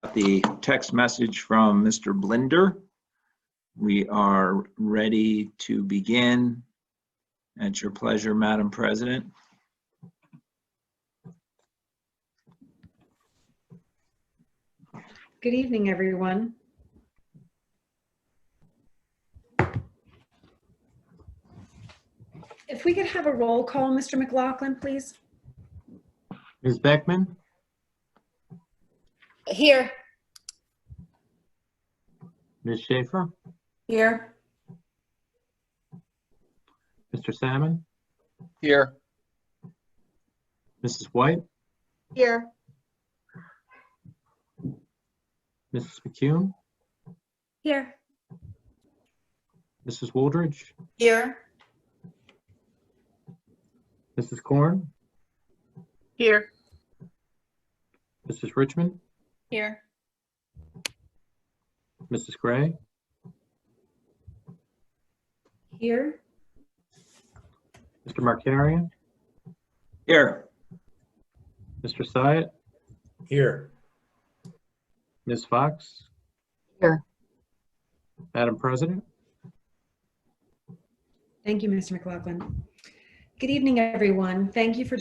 The text message from Mr. Blinder. We are ready to begin. At your pleasure, Madam President. Good evening, everyone. If we could have a roll call, Mr. McLaughlin, please. Ms. Beckman? Here. Ms. Schaefer? Here. Mr. Salmon? Here. Mrs. White? Here. Mrs. McCune? Here. Mrs. Wooldridge? Here. Mrs. Korn? Here. Mrs. Richmond? Here. Mrs. Gray? Here. Mr. Markarian? Here. Mr. Syatt? Here. Ms. Fox? Here. Madam President? Thank you, Mr. McLaughlin. Good evening, everyone. Thank you for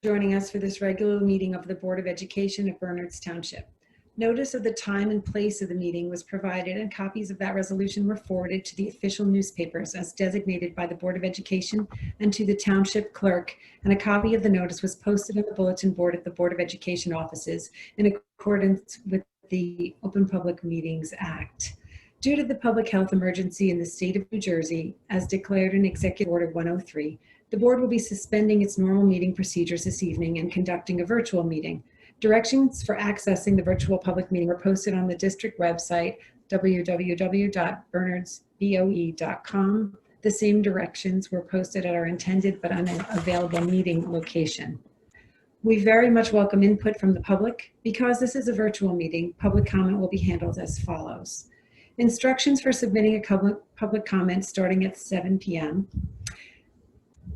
joining us for this regular meeting of the Board of Education of Bernards Township. Notice of the time and place of the meeting was provided, and copies of that resolution were forwarded to the official newspapers as designated by the Board of Education and to the Township Clerk, and a copy of the notice was posted on the bulletin board at the Board of Education offices in accordance with the Open Public Meetings Act. Due to the public health emergency in the state of New Jersey, as declared in Executive Order 103, the board will be suspending its normal meeting procedures this evening and conducting a virtual meeting. Directions for accessing the virtual public meeting were posted on the district website, www.bernardsboe.com. The same directions were posted at our intended but unavailable meeting location. We very much welcome input from the public. Because this is a virtual meeting, public comment will be handled as follows. Instructions for submitting a public comment starting at 7 p.m.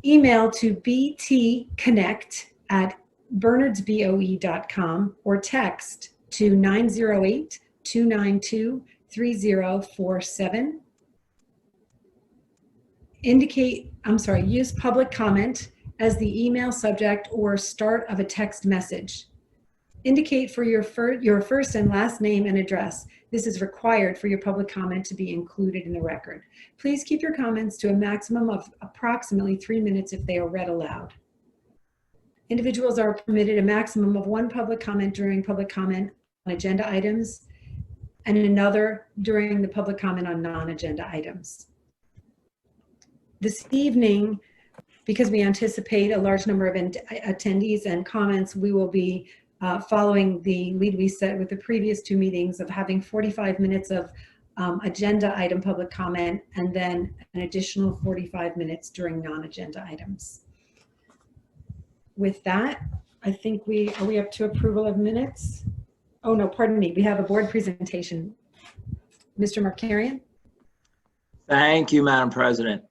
Email to btconnect@bernardsboe.com or text to 908-292-3047. Use public comment as the email subject or start of a text message. Indicate for your first and last name and address. This is required for your public comment to be included in the record. Please keep your comments to a maximum of approximately 3 minutes if they are read aloud. Individuals are permitted a maximum of one public comment during public comment on agenda items and another during the public comment on non-agenda items. This evening, because we anticipate a large number of attendees and comments, we will be following the lead we set with the previous two meetings of having 45 minutes of agenda item public comment and then an additional 45 minutes during non-agenda items. With that, I think are we up to approval of minutes? Oh no, pardon me, we have a board presentation. Mr. Markarian? Thank you, Madam President.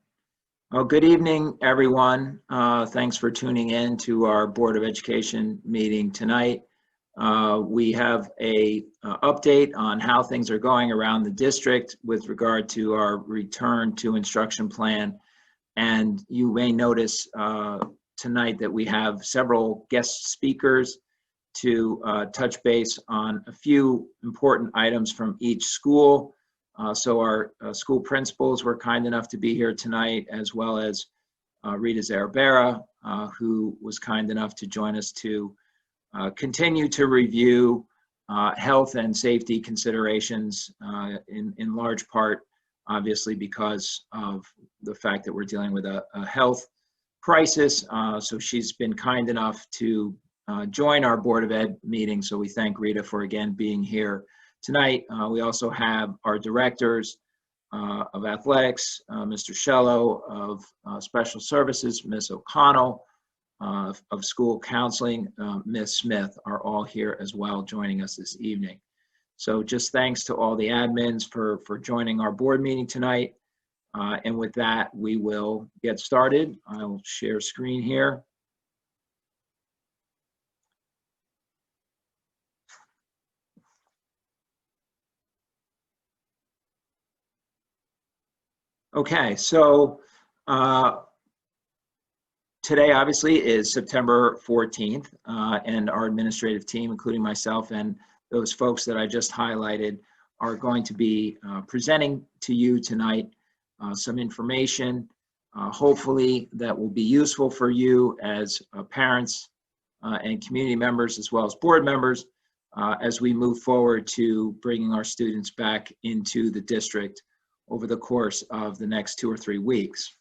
Well, good evening, everyone. Thanks for tuning in to our Board of Education meeting tonight. We have a update on how things are going around the district with regard to our return to instruction plan. And you may notice tonight that we have several guest speakers to touch base on a few important items from each school. So our school principals were kind enough to be here tonight, as well as Rita Zarabera, who was kind enough to join us to continue to review health and safety considerations in large part, obviously, because of the fact that we're dealing with a health crisis. So she's been kind enough to join our Board of Ed meeting. So we thank Rita for again being here tonight. We also have our directors of athletics, Mr. Shello, of special services, Ms. O'Connell, of school counseling, Ms. Smith, are all here as well joining us this evening. So just thanks to all the admins for joining our board meeting tonight. And with that, we will get started. I'll share screen here. Okay, so today obviously is September 14th, and our administrative team, including myself and those folks that I just highlighted, are going to be presenting to you tonight some information, hopefully that will be useful for you as parents and community members, as well as board members, as we move forward to bringing our students back into the district over the course of the next 2 or 3 weeks.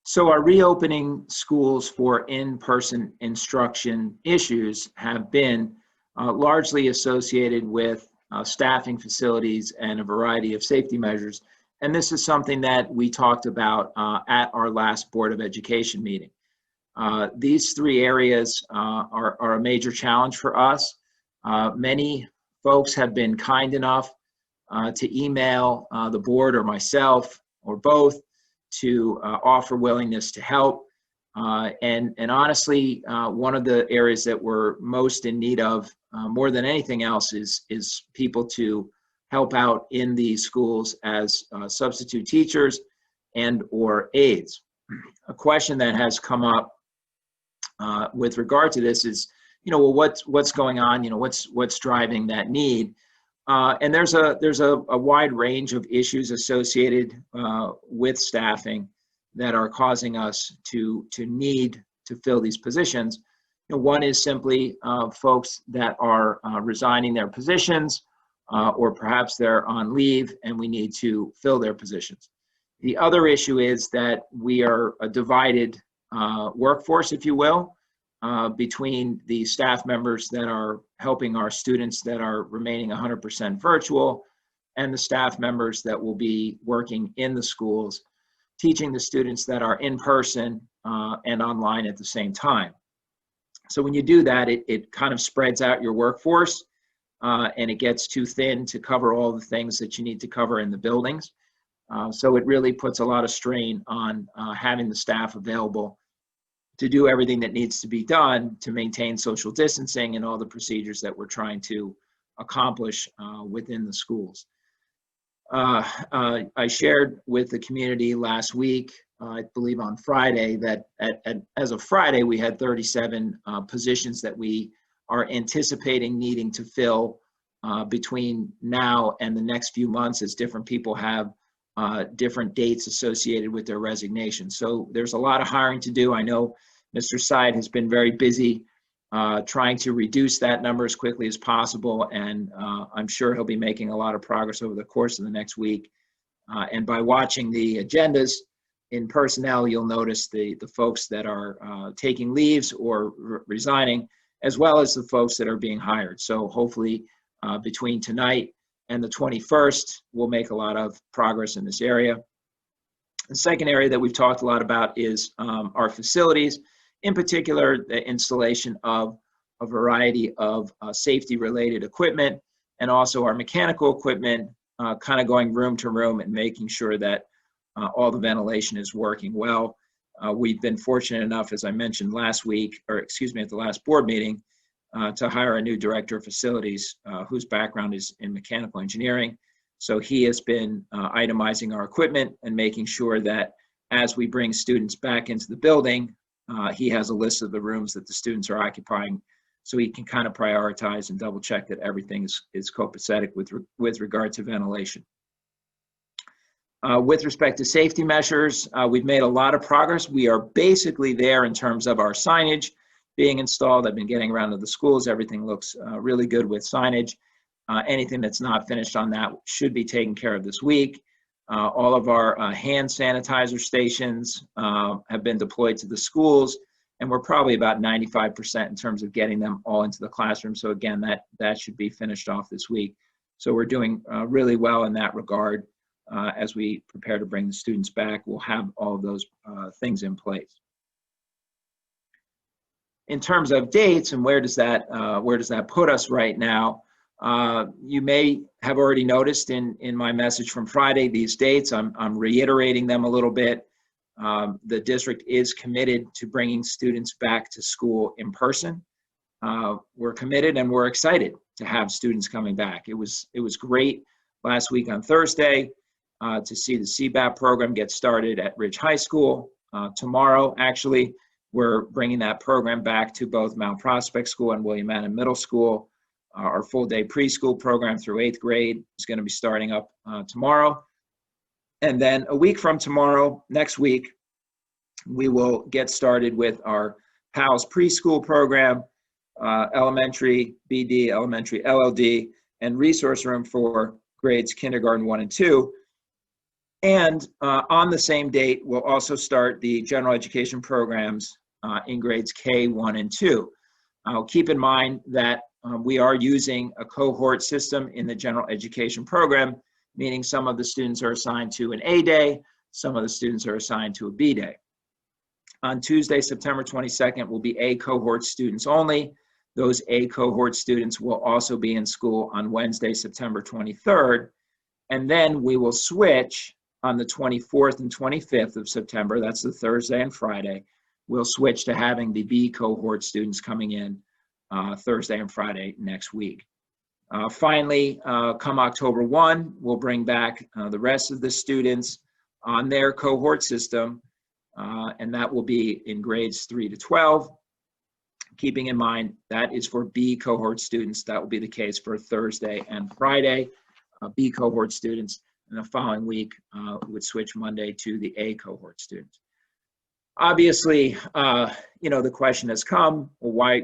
So our reopening schools for in-person instruction issues have been largely associated with staffing, facilities, and a variety of safety measures. And this is something that we talked about at our last Board of Education meeting. These 3 areas are a major challenge for us. Many folks have been kind enough to email the board or myself or both to offer willingness to help. And honestly, one of the areas that we're most in need of, more than anything else, is people to help out in these schools as substitute teachers and or aides. A question that has come up with regard to this is, well, what's going on? What's driving that need? And there's a wide range of issues associated with staffing that are causing us to need to fill these positions. One is simply folks that are resigning their positions, or perhaps they're on leave and we need to fill their positions. The other issue is that we are a divided workforce, if you will, between the staff members that are helping our students that are remaining 100% virtual and the staff members that will be working in the schools, teaching the students that are in person and online at the same time. So when you do that, it kind of spreads out your workforce and it gets too thin to cover all the things that you need to cover in the buildings. So it really puts a lot of strain on having the staff available to do everything that needs to be done to maintain social distancing and all the procedures that we're trying to accomplish within the schools. I shared with the community last week, I believe on Friday, that as of Friday, we had 37 positions that we are anticipating needing to fill between now and the next few months, as different people have different dates associated with their resignation. So there's a lot of hiring to do. I know Mr. Syed has been very busy trying to reduce that number as quickly as possible, and I'm sure he'll be making a lot of progress over the course of the next week. And by watching the agendas in personnel, you'll notice the folks that are taking leaves or resigning, as well as the folks that are being hired. So hopefully between tonight and the 21st, we'll make a lot of progress in this area. The second area that we've talked a lot about is our facilities, in particular the installation of a variety of safety-related equipment, and also our mechanical equipment, kind of going room to room and making sure that all the ventilation is working well. We've been fortunate enough, as I mentioned last week, or excuse me, at the last board meeting, to hire a new director of facilities whose background is in mechanical engineering. So he has been itemizing our equipment and making sure that as we bring students back into the building, he has a list of the rooms that the students are occupying, so he can kind of prioritize and double check that everything is copacetic with regard to ventilation. With respect to safety measures, we've made a lot of progress. We are basically there in terms of our signage being installed. I've been getting around to the schools. Everything looks really good with signage. Anything that's not finished on that should be taken care of this week. All of our hand sanitizer stations have been deployed to the schools, and we're probably about 95% in terms of getting them all into the classroom. So again, that should be finished off this week. So we're doing really well in that regard. As we prepare to bring the students back, we'll have all of those things in place. In terms of dates and where does that put us right now, you may have already noticed in my message from Friday these dates. I'm reiterating them a little bit. The district is committed to bringing students back to school in person. We're committed and we're excited to have students coming back. It was great last week on Thursday to see the CBAP program get started at Ridge High School. Tomorrow, actually, we're bringing that program back to both Mount Prospect School and William Annan Middle School. Our full-day preschool program through 8th grade is going to be starting up tomorrow. And then a week from tomorrow, next week, we will get started with our PALS preschool program, elementary BD, elementary LLD, and resource room for grades kindergarten 1 and 2. And on the same date, we'll also start the general education programs in grades K1 and 2. Keep in mind that we are using a cohort system in the general education program, meaning some of the students are assigned to an A day, some of the students are assigned to a B day. On Tuesday, September 22nd, will be A cohort students only. Those A cohort students will also be in school on Wednesday, September 23rd. And then we will switch on the 24th and 25th of September, that's the Thursday and Friday, we'll switch to having the B cohort students coming in Thursday and Friday next week. Finally, come October 1, we'll bring back the rest of the students on their cohort system, and that will be in grades 3 to 12. Keeping in mind that is for B cohort students. That will be the case for Thursday and Friday. B cohort students, and the following week would switch Monday to the A cohort students. Obviously, the question has come, well, why?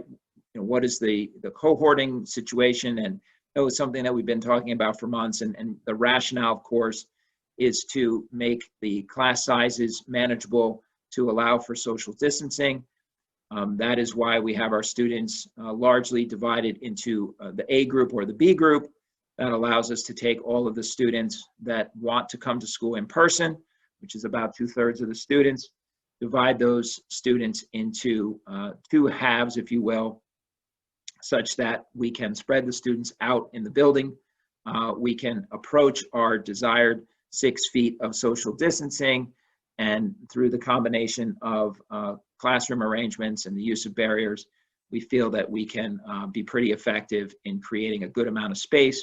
What is the cohorting situation? And it was something that we've been talking about for months. And the rationale, of course, is to make the class sizes manageable to allow for social distancing. That is why we have our students largely divided into the A group or the B group. That allows us to take all of the students that want to come to school in person, which is about 2/3 of the students, divide those students into 2 halves, if you will, such that we can spread the students out in the building. We can approach our desired 6 feet of social distancing, and through the combination of classroom arrangements and the use of barriers, we feel that we can be pretty effective in creating a good amount of space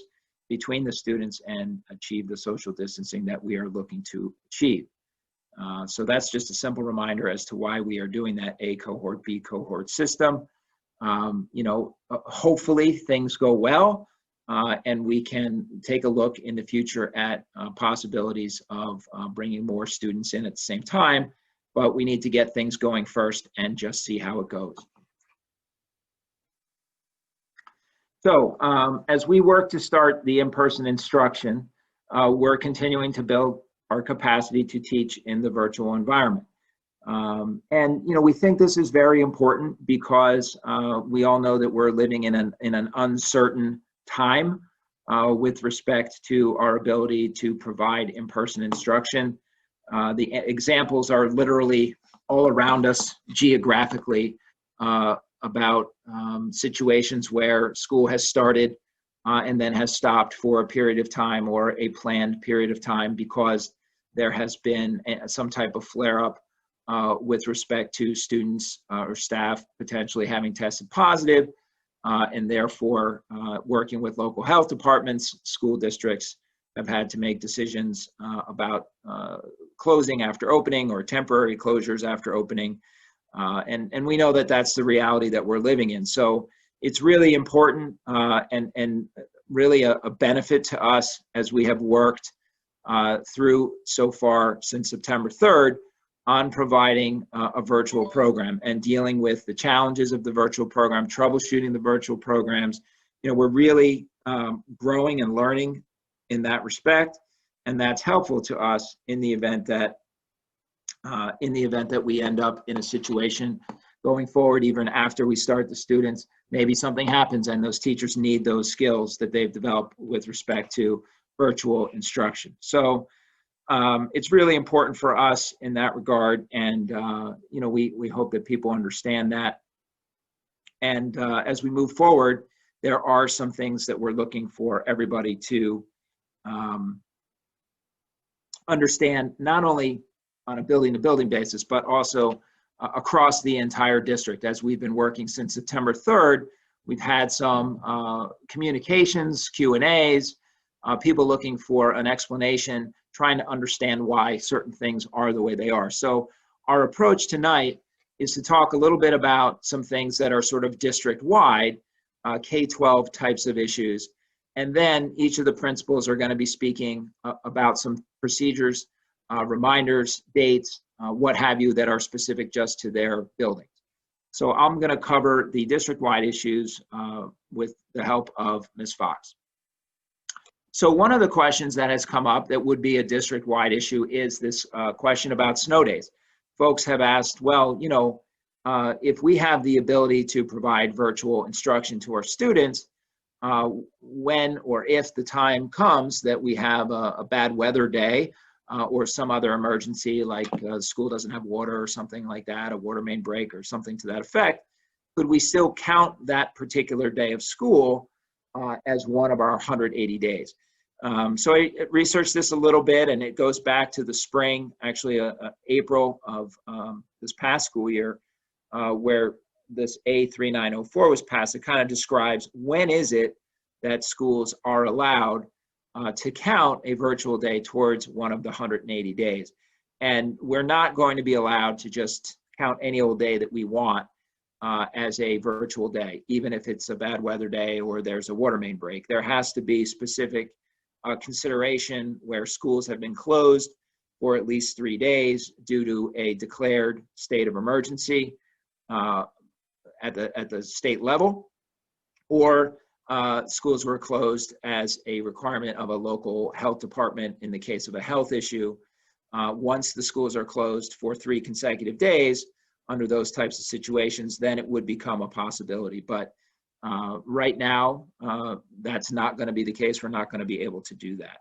between the students and achieve the social distancing that we are looking to achieve. So that's just a simple reminder as to why we are doing that A cohort, B cohort system. Hopefully things go well and we can take a look in the future at possibilities of bringing more students in at the same time, but we need to get things going first and just see how it goes. So as we work to start the in-person instruction, we're continuing to build our capacity to teach in the virtual environment. We think this is very important because we all know that we're living in an uncertain time with respect to our ability to provide in-person instruction. The examples are literally all around us geographically about situations where school has started and then has stopped for a period of time or a planned period of time because there has been some type of flare-up with respect to students or staff potentially having tested positive, and therefore working with local health departments, school districts have had to make decisions about closing after opening or temporary closures after opening. And we know that that's the reality that we're living in. So it's really important and really a benefit to us as we have worked through so far since September 3rd on providing a virtual program and dealing with the challenges of the virtual program, troubleshooting the virtual programs. We're really growing and learning in that respect, and that's helpful to us in the event that we end up in a situation going forward, even after we start the students, maybe something happens and those teachers need those skills that they've developed with respect to virtual instruction. So it's really important for us in that regard, and we hope that people understand that. And as we move forward, there are some things that we're looking for everybody to understand, not only on a building-to-building basis, but also across the entire district. As we've been working since September 3rd, We've had some communications, Q&As, people looking for an explanation, trying to understand why certain things are the way they are. So our approach tonight is to talk a little bit about some things that are sort of district-wide, K-12 types of issues. And then each of the principals are going to be speaking about some procedures, reminders, dates, what have you, that are specific just to their buildings. So I'm going to cover the district-wide issues with the help of Ms. Fox. So one of the questions that has come up that would be a district-wide issue is this question about snow days. Folks have asked, well, you know, if we have the ability to provide virtual instruction to our students, when or if the time comes that we have a bad weather day or some other emergency, like school doesn't have water or something like that, a water main break or something to that effect, could we still count that particular day of school as one of our 180 days? So I researched this a little bit, and it goes back to the spring, actually April of this past school year, where this A3904 was passed. It kind of describes when is it that schools are allowed to count a virtual day towards one of the 180 days. And we're not going to be allowed to just count any old day that we want as a virtual day, even if it's a bad weather day or there's a water main break. There has to be specific consideration where schools have been closed for at least 3 days due to a declared state of emergency at the state level, or schools were closed as a requirement of a local health department in the case of a health issue. Once the schools are closed for 3 consecutive days under those types of situations, then it would become a possibility. But right now, that's not going to be the case. We're not going to be able to do that.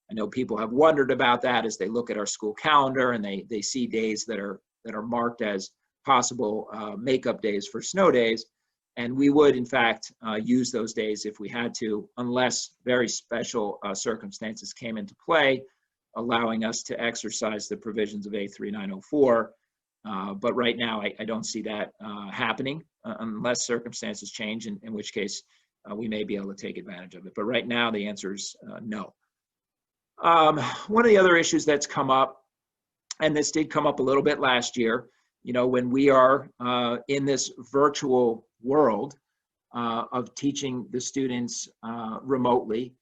I know people have wondered about that as they look at our school calendar and they see days that are marked as possible makeup days for snow days. And we would, in fact, use those days if we had to, unless very special circumstances came into play, allowing us to exercise the provisions of A3904. But right now, I don't see that happening unless circumstances change, in which case we may be able to take advantage of it. But right now, the answer is no. One of the other issues that's come up, and this did come up a little bit last year, you know, when we are in this virtual world of teaching the students remotely,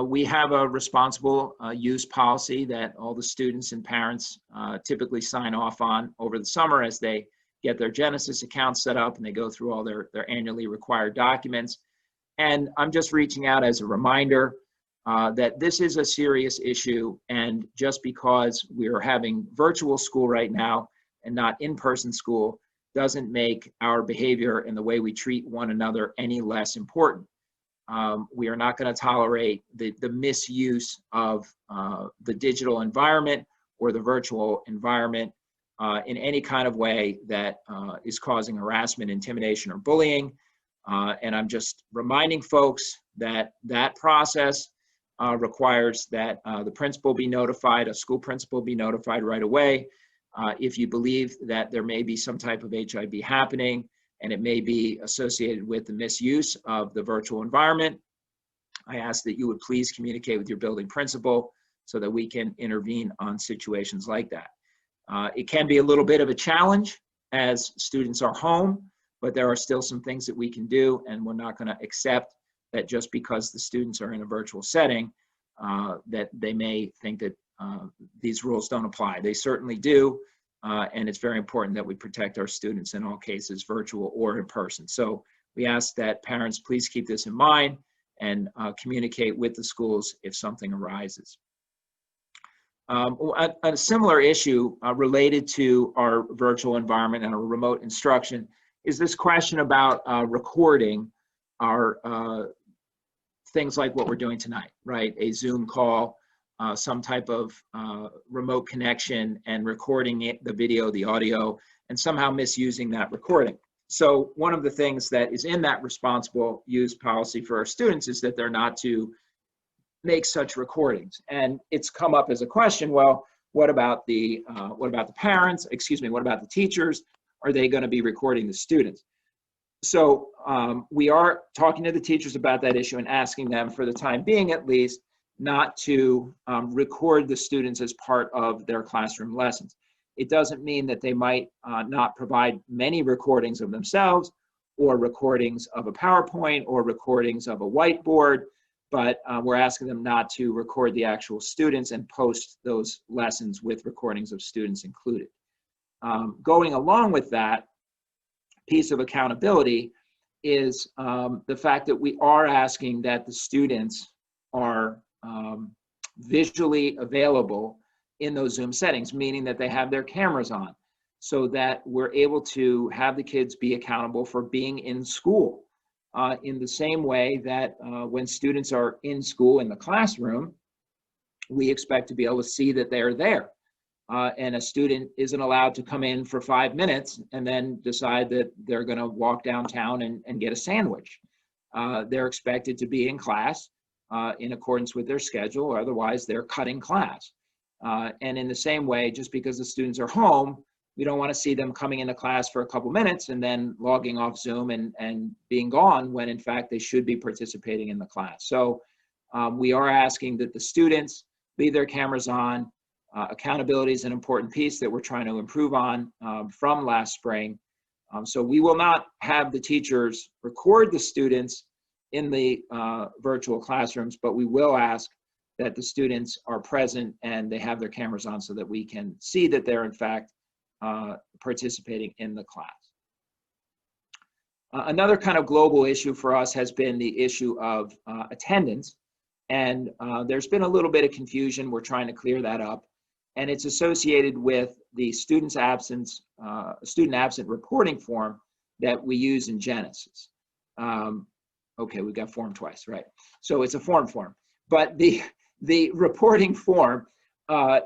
we have a responsible use policy that all the students and parents typically sign off on over the summer as they get their Genesis account set up and they go through all their annually required documents. And I'm just reaching out as a reminder that this is a serious issue, and just because we are having virtual school right now and not in-person school doesn't make our behavior and the way we treat one another any less important. We are not going to tolerate the misuse of the digital environment or the virtual environment in any kind of way that is causing harassment, intimidation, or bullying. And I'm just reminding folks that that process requires that the principal be notified, a school principal be notified right away. If you believe that there may be some type of HIB happening and it may be associated with the misuse of the virtual environment, I ask that you would please communicate with your building principal so that we can intervene on situations like that. It can be a little bit of a challenge as students are home, but there are still some things that we can do, and we're not going to accept that just because the students are in a virtual setting, that they may think that these rules don't apply. They certainly do, and it's very important that we protect our students in all cases, virtual or in person. So we ask that parents please keep this in mind and communicate with the schools if something arises. A similar issue related to our virtual environment and our remote instruction is this question about recording our things like what we're doing tonight, right? A Zoom call, some type of remote connection, and recording it, the video, the audio, and somehow misusing that recording. So one of the things that is in that responsible use policy for our students is that they're not to make such recordings. And it's come up as a question, well, what about the parents, excuse me, what about the teachers? Are they going to be recording the students? So we are talking to the teachers about that issue and asking them, for the time being at least, not to record the students as part of their classroom lessons. It doesn't mean that they might not provide many recordings of themselves, or recordings of a PowerPoint, or recordings of a whiteboard, but we're asking them not to record the actual students and post those lessons with recordings of students included. Going along with that piece of accountability is the fact that we are asking that the students are visually available in those Zoom settings, meaning that they have their cameras on, so that we're able to have the kids be accountable for being in school. In the same way that when students are in school in the classroom, we expect to be able to see that they're there. And a student isn't allowed to come in for 5 minutes and then decide that they're going to walk downtown and get a sandwich. They're expected to be in class in accordance with their schedule, or otherwise they're cutting class. And in the same way, just because the students are home, we don't want to see them coming into class for a couple minutes and then logging off Zoom and being gone, when in fact they should be participating in the class. So we are asking that the students leave their cameras on. Accountability is an important piece that we're trying to improve on from last spring. So we will not have the teachers record the students in the virtual classrooms, but we will ask that the students are present and they have their cameras on, so that we can see that they're in fact participating in the class. Another kind of global issue for us has been the issue of attendance. And there's been a little bit of confusion. We're trying to clear that up. And it's associated with the student absent reporting form that we use in Genesis. Okay, we got form twice, right? So it's a form. But the reporting form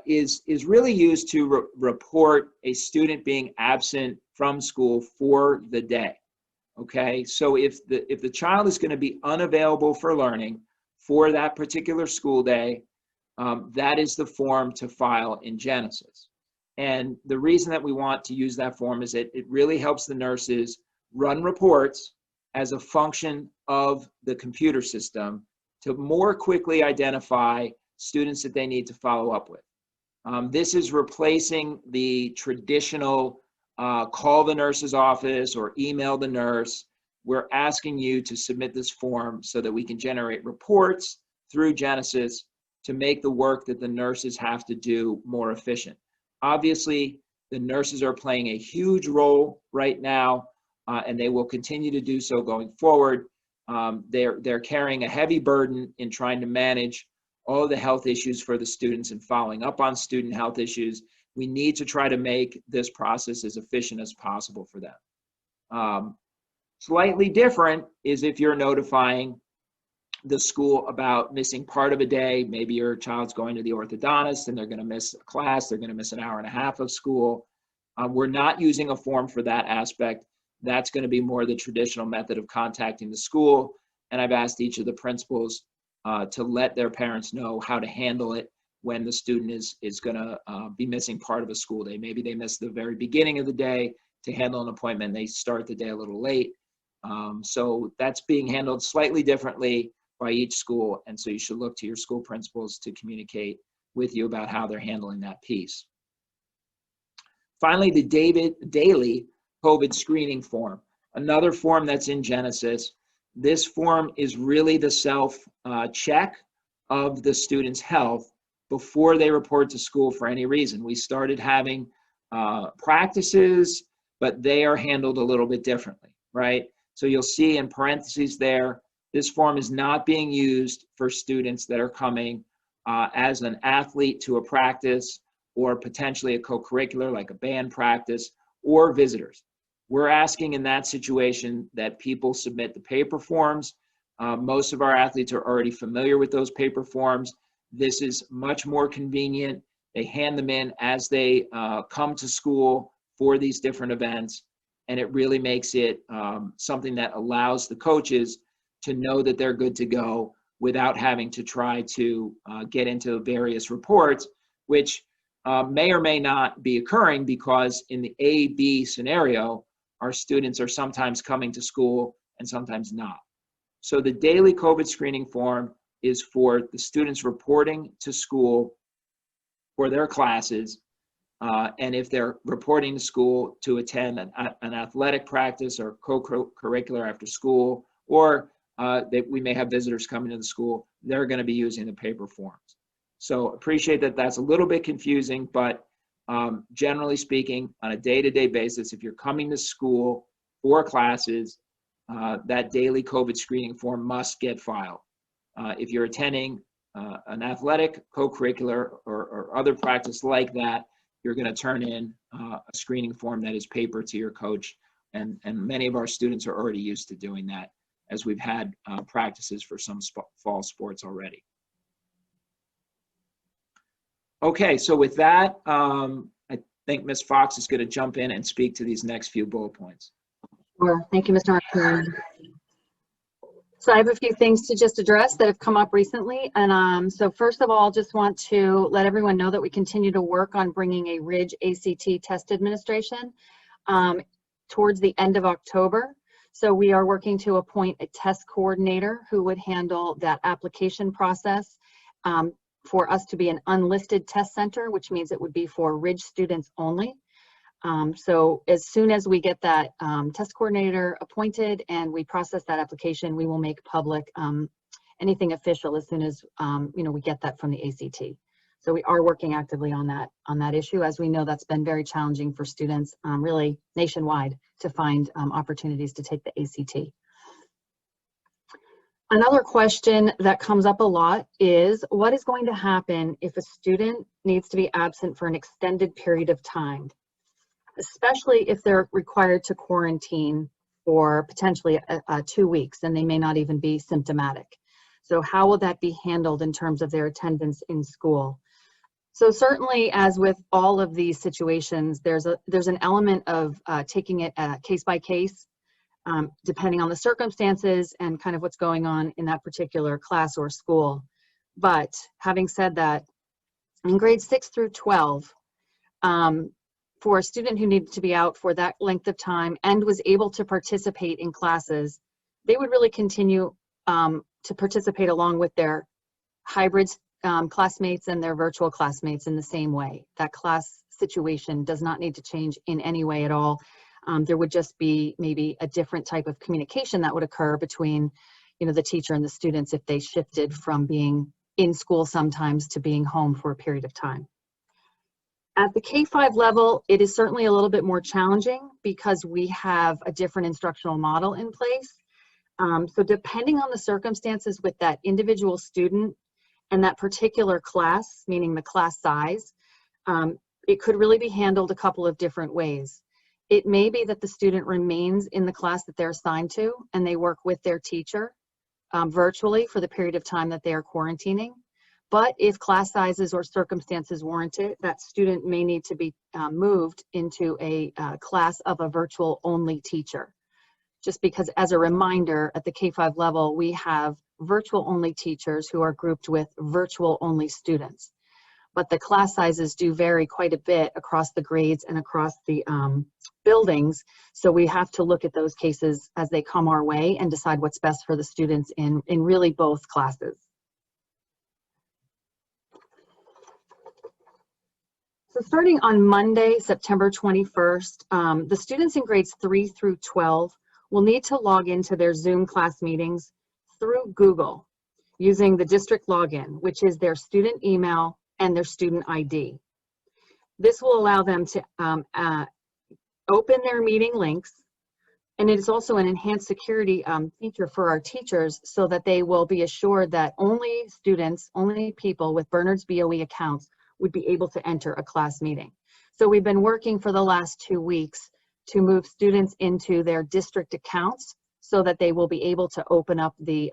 is really used to report a student being absent from school for the day. Okay, so if the child is going to be unavailable for learning for that particular school day, that is the form to file in Genesis. And the reason that we want to use that form is it really helps the nurses run reports as a function of the computer system to more quickly identify students that they need to follow up with. This is replacing the traditional call the nurse's office or email the nurse. We're asking you to submit this form so that we can generate reports through Genesis to make the work that the nurses have to do more efficient. Obviously, the nurses are playing a huge role right now, and they will continue to do so going forward. They're carrying a heavy burden in trying to manage all of the health issues for the students and following up on student health issues. We need to try to make this process as efficient as possible for them. Slightly different is if you're notifying the school about missing part of a day. Maybe your child's going to the orthodontist and they're going to miss a class, they're going to miss an hour and a half of school. We're not using a form for that aspect. That's going to be more the traditional method of contacting the school. And I've asked each of the principals to let their parents know how to handle it when the student is going to be missing part of a school day. Maybe they miss the very beginning of the day to handle an appointment. They start the day a little late. So that's being handled slightly differently by each school. And so you should look to your school principals to communicate with you about how they're handling that piece. Finally, the daily COVID screening form, another form that's in Genesis. This form is really the self-check of the student's health before they report to school for any reason. We started having practices, but they are handled a little bit differently, right? So you'll see in parentheses there, this form is not being used for students that are coming as an athlete to a practice, or potentially a co-curricular like a band practice, or visitors. We're asking in that situation that people submit the paper forms. Most of our athletes are already familiar with those paper forms. This is much more convenient. They hand them in as they come to school for these different events. And it really makes it something that allows the coaches to know that they're good to go without having to try to get into various reports, which may or may not be occurring, because in the A-B scenario, our students are sometimes coming to school and sometimes not. So the daily COVID screening form is for the students reporting to school for their classes, and if they're reporting to school to attend an athletic practice or co-curricular after school, or we may have visitors coming to the school, they're going to be using the paper forms. So appreciate that that's a little bit confusing, but generally speaking, on a day-to-day basis, if you're coming to school for classes, that daily COVID screening form must get filed. If you're attending an athletic, co-curricular, or other practice like that, you're going to turn in a screening form that is paper to your coach. And many of our students are already used to doing that, as we've had practices for some fall sports already. Okay, so with that, I think Ms. Fox is going to jump in and speak to these next few bullet points. Sure. Thank you, Mr. Martin. So I have a few things to just address that have come up recently. And so first of all, just want to let everyone know that we continue to work on bringing a RIDGE ACT test administration towards the end of October. So we are working to appoint a test coordinator who would handle that application process for us to be an unlisted test center, which means it would be for RIDGE students only. So as soon as we get that test coordinator appointed and we process that application, we will make public anything official as soon as we get that from the ACT. So we are working actively on that issue, as we know that's been very challenging for students really nationwide to find opportunities to take the ACT. Another question that comes up a lot is, what is going to happen if a student needs to be absent for an extended period of time, especially if they're required to quarantine for potentially 2 weeks and they may not even be symptomatic? So how will that be handled in terms of their attendance in school? So certainly, as with all of these situations, there's an element of taking it case by case, depending on the circumstances and kind of what's going on in that particular class or school. But having said that, in grades 6 through 12, for a student who needed to be out for that length of time and was able to participate in classes, they would really continue to participate along with their hybrid classmates and their virtual classmates in the same way. That class situation does not need to change in any way at all. There would just be maybe a different type of communication that would occur between the teacher and the students if they shifted from being in school sometimes to being home for a period of time. At the K-5 level, it is certainly a little bit more challenging because we have a different instructional model in place. So depending on the circumstances with that individual student and that particular class, meaning the class size, it could really be handled a couple of different ways. It may be that the student remains in the class that they're assigned to and they work with their teacher virtually for the period of time that they are quarantining. But if class sizes or circumstances warrant it, that student may need to be moved into a class of a virtual only teacher. Just because, as a reminder, at the K-5 level, we have virtual only teachers who are grouped with virtual only students. But the class sizes do vary quite a bit across the grades and across the buildings. So we have to look at those cases as they come our way and decide what's best for the students in really both classes. So starting on Monday, September 21st, the students in grades 3 through 12 will need to log into their Zoom class meetings through Google using the district login, which is their student email and their student ID. This will allow them to open their meeting links, and it is also an enhanced security feature for our teachers so that they will be assured that only students, only people with Bernard's BOE accounts would be able to enter a class meeting. So we've been working for the last 2 weeks to move students into their district accounts so that they will be able to open up the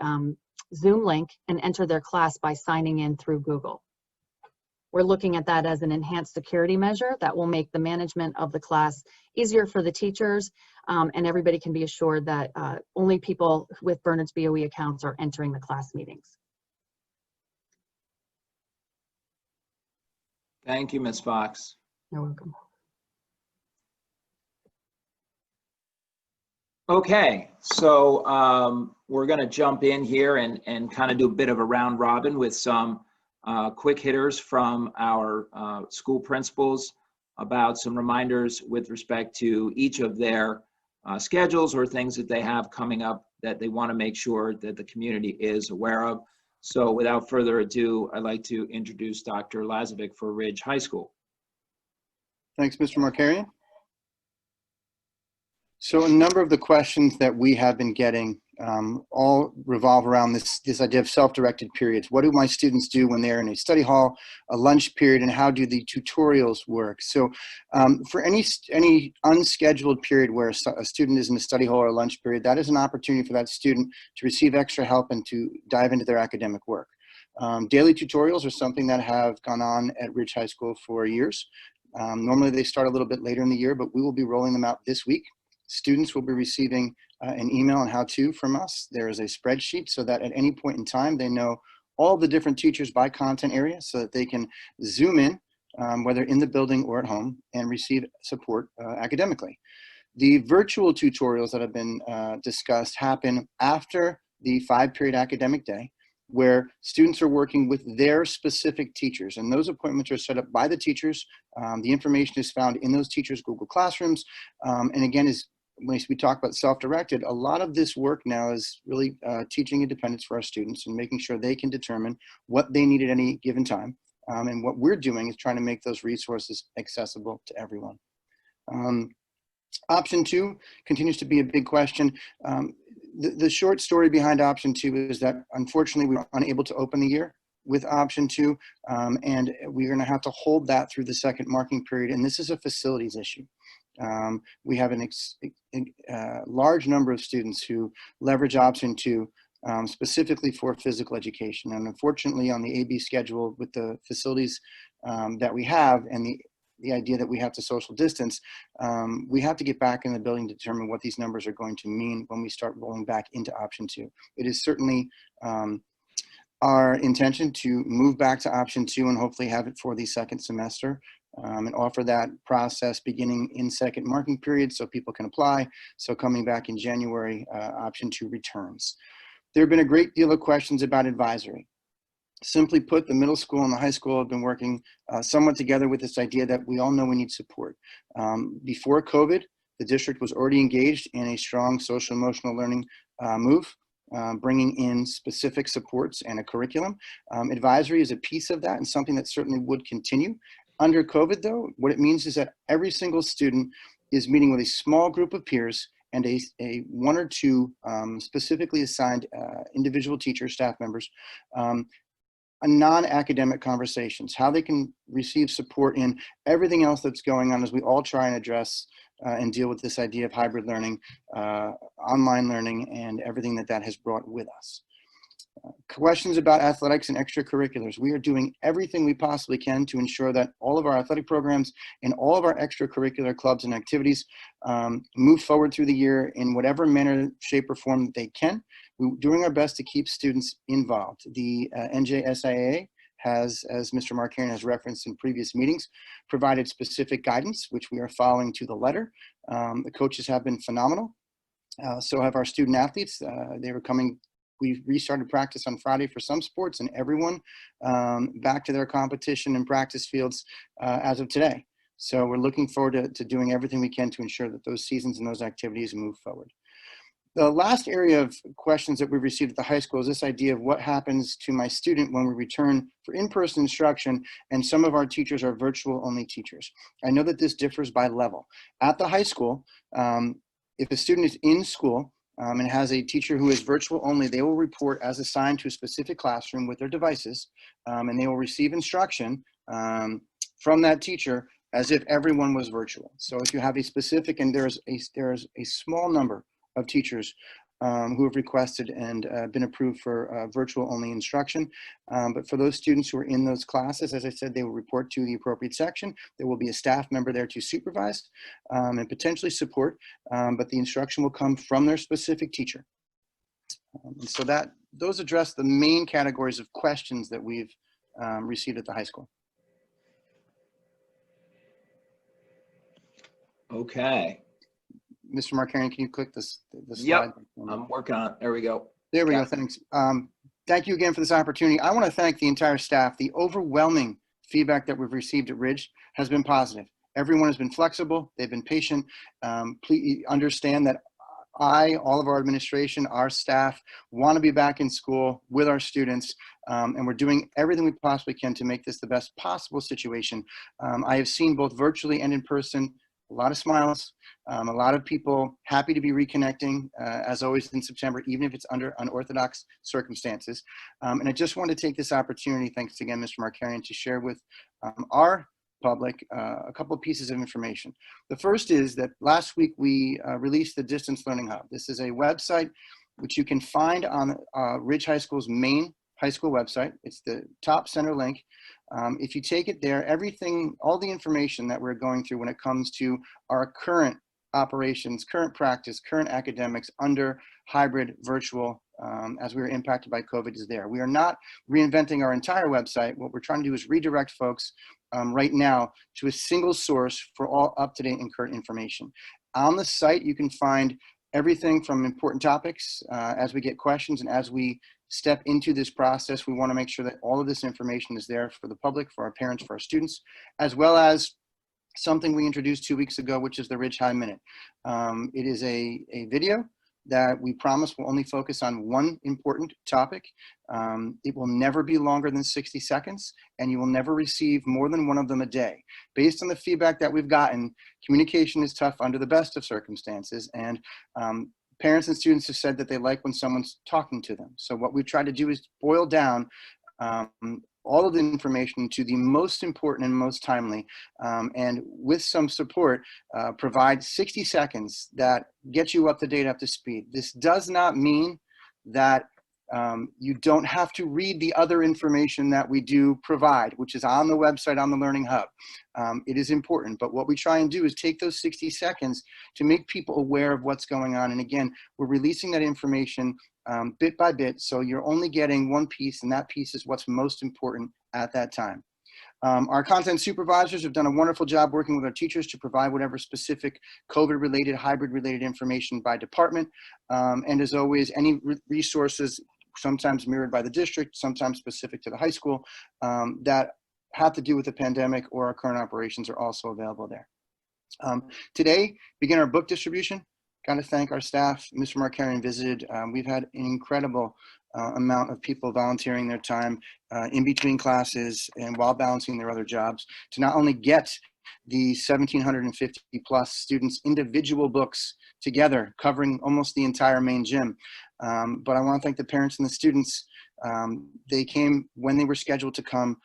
Zoom link and enter their class by signing in through Google. We're looking at that as an enhanced security measure that will make the management of the class easier for the teachers, and everybody can be assured that only people with Bernard's BOE accounts are entering the class meetings. Thank you, Ms. Fox. You're welcome. Okay, so we're going to jump in here and kind of do a bit of a round robin with some quick hitters from our school principals about some reminders with respect to each of their schedules or things that they have coming up that they want to make sure that the community is aware of. So without further ado, I'd like to introduce Dr. Lazovic for Ridge High School. Thanks, Mr. Markarian. So a number of the questions that we have been getting all revolve around this idea of self-directed periods. What do my students do when they're in a study hall, a lunch period, and how do the tutorials work? So for any unscheduled period where a student is in a study hall or a lunch period, that is an opportunity for that student to receive extra help and to dive into their academic work. Daily tutorials are something that have gone on at Ridge High School for years. Normally they start a little bit later in the year, but we will be rolling them out this week. Students will be receiving an email on how to from us. There is a spreadsheet so that at any point in time, they know all the different teachers by content area so that they can zoom in, whether in the building or at home, and receive support academically. The virtual tutorials that have been discussed happen after the 5-period academic day, where students are working with their specific teachers, and those appointments are set up by the teachers. The information is found in those teachers' Google Classrooms, and again, when we talk about self-directed, a lot of this work now is really teaching independence for our students and making sure they can determine what they need at any given time. And what we're doing is trying to make those resources accessible to everyone. Option 2 continues to be a big question. The short story behind option 2 is that unfortunately we were unable to open the year with option 2, and we're going to have to hold that through the second marking period, and this is a facilities issue. We have a large number of students who leverage option 2 specifically for physical education, and unfortunately on the AB schedule with the facilities that we have and the idea that we have to social distance, we have to get back in the building to determine what these numbers are going to mean when we start rolling back into option 2. It is certainly our intention to move back to option 2 and hopefully have it for the second semester and offer that process beginning in second marking period so people can apply. So coming back in January, option 2 returns. There have been a great deal of questions about advisory. Simply put, the middle school and the high school have been working somewhat together with this idea that we all know we need support. Before COVID, the district was already engaged in a strong social emotional learning move, bringing in specific supports and a curriculum. Advisory is a piece of that and something that certainly would continue. Under COVID though, what it means is that every single student is meeting with a small group of peers and a 1 or 2 specifically assigned individual teachers, staff members, non-academic conversations, how they can receive support in everything else that's going on as we all try and address and deal with this idea of hybrid learning, online learning, and everything that has brought with us. Questions about athletics and extracurriculars. We are doing everything we possibly can to ensure that all of our athletic programs and all of our extracurricular clubs and activities move forward through the year in whatever manner, shape, or form that they can. We're doing our best to keep students involved. The NJSIA has, as Mr. Markarian has referenced in previous meetings, provided specific guidance, which we are following to the letter. The coaches have been phenomenal. So have our student athletes. They were coming. We restarted practice on Friday for some sports, and everyone back to their competition and practice fields as of today. So we're looking forward to doing everything we can to ensure that those seasons and those activities move forward. The last area of questions that we've received at the high school is this idea of what happens to my student when we return for in-person instruction, and some of our teachers are virtual only teachers. I know that this differs by level. At the high school, if a student is in school, and has a teacher who is virtual only, they will report as assigned to a specific classroom with their devices, and they will receive instruction from that teacher as if everyone was virtual. So if you have a specific, and there's a small number of teachers who have requested and been approved for virtual only instruction. But for those students who are in those classes, as I said, they will report to the appropriate section. There will be a staff member there to supervise and potentially support, but the instruction will come from their specific teacher. And so those address the main categories of questions that we've received at the high school. Okay. Mr. Markarian, can you click the Yep. slide? I'm working on it. There we go. There we go. Got it. Thanks. Thank you again for this opportunity. I want to thank the entire staff. The overwhelming feedback that we've received at Ridge has been positive. Everyone has been flexible. They've been patient. Please understand that all of our administration, our staff want to be back in school with our students, and we're doing everything we possibly can to make this the best possible situation. I have seen both virtually and in person a lot of smiles, a lot of people happy to be reconnecting, as always in September, even if it's under unorthodox circumstances. And I just want to take this opportunity, thanks again, Mr. Markarian, to share with our public a couple of pieces of information. The first is that last week we released the Distance Learning Hub. This is a website which you can find on Ridge High School's main high school website. It's the top center link. If you take it there, everything, all the information that we're going through when it comes to our current operations, current practice, current academics under hybrid virtual, as we were impacted by COVID, is there. We are not reinventing our entire website. What we're trying to do is redirect folks right now to a single source for all up-to-date and current information. On the site, you can find everything from important topics. As we get questions and as we step into this process, we want to make sure that all of this information is there for the public, for our parents, for our students, as well as something we introduced 2 weeks ago, which is the Ridge High Minute. It is a video that we promise will only focus on one important topic. It will never be longer than 60 seconds, and you will never receive more than one of them a day. Based on the feedback that we've gotten, communication is tough under the best of circumstances, and parents and students have said that they like when someone's talking to them. So what we've tried to do is boil down all of the information to the most important and most timely, and with some support, provide 60 seconds that get you up to date, up to speed. This does not mean that you don't have to read the other information that we do provide, which is on the website, on the Learning Hub. It is important, but what we try and do is take those 60 seconds to make people aware of what's going on. And again, we're releasing that information bit by bit, so you're only getting one piece, and that piece is what's most important at that time. Our content supervisors have done a wonderful job working with our teachers to provide whatever specific COVID-related, hybrid-related information by department. And as always, any resources, sometimes mirrored by the district, sometimes specific to the high school, that have to do with the pandemic or our current operations are also available there. Today, begin our book distribution. Got to thank our staff. Mr. Markarian visited. We've had an incredible amount of people volunteering their time in between classes and while balancing their other jobs to not only get the 1,750 plus students' individual books together, covering almost the entire main gym. But I want to thank the parents and the students. They came when they were scheduled to come.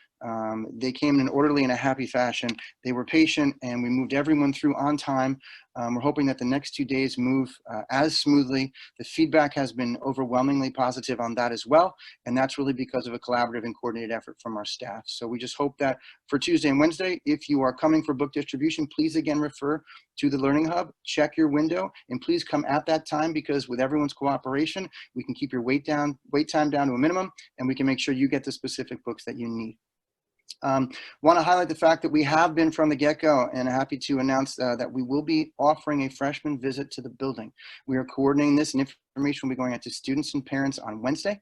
They came in an orderly and a happy fashion. They were patient, and we moved everyone through on time. We're hoping that the next 2 days move as smoothly. The feedback has been overwhelmingly positive on that as well, and that's really because of a collaborative and coordinated effort from our staff. So we just hope that for Tuesday and Wednesday, if you are coming for book distribution, please again refer to the Learning Hub, check your window, and please come at that time, because with everyone's cooperation, we can keep your wait time down to a minimum, and we can make sure you get the specific books that you need. Want to highlight the fact that we have been from the get-go, and happy to announce that we will be offering a freshman visit to the building. We are coordinating this, and information will be going out to students and parents on Wednesday.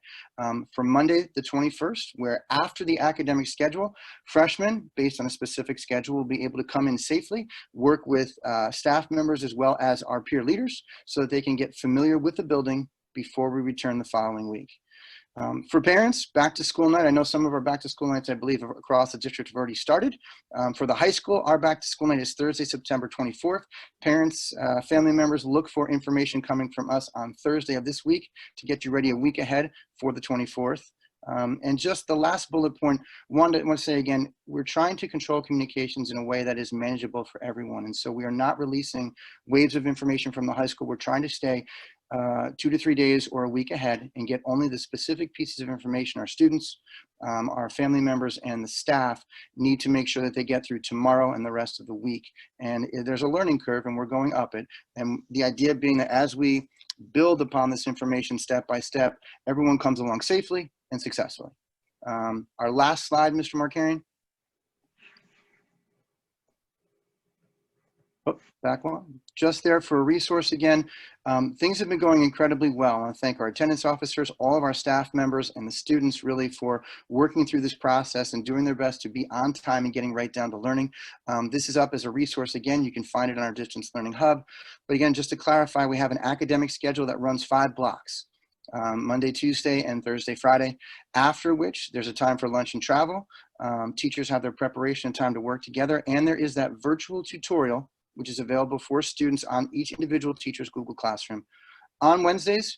For Monday the 21st, where after the academic schedule, freshmen, based on a specific schedule, will be able to come in safely, work with staff members as well as our peer leaders, so that they can get familiar with the building before we return the following week. For parents, back to school night, I know some of our back to school nights, I believe, across the district have already started. For the high school, our back to school night is Thursday, September 24th. Parents, family members, look for information coming from us on Thursday of this week to get you ready a week ahead for the 24th. And just the last bullet point, I want to say again, we're trying to control communications in a way that is manageable for everyone. And so we are not releasing waves of information from the high school. We're trying to stay 2 to 3 days or a week ahead and get only the specific pieces of information our students, our family members, and the staff need to make sure that they get through tomorrow and the rest of the week. And there's a learning curve, and we're going up it. And the idea being that as we build upon this information step by step, everyone comes along safely and successfully. Our last slide, Mr. Markarian. Oh, back one. Just there for a resource again. Things have been going incredibly well. I want to thank our attendance officers, all of our staff members, and the students really for working through this process and doing their best to be on time and getting right down to learning. This is up as a resource. Again, you can find it on our Distance Learning Hub. But again, just to clarify, we have an academic schedule that runs 5 blocks. Monday, Tuesday, and Thursday, Friday, after which there's a time for lunch and travel. Teachers have their preparation and time to work together, and there is that virtual tutorial which is available for students on each individual teacher's Google Classroom. On Wednesdays,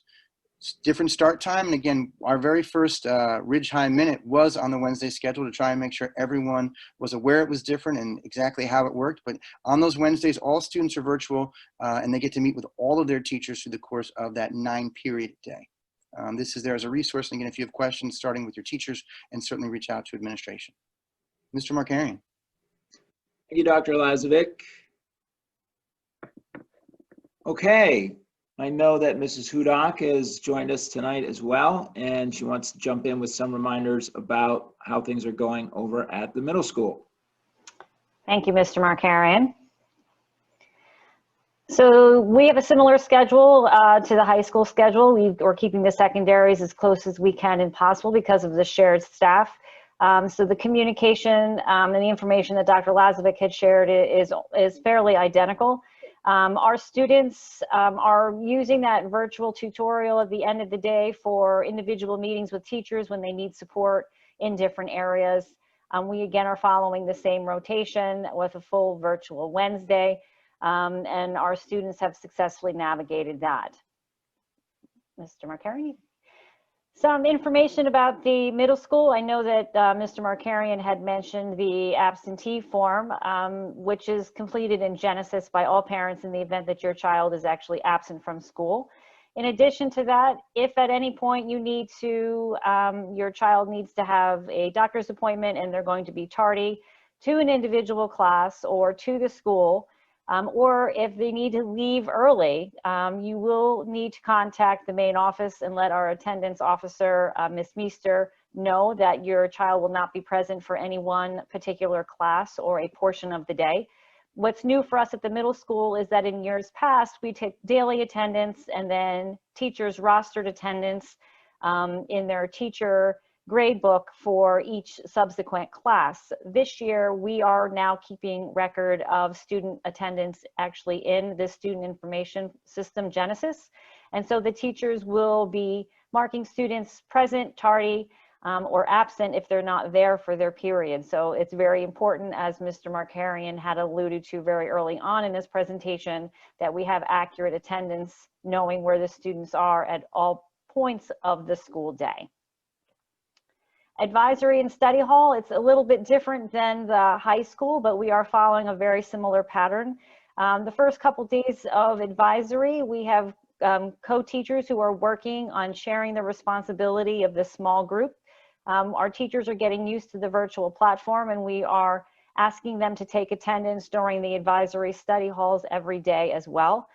different start time, and again, our very first Ridge High Minute was on the Wednesday schedule to try and make sure everyone was aware it was different and exactly how it worked. But on those Wednesdays, all students are virtual, and they get to meet with all of their teachers through the course of that 9-period day. This is there as a resource, and again, if you have questions, starting with your teachers, and certainly reach out to administration. Mr. Markarian. Thank you, Dr. Lazovic. Okay, I know that Mrs. Hudak has joined us tonight as well, and she wants to jump in with some reminders about how things are going over at the middle school. Thank you, Mr. Markarian. So we have a similar schedule to the high school schedule. We're keeping the secondaries as close as we can and possible because of the shared staff. So the communication and the information that Dr. Lazovic had shared is fairly identical. Our students are using that virtual tutorial at the end of the day for individual meetings with teachers when they need support in different areas. We again are following the same rotation with a full virtual Wednesday, and our students have successfully navigated that. Mr. Markarian. Some information about the middle school. I know that Mr. Markarian had mentioned the absentee form, which is completed in Genesis by all parents in the event that your child is actually absent from school. In addition to that, if at any point you need to, your child needs to have a doctor's appointment and they're going to be tardy to an individual class or to the school, or if they need to leave early, you will need to contact the main office and let our attendance officer, Ms. Meester, know that your child will not be present for any one particular class or a portion of the day. What's new for us at the middle school is that in years past, we take daily attendance and then teachers rostered attendance in their teacher grade book for each subsequent class. This year, we are now keeping record of student attendance actually in the student information system, Genesis. And so the teachers will be marking students present, tardy, or absent if they're not there for their period. So it's very important, as Mr. Markarian had alluded to very early on in his presentation, that we have accurate attendance, knowing where the students are at all points of the school day. Advisory and study hall, it's a little bit different than the high school, but we are following a very similar pattern. The first couple days of advisory, we have co-teachers who are working on sharing the responsibility of the small group. Our teachers are getting used to the virtual platform, and we are asking them to take attendance during the advisory study halls every day as well.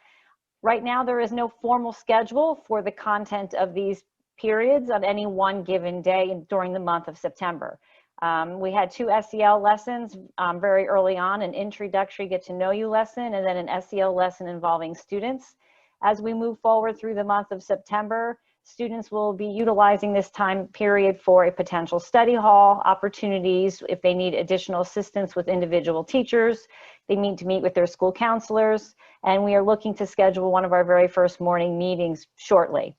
Right now, there is no formal schedule for the content of these periods on any one given day during the month of September. We had 2 SEL lessons very early on, an introductory get to know you lesson and then an SEL lesson involving students. As we move forward through the month of September, students will be utilizing this time period for a potential study hall opportunities if they need additional assistance with individual teachers. They need to meet with their school counselors, and we are looking to schedule one of our very first morning meetings shortly.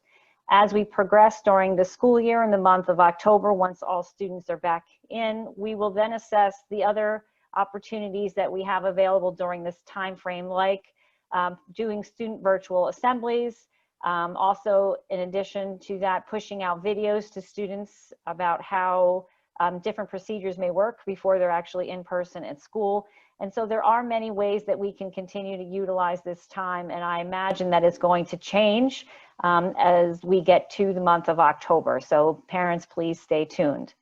As we progress during the school year in the month of October, once all students are back in, we will then assess the other opportunities that we have available during this time frame, like doing student virtual assemblies. Also, in addition to that, pushing out videos to students about how different procedures may work before they're actually in person at school. And so there are many ways that we can continue to utilize this time, and I imagine that it's going to change as we get to the month of October. So parents, please stay tuned.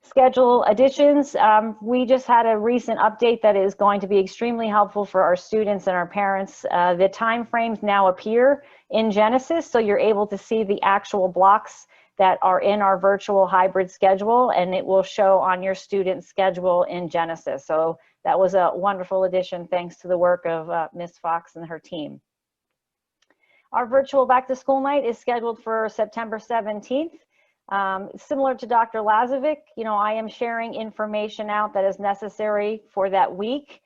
Schedule additions, we just had a recent update that is going to be extremely helpful for our students and our parents. The time frames now appear in Genesis, so you're able to see the actual blocks that are in our virtual hybrid schedule, and it will show on your student schedule in Genesis. So that was a wonderful addition thanks to the work of Ms. Fox and her team. Our virtual back to school night is scheduled for September 17th. Similar to Dr. Lazovic, I am sharing information out that is necessary for that week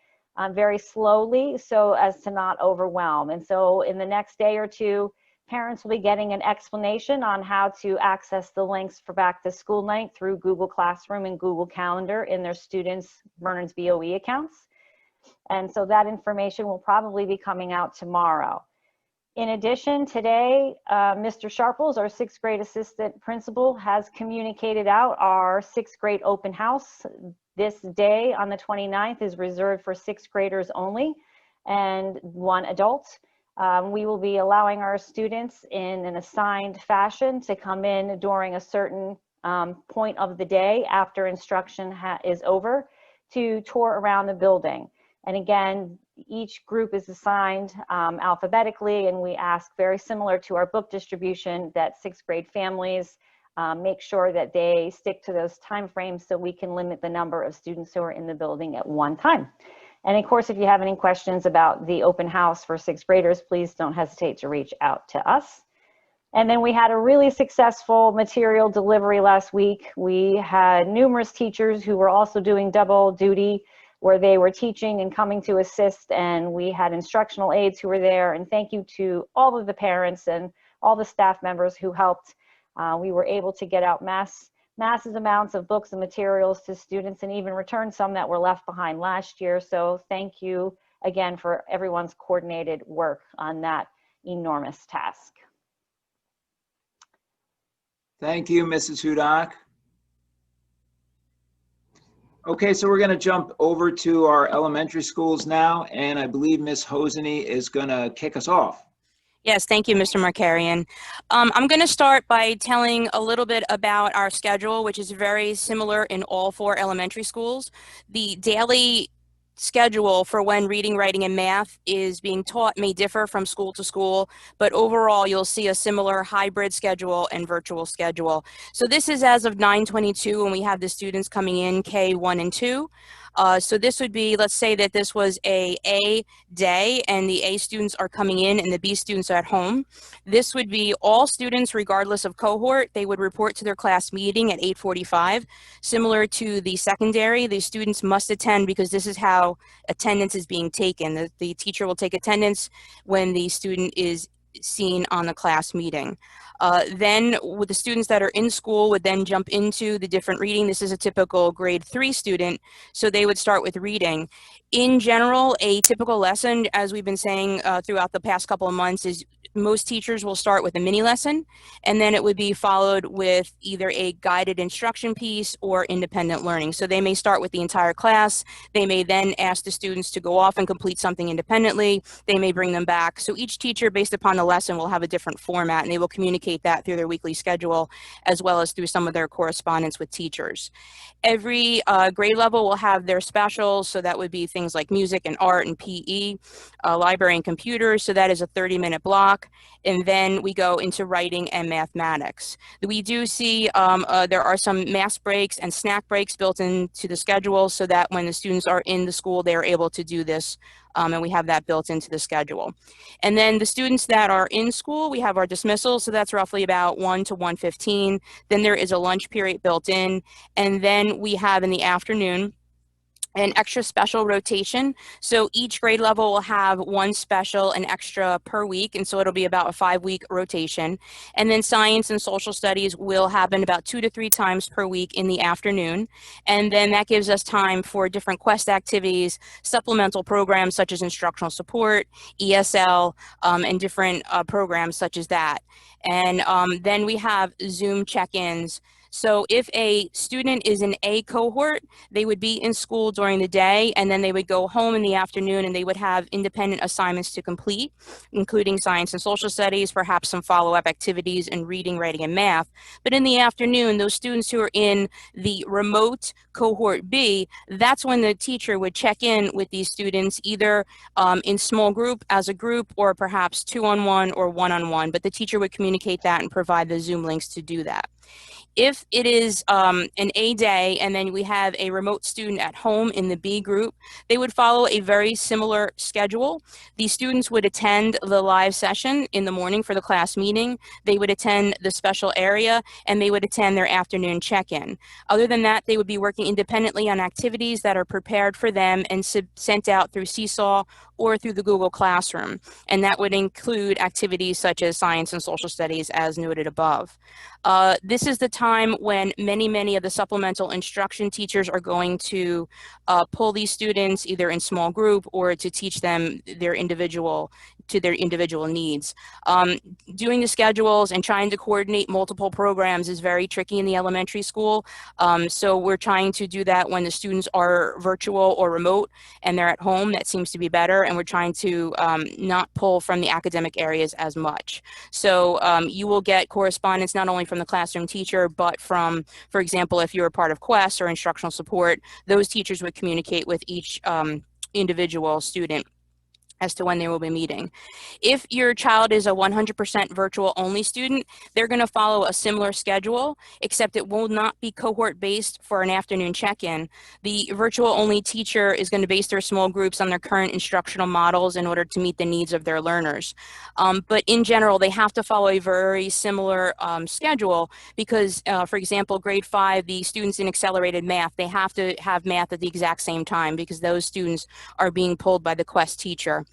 very slowly so as to not overwhelm. And so in the next day or two, parents will be getting an explanation on how to access the links for back to school night through Google Classroom and Google Calendar in their students' Vernon's BOE accounts. And so that information will probably be coming out tomorrow. In addition, today, Mr. Sharples, our 6th grade assistant principal, has communicated out our 6th grade open house. This day on the 29th is reserved for 6th graders only and 1 adult. We will be allowing our students in an assigned fashion to come in during a certain point of the day after instruction is over to tour around the building. And again, each group is assigned alphabetically, and we ask, very similar to our book distribution, that 6th grade families make sure that they stick to those time frames so we can limit the number of students who are in the building at one time. And of course, if you have any questions about the open house for 6th graders, please don't hesitate to reach out to us. And then we had a really successful material delivery last week. We had numerous teachers who were also doing double duty, where they were teaching and coming to assist, and we had instructional aides who were there. And thank you to all of the parents and all the staff members who helped. We were able to get out massive amounts of books and materials to students, and even return some that were left behind last year. So thank you again for everyone's coordinated work on that enormous task. Thank you, Mrs. Hudak. Okay, so we're going to jump over to our elementary schools now, and I believe Ms. Hosany is going to kick us off. Yes, thank you, Mr. Markarian. I'm going to start by telling a little bit about our schedule, which is very similar in all 4 elementary schools. The daily schedule for when reading, writing, and math is being taught may differ from school to school, but overall you'll see a similar hybrid schedule and virtual schedule. So this is as of 9/22 when we have the students coming in K1 and 2. So this would be, let's say that this was a day and the A students are coming in and the B students are at home. This would be all students regardless of cohort. They would report to their class meeting at 8:45. Similar to the secondary, the students must attend because this is how attendance is being taken. The teacher will take attendance when the student is seen on the class meeting. Then with the students that are in school would then jump into the different reading. This is a typical grade 3 student, so they would start with reading. In general, a typical lesson, as we've been saying throughout the past couple of months, is most teachers will start with a mini lesson, and then it would be followed with either a guided instruction piece or independent learning. So they may start with the entire class. They may then ask the students to go off and complete something independently. They may bring them back. So each teacher, based upon the lesson, will have a different format, and they will communicate that through their weekly schedule, as well as through some of their correspondence with teachers. Every grade level will have their specials, so that would be things like music and art and PE, library and computers, so that is a 30-minute block. And then we go into writing and mathematics. We do see there are some mass breaks and snack breaks built into the schedule so that when the students are in the school, they are able to do this, and we have that built into the schedule. And then the students that are in school, we have our dismissal, so that's roughly about 1 to 1:15. Then there is a lunch period built in, and then we have in the afternoon an extra special rotation. So each grade level will have one special and extra per week, and so it'll be about a 5-week rotation. And then science and social studies will happen about 2 to 3 times per week in the afternoon. And then that gives us time for different quest activities, supplemental programs such as instructional support, ESL, and different programs such as that. And then we have Zoom check-ins. So if a student is in A cohort, they would be in school during the day, and then they would go home in the afternoon, and they would have independent assignments to complete, including science and social studies, perhaps some follow-up activities in reading, writing, and math. But in the afternoon, those students who are in the remote cohort B, that's when the teacher would check in with these students, either in small group, as a group, or perhaps 2-on-1 or 1-on-1, but the teacher would communicate that and provide the Zoom links to do that. If it is an A day and then we have a remote student at home in the B group, they would follow a very similar schedule. These students would attend the live session in the morning for the class meeting. They would attend the special area, and they would attend their afternoon check-in. Other than that, they would be working independently on activities that are prepared for them and sent out through Seesaw or through the Google Classroom. And that would include activities such as science and social studies, as noted above. This is the time when many of the supplemental instruction teachers are going to pull these students either in small group or to teach them their individual needs. Doing the schedules and trying to coordinate multiple programs is very tricky in the elementary school. So we're trying to do that when the students are virtual or remote and they're at home. That seems to be better. And we're trying to not pull from the academic areas as much. So you will get correspondence not only from the classroom teacher, but from, for example, if you're a part of Quest or instructional support, those teachers would communicate with each individual student as to when they will be meeting. If your child is a 100% virtual only student, they're going to follow a similar schedule, except it will not be cohort based for an afternoon check-in. The virtual only teacher is going to base their small groups on their current instructional models in order to meet the needs of their learners. But in general, they have to follow a very similar schedule because, for example, grade 5, the students in accelerated math, they have to have math at the exact same time because those students are being pulled by the Quest teacher.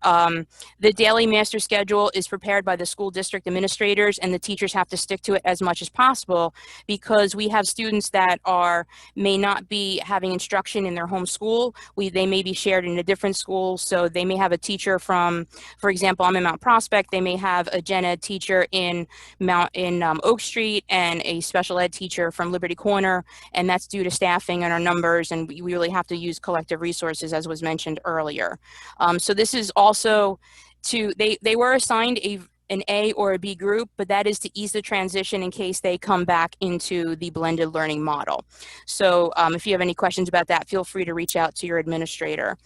The daily master schedule is prepared by the school district administrators, and the teachers have to stick to it as much as possible because we have students that may not be having instruction in their home school. They may be shared in a different school, so they may have a teacher from, for example, I'm in Mount Prospect, they may have a gen ed teacher in Oak Street and a special ed teacher from Liberty Corner, and that's due to staffing and our numbers, and we really have to use collective resources, as was mentioned earlier. So this is also they were assigned an A or a B group, but that is to ease the transition in case they come back into the blended learning model. So if you have any questions about that, feel free to reach out to your administrator.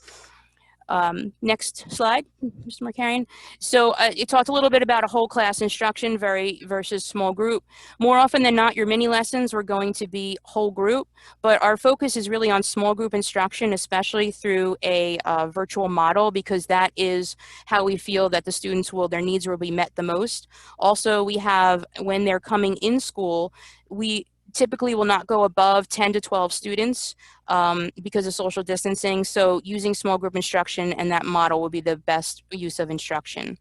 Next slide, Mr. Markarian. So it talked a little bit about a whole class instruction versus small group. More often than not, your mini lessons were going to be whole group, but our focus is really on small group instruction, especially through a virtual model, because that is how we feel that the students their needs will be met the most. Also, we have, when they're coming in school, we typically will not go above 10 to 12 students because of social distancing. So using small group instruction and that model will be the best use of instruction.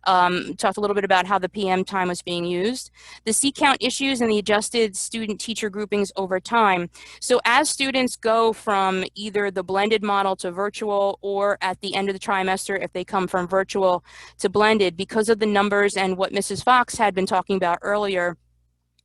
Talked a little bit about how the PM time was being used. The seat count issues and the adjusted student teacher groupings over time. So as students go from either the blended model to virtual, or at the end of the trimester, if they come from virtual to blended, because of the numbers and what Mrs. Fox had been talking about earlier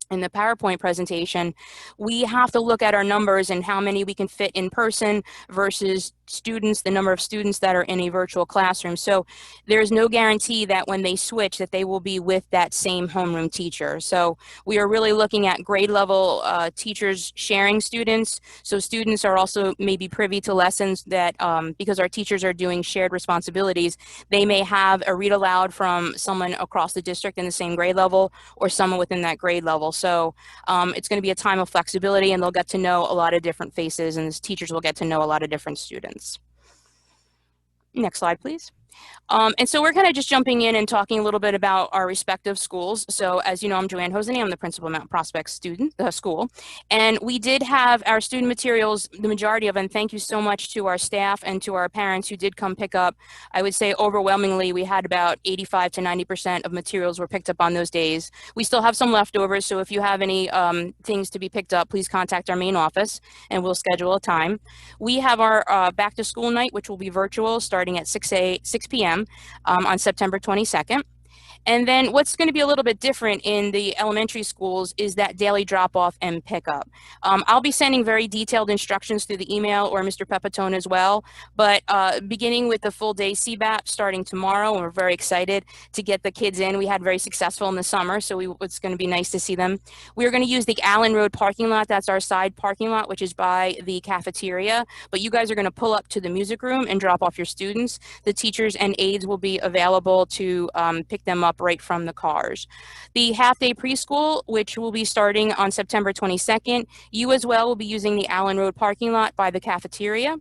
in the PowerPoint presentation, we have to look at our numbers and how many we can fit in person versus students, the number of students that are in a virtual classroom. So there's no guarantee that when they switch that they will be with that same homeroom teacher. So we are really looking at grade level teachers sharing students. So students are also maybe privy to lessons that, because our teachers are doing shared responsibilities, they may have a read aloud from someone across the district in the same grade level or someone within that grade level. So it's going to be a time of flexibility, and they'll get to know a lot of different faces, and the teachers will get to know a lot of different students. Next slide, please. And so we're kind of just jumping in and talking a little bit about our respective schools. So as you know, I'm Joanne Hosany. I'm the principal of Mount Prospect school. And we did have our student materials, the majority of them, thank you so much to our staff and to our parents who did come pick up. I would say overwhelmingly, we had about 85 to 90% of materials were picked up on those days. We still have some leftovers, so if you have any things to be picked up, please contact our main office and we'll schedule a time. We have our back to school night, which will be virtual starting at 6 p.m. On September 22nd. And then what's going to be a little bit different in the elementary schools is that daily drop-off and pickup. I'll be sending very detailed instructions through the email, or Mr. Pepitone as well, but beginning with the full day CBAP starting tomorrow, and we're very excited to get the kids in. We had very successful in the summer, so it's going to be nice to see them. We're going to use the Allen Road parking lot. That's our side parking lot, which is by the cafeteria, but you guys are going to pull up to the music room and drop off your students. The teachers and aides will be available to pick them up right from the cars. The half-day preschool, which will be starting on September 22nd, you as well will be using the Allen Road parking lot by the cafeteria.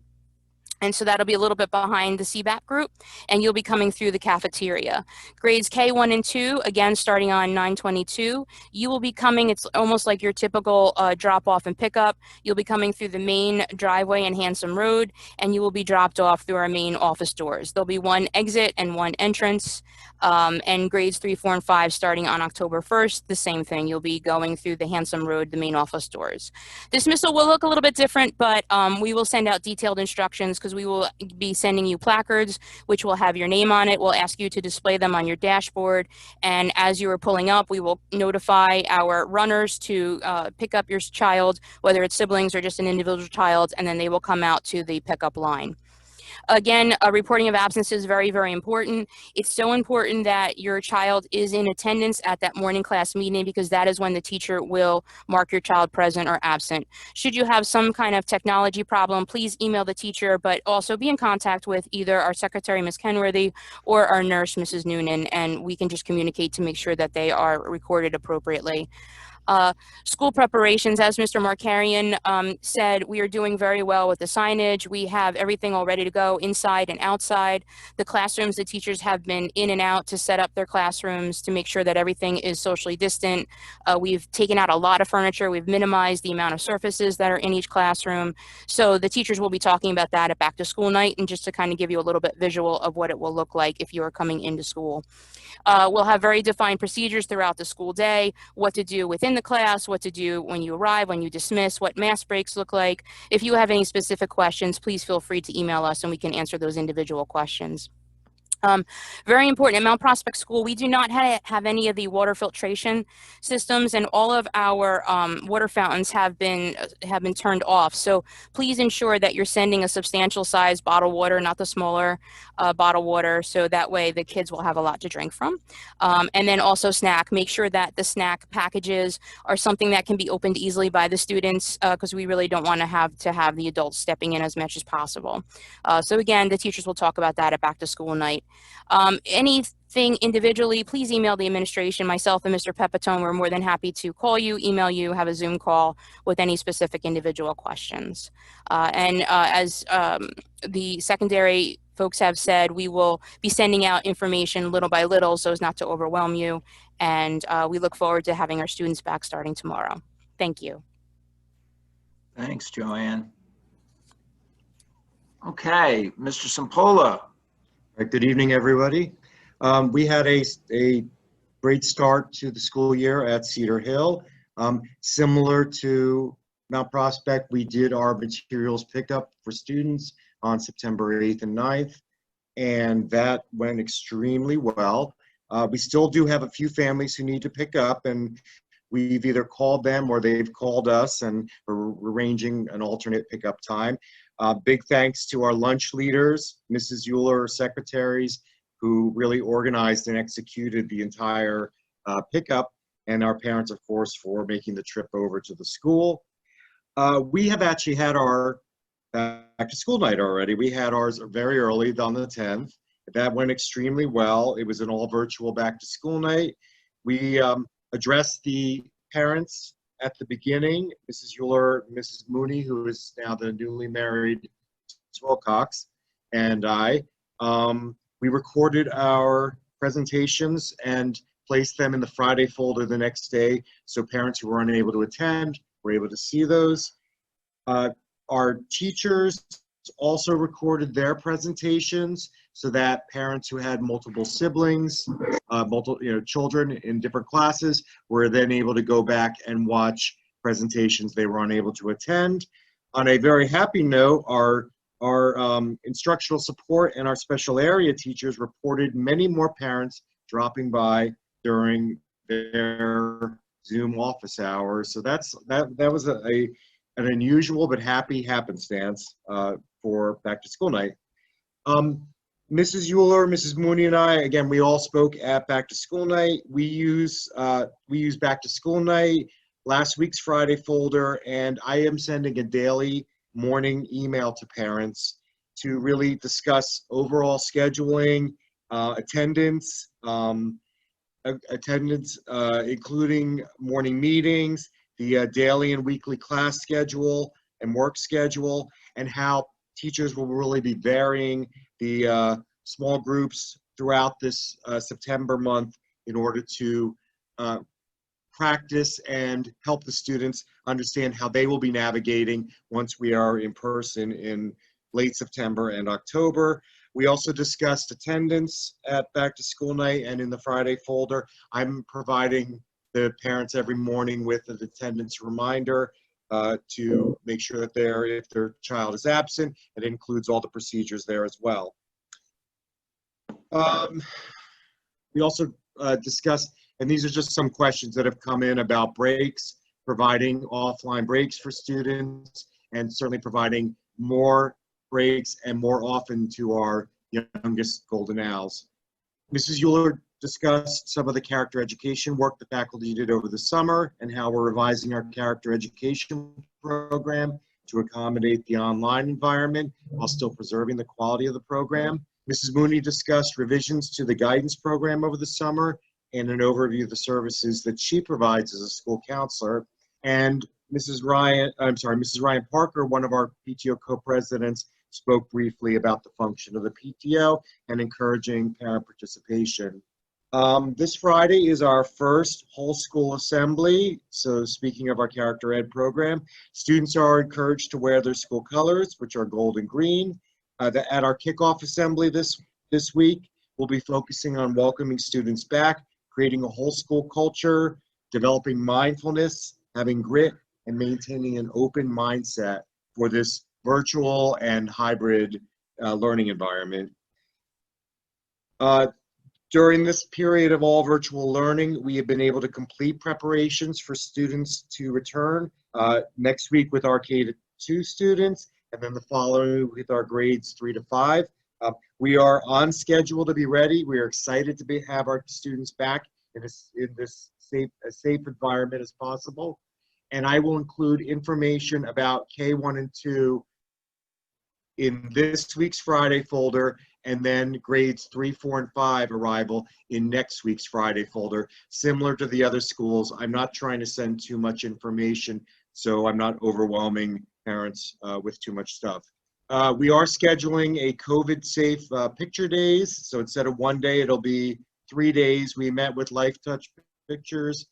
And so that'll be a little bit behind the CBAP group, and you'll be coming through the cafeteria. Grades K1 and 2, again, starting on 9/22, you will be coming, it's almost like your typical drop-off and pickup. You'll be coming through the main driveway and Handsome Road, and you will be dropped off through our main office doors. There'll be one exit and one entrance, and grades 3, 4, and 5 starting on October 1st, the same thing. You'll be going through the Handsome Road, the main office doors. Dismissal will look a little bit different, but we will send out detailed instructions because we will be sending you placards, which will have your name on it. We'll ask you to display them on your dashboard. And as you are pulling up, we will notify our runners to pick up your child, whether it's siblings or just an individual child, and then they will come out to the pickup line. Again, reporting of absence is very, very important. It's so important that your child is in attendance at that morning class meeting, because that is when the teacher will mark your child present or absent. Should you have some kind of technology problem, please email the teacher, but also be in contact with either our secretary, Ms. Kenworthy, or our nurse, Mrs. Noonan, and we can just communicate to make sure that they are recorded appropriately. School preparations, as Mr. Markarian said, we are doing very well with the signage. We have everything all ready to go inside and outside. The classrooms, the teachers have been in and out to set up their classrooms to make sure that everything is socially distant. We've taken out a lot of furniture. We've minimized the amount of surfaces that are in each classroom. So the teachers will be talking about that at back to school night, and just to kind of give you a little bit visual of what it will look like if you are coming into school. We'll have very defined procedures throughout the school day, what to do within the class, what to do when you arrive, when you dismiss, what mass breaks look like. If you have any specific questions, please feel free to email us and we can answer those individual questions. Very important, at Mount Prospect School, we do not have any of the water filtration systems, and all of our water fountains have been turned off. So please ensure that you're sending a substantial size bottled water, not the smaller bottled water, so that way the kids will have a lot to drink from. And then also snack, make sure that the snack packages are something that can be opened easily by the students, because we really don't want to have the adults stepping in as much as possible. So again, the teachers will talk about that at back to school night. Anything individually, please email the administration. Myself and Mr. Pepitone, we're more than happy to call you, email you, have a Zoom call with any specific individual questions. As the secondary folks have said, we will be sending out information little by little so as not to overwhelm you. And we look forward to having our students back starting tomorrow. Thank you. Thanks, Joanne. Okay, Mr. Sampola. Good evening, everybody. We had a great start to the school year at Cedar Hill. Similar to Mount Prospect, we did our materials pickup for students on September 8th and 9th, and that went extremely well. We still do have a few families who need to pick up, and we've either called them or they've called us, and we're arranging an alternate pickup time. Big thanks to our lunch leaders, Mrs. Euler, secretaries, who really organized and executed the entire pickup, and our parents, of course, for making the trip over to the school. We have actually had our back to school night already. We had ours very early on the 10th. That went extremely well. It was an all virtual back to school night. We addressed the parents at the beginning, Mrs. Euler, Mrs. Mooney, who is now the newly married Mrs. Wilcox, and I. We recorded our presentations and placed them in the Friday folder the next day, so parents who were unable to attend were able to see those. Our teachers also recorded their presentations so that parents who had multiple siblings, children in different classes, were then able to go back and watch presentations they were unable to attend. On a very happy note, our instructional support and our special area teachers reported many more parents dropping by during their Zoom office hours. So that was an unusual but happy happenstance for back to school night. Mrs. Euler, Mrs. Mooney, and I, again, we all spoke at back to school night. We use back to school night, last week's Friday folder, and I am sending a daily morning email to parents to really discuss overall scheduling, attendance, including morning meetings, the daily and weekly class schedule and work schedule, and how teachers will really be varying the small groups throughout this September month in order to practice and help the students understand how they will be navigating once we are in person in late September and October. We also discussed attendance at back to school night, and in the Friday folder, I'm providing the parents every morning with an attendance reminder to make sure that if their child is absent, it includes all the procedures there as well. We also discussed, and these are just some questions that have come in about breaks, providing offline breaks for students, and certainly providing more breaks and more often to our youngest golden owls. Mrs. Euler discussed some of the character education work the faculty did over the summer and how we're revising our character education program to accommodate the online environment while still preserving the quality of the program. Mrs. Mooney discussed revisions to the guidance program over the summer and an overview of the services that she provides as a school counselor. And Mrs. Ryan Parker, one of our PTO co-presidents, spoke briefly about the function of the PTO and encouraging parent participation. This Friday is our first whole school assembly. So speaking of our character ed program, students are encouraged to wear their school colors, which are gold and green. At our kickoff assembly this week, we'll be focusing on welcoming students back, creating a whole school culture, developing mindfulness, having grit, and maintaining an open mindset for this virtual and hybrid learning environment. During this period of all virtual learning, we have been able to complete preparations for students to return next week with our K-2 students, and then the following with our grades 3 to 5. We are on schedule to be ready. We are excited to have our students back in this safe environment as possible. And I will include information about K1 and 2 in this week's Friday folder, and then grades 3, 4, and 5 arrival in next week's Friday folder. Similar to the other schools, I'm not trying to send too much information, so I'm not overwhelming parents with too much stuff. We are scheduling a COVID-safe picture days, so instead of 1 day, it'll be 3 days. We met with Life Touch Pictures,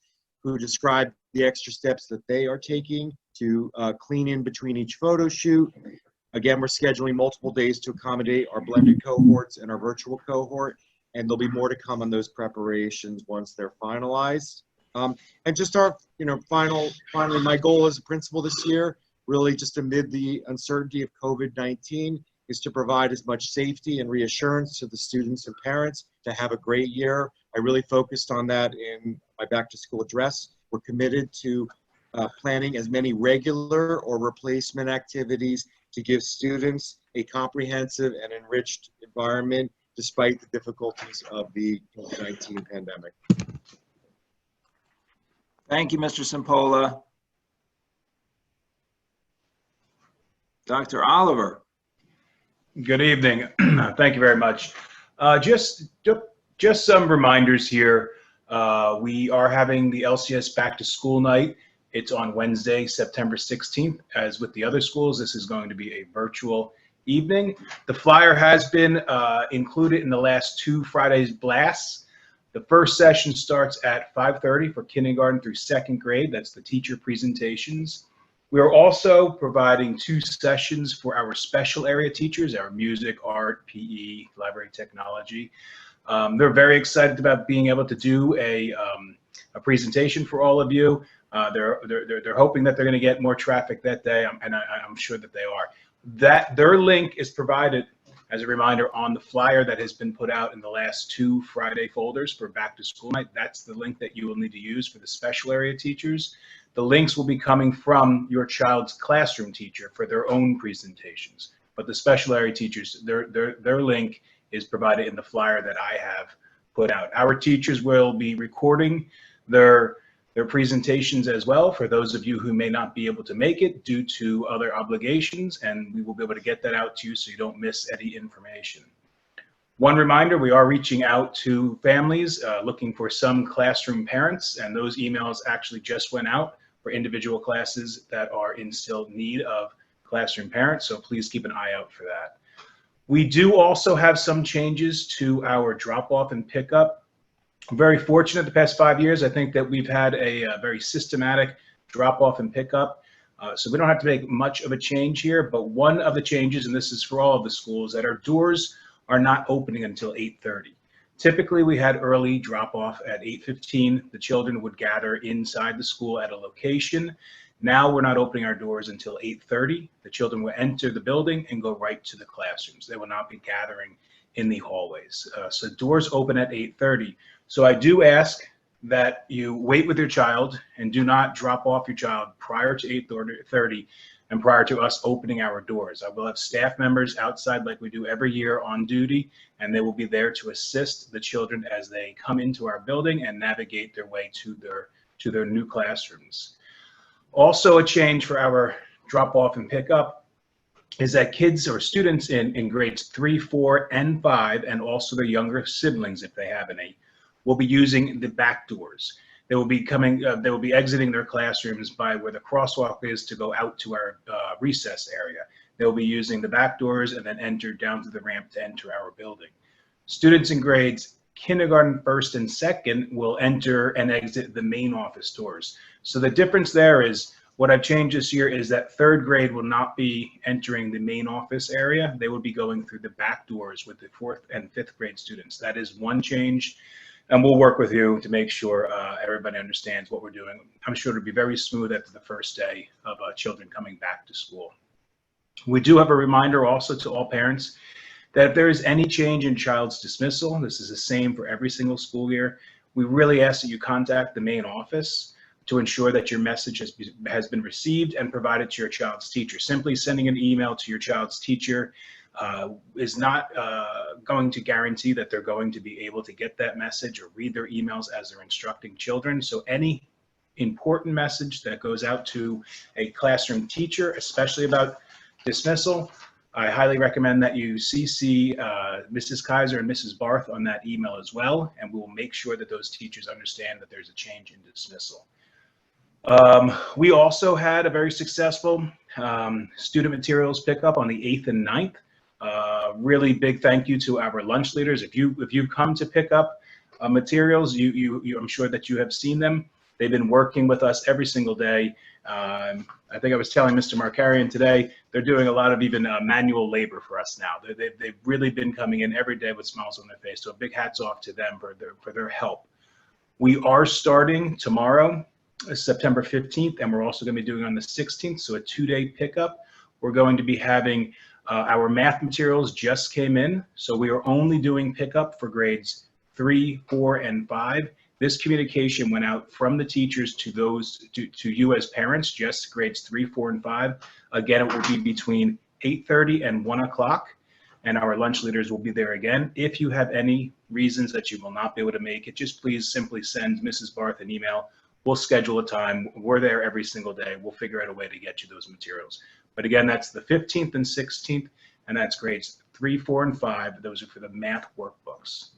who described the extra steps that they are taking to clean in between each photo shoot. Again, we're scheduling multiple days to accommodate our blended cohorts and our virtual cohort, and there'll be more to come on those preparations once they're finalized. And just our, finally, my goal as a principal this year, really just amid the uncertainty of COVID-19, is to provide as much safety and reassurance to the students and parents to have a great year. I really focused on that in my back to school address. We're committed to planning as many regular or replacement activities to give students a comprehensive and enriched environment despite the difficulties of the COVID-19 pandemic. Thank you, Mr. Simpola. Dr. Oliver. Good evening. Thank you very much. Just some reminders here. We are having the LCS Back to School Night. It's on Wednesday, September 16th. As with the other schools, this is going to be a virtual evening. The flyer has been included in the last 2 Fridays blasts. The first session starts at 5:30 for kindergarten through 2nd grade. That's the teacher presentations. We are also providing 2 sessions for our special area teachers, our music, art, PE, library technology. They're very excited about being able to do a presentation for all of you. They're hoping that they're going to get more traffic that day, and I'm sure that they are. Their link is provided As a reminder, on the flyer that has been put out in the last 2 Friday folders for back to school night, that's the link that you will need to use for the special area teachers. The links will be coming from your child's classroom teacher for their own presentations. But the special area teachers, their link is provided in the flyer that I have put out. Our teachers will be recording their presentations as well for those of you who may not be able to make it due to other obligations, and we will be able to get that out to you so you don't miss any information. One reminder, we are reaching out to families looking for some classroom parents, and those emails actually just went out for individual classes that are in still need of classroom parents, so please keep an eye out for that. We do also have some changes to our drop-off and pickup. I'm very fortunate the past 5 years. I think that we've had a very systematic drop-off and pickup, so we don't have to make much of a change here, but one of the changes, and this is for all of the schools, that our doors are not opening until 8:30. Typically, we had early drop-off at 8:15. The children would gather inside the school at a location. Now we're not opening our doors until 8:30. The children will enter the building and go right to the classrooms. They will not be gathering in the hallways. So doors open at 8:30. So I do ask that you wait with your child and do not drop off your child prior to 8:30 and prior to us opening our doors. I will have staff members outside like we do every year on duty, and they will be there to assist the children as they come into our building and navigate their way to their new classrooms. Also a change for our drop off and pickup is that kids or students in grades 3, 4, and 5, and also their younger siblings, if they have any, will be using the back doors. They will be exiting their classrooms by where the crosswalk is to go out to our recess area. They'll be using the back doors and then enter down to the ramp to enter our building. Students in grades kindergarten, 1st, and 2nd will enter and exit the main office doors. So the difference there is, what I've changed this year is that 3rd grade will not be entering the main office area. They will be going through the back doors with the 4th and 5th grade students. That is one change, and we'll work with you to make sure everybody understands what we're doing. I'm sure it'll be very smooth after the first day of children coming back to school. We do have a reminder also to all parents that if there is any change in child's dismissal, this is the same for every single school year, we really ask that you contact the main office to ensure that your message has been received and provided to your child's teacher. Simply sending an email to your child's teacher is not going to guarantee that they're going to be able to get that message or read their emails as they're instructing children. So any important message that goes out to a classroom teacher, especially about dismissal, I highly recommend that you CC Mrs. Kaiser and Mrs. Barth on that email as well, and we will make sure that those teachers understand that there's a change in dismissal. We also had a very successful student materials pickup on the 8th and 9th. Really big thank you to our lunch leaders. If you've come to pick up materials, I'm sure that you have seen them. They've been working with us every single day. I think I was telling Mr. Markarian today, they're doing a lot of even manual labor for us now. They've really been coming in every day with smiles on their face. So big hats off to them for their help. We are starting tomorrow, September 15th, and we're also going to be doing on the 16th, so a 2-day pickup. We're going to be having our math materials just came in, so we are only doing pickup for grades 3, 4, and 5. This communication went out from the teachers to you as parents, just grades 3, 4, and 5. Again, it will be between 8:30 and 1 o'clock, and our lunch leaders will be there again. If you have any reasons that you will not be able to make it, just please simply send Mrs. Barth an email. We'll schedule a time. We're there every single day. We'll figure out a way to get you those materials. But again, that's the 15th and 16th, and that's grades 3, 4, and 5. Those are for the math workbooks.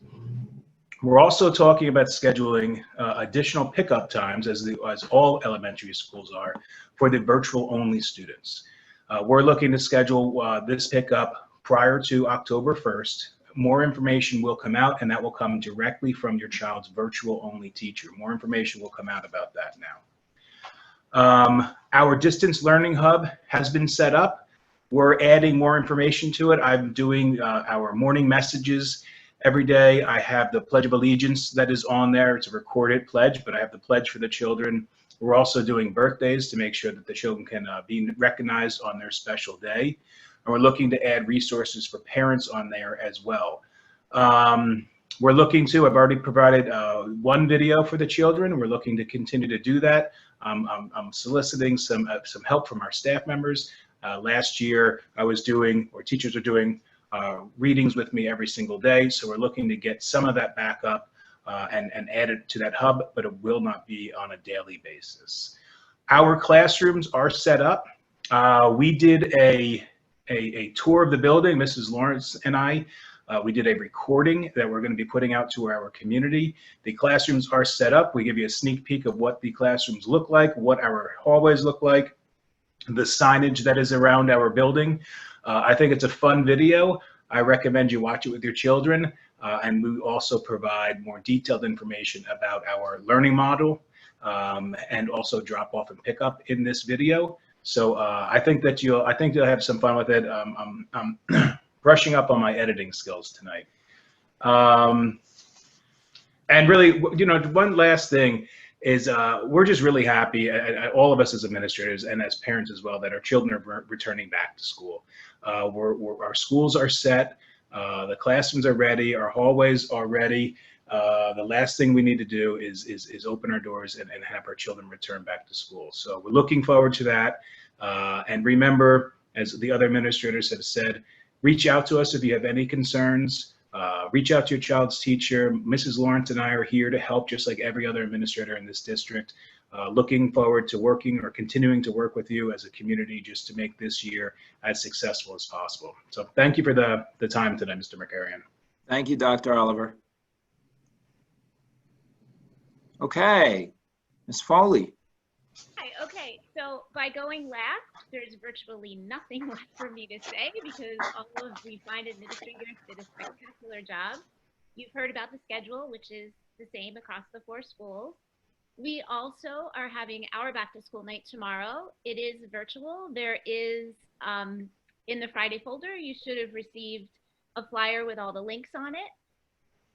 We're also talking about scheduling additional pickup times, as all elementary schools are, for the virtual only students. We're looking to schedule this pickup prior to October 1st. More information will come out, and that will come directly from your child's virtual only teacher. More information will come out about that now. Our distance learning hub has been set up. We're adding more information to it. I'm doing our morning messages every day. I have the Pledge of Allegiance that is on there. It's a recorded pledge, but I have the pledge for the children. We're also doing birthdays to make sure that the children can be recognized on their special day. and we're looking to add resources for parents on there as well. We're looking to, I've already provided one video for the children. We're looking to continue to do that. I'm soliciting some help from our staff members. Last year I was doing, or teachers are doing, readings with me every single day. So we're looking to get some of that back up and add it to that hub, but it will not be on a daily basis. Our classrooms are set up. We did a tour of the building, Mrs. Lawrence and I. We did a recording that we're going to be putting out to our community. The classrooms are set up. We give you a sneak peek of what the classrooms look like, what our hallways look like, the signage that is around our building. I think it's a fun video. I recommend you watch it with your children. And we also provide more detailed information about our learning model and also drop off and pick up in this video. So I think you'll have some fun with it. I'm brushing up on my editing skills tonight. And really, you know, one last thing is we're just really happy, all of us as administrators and as parents as well, that our children are returning back to school. Our schools are set, the classrooms are ready, our hallways are ready. The last thing we need to do is open our doors and have our children return back to school. So we're looking forward to that. And remember, as the other administrators have said, reach out to us if you have any concerns. Reach out to your child's teacher. Mrs. Lawrence and I are here to help, just like every other administrator in this district. Looking forward to working or continuing to work with you as a community just to make this year as successful as possible. So thank you for the time today, Mr. Markarian. Thank you, Dr. Oliver. Okay, Ms. Foley. Hi, okay, so by going last, there's virtually nothing left for me to say because all of the fine administrators did a spectacular job. You've heard about the schedule, which is the same across the 4 schools. We also are having our back to school night tomorrow. It is virtual. There is, in the Friday folder, you should have received a flyer with all the links on it.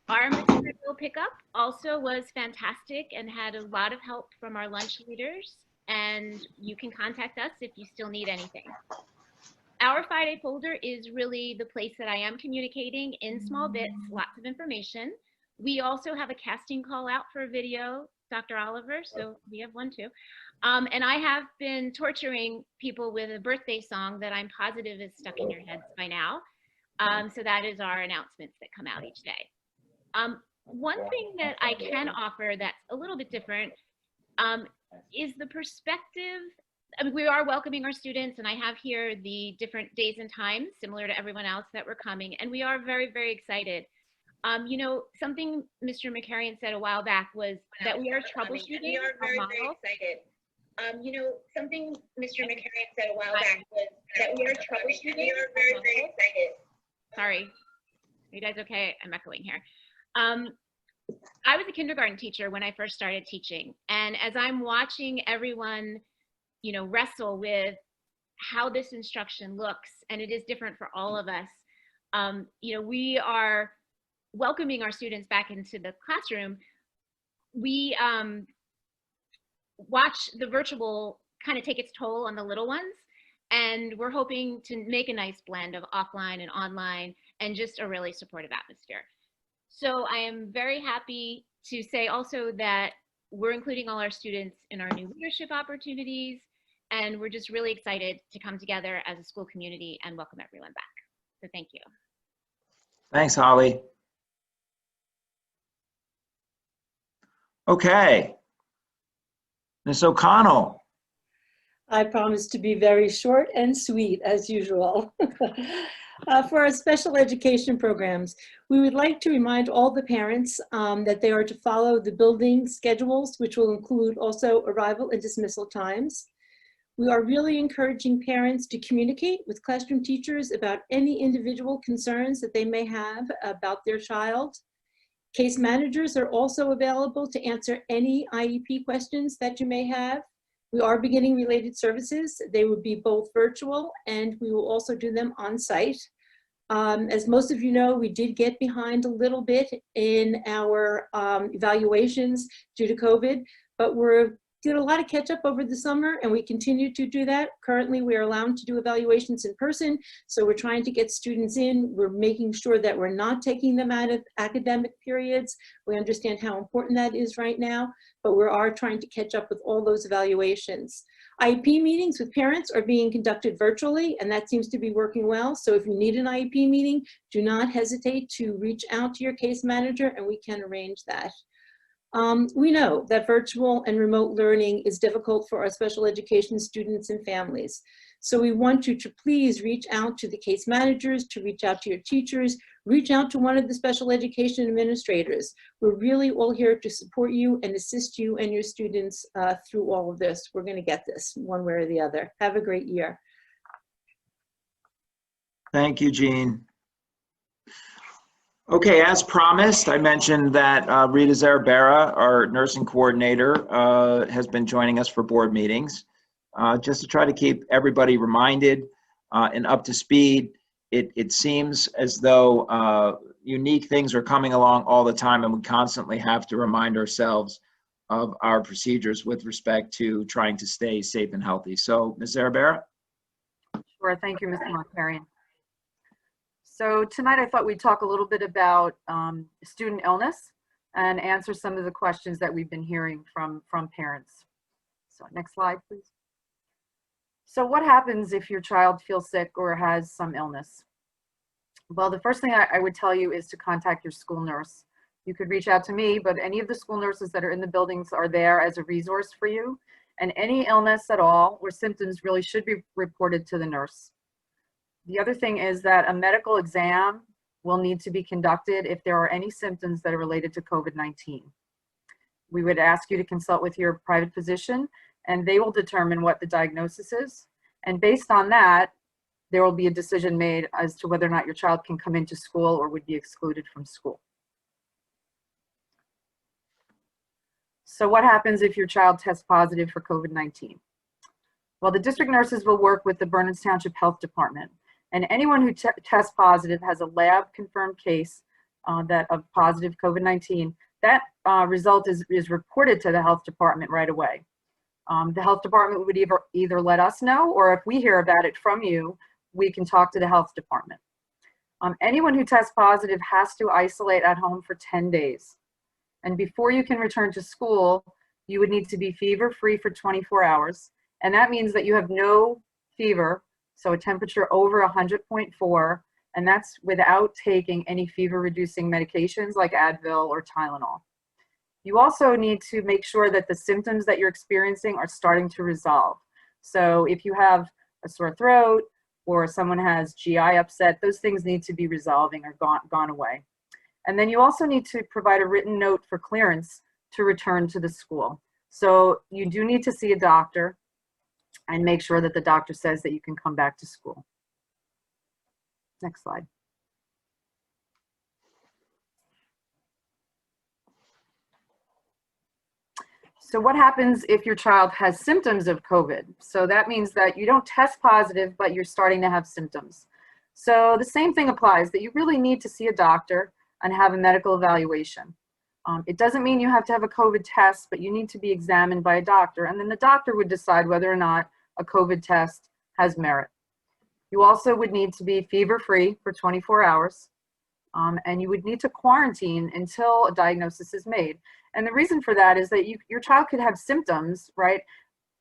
Our material pickup also was fantastic and had a lot of help from our lunch leaders, and you can contact us if you still need anything. Our Friday folder is really the place that I am communicating in small bits, lots of information. We also have a casting call out for a video, Dr. Oliver, so we have one too. And I have been torturing people with a birthday song that I'm positive is stuck in your heads by now. So that is our announcements that come out each day. One thing that I can offer that's a little bit different is the perspective. I mean, we are welcoming our students, and I have here the different days and times similar to everyone else that were coming, and we are very, very excited. You know, something Mr. Markarian said a while back was that we are troubleshooting our model. You know, something Mr. Markarian said a while back was that we are troubleshooting. We are very, very excited. Sorry, are you guys okay? I'm echoing here. I was a kindergarten teacher when I first started teaching, and as I'm watching everyone, you know, wrestle with how this instruction looks, and it is different for all of us, you know, we are welcoming our students back into the classroom. We watch the virtual kind of take its toll on the little ones, and we're hoping to make a nice blend of offline and online and just a really supportive atmosphere. So I am very happy to say also that we're including all our students in our new leadership opportunities, and we're just really excited to come together as a school community and welcome everyone back. So thank you. Thanks, Holly. Okay, Ms. O'Connell. I promise to be very short and sweet as usual. For our special education programs, we would like to remind all the parents that they are to follow the building schedules, which will include also arrival and dismissal times. We are really encouraging parents to communicate with classroom teachers about any individual concerns that they may have about their child. Case managers are also available to answer any IEP questions that you may have. We are beginning related services. They would be both virtual, and we will also do them on site. As most of you know, we did get behind a little bit in our evaluations due to COVID, but we're did a lot of catch up over the summer, and we continue to do that. Currently, we are allowed to do evaluations in person, so we're trying to get students in. We're making sure that we're not taking them out of academic periods. We understand how important that is right now, but we are trying to catch up with all those evaluations. IEP meetings with parents are being conducted virtually, and that seems to be working well. So if you need an IEP meeting, do not hesitate to reach out to your case manager, and we can arrange that. We know that virtual and remote learning is difficult for our special education students and families. So we want you to please reach out to the case managers, to reach out to your teachers, reach out to one of the special education administrators. We're really all here to support you and assist you and your students through all of this. We're going to get this one way or the other. Have a great year. Thank you, Jean. Okay, as promised, I mentioned that Rita Zarabera, our nursing coordinator, has been joining us for board meetings. Just to try to keep everybody reminded and up to speed, it seems as though unique things are coming along all the time, and we constantly have to remind ourselves of our procedures with respect to trying to stay safe and healthy. So, Ms. Zarabera? Sure, thank you, Mr. Markarian. So tonight I thought we'd talk a little bit about student illness and answer some of the questions that we've been hearing from parents. So next slide, please. So what happens if your child feels sick or has some illness? Well, the first thing I would tell you is to contact your school nurse. You could reach out to me, but any of the school nurses that are in the buildings are there as a resource for you. And any illness at all or symptoms really should be reported to the nurse. The other thing is that a medical exam will need to be conducted if there are any symptoms that are related to COVID-19. We would ask you to consult with your private physician, and they will determine what the diagnosis is. And based on that, there will be a decision made as to whether or not your child can come into school or would be excluded from school. So what happens if your child tests positive for COVID-19? Well, the district nurses will work with the Bernards Township Health Department. And anyone who tests positive has a lab confirmed case of positive COVID-19, that result is reported to the health department right away. The health department would either let us know, or if we hear about it from you, we can talk to the health department. Anyone who tests positive has to isolate at home for 10 days. And before you can return to school, you would need to be fever-free for 24 hours. And that means that you have no fever, so a temperature over 100.4, and that's without taking any fever-reducing medications like Advil or Tylenol. You also need to make sure that the symptoms that you're experiencing are starting to resolve. So if you have a sore throat or someone has GI upset, those things need to be resolving or gone away. And then you also need to provide a written note for clearance to return to the school. So you do need to see a doctor and make sure that the doctor says that you can come back to school. Next slide. So what happens if your child has symptoms of COVID? So that means that you don't test positive, but you're starting to have symptoms. So the same thing applies, that you really need to see a doctor and have a medical evaluation. It doesn't mean you have to have a COVID test, but you need to be examined by a doctor, and then the doctor would decide whether or not a COVID test has merit. You also would need to be fever-free for 24 hours, and you would need to quarantine until a diagnosis is made. And the reason for that is that your child could have symptoms, right?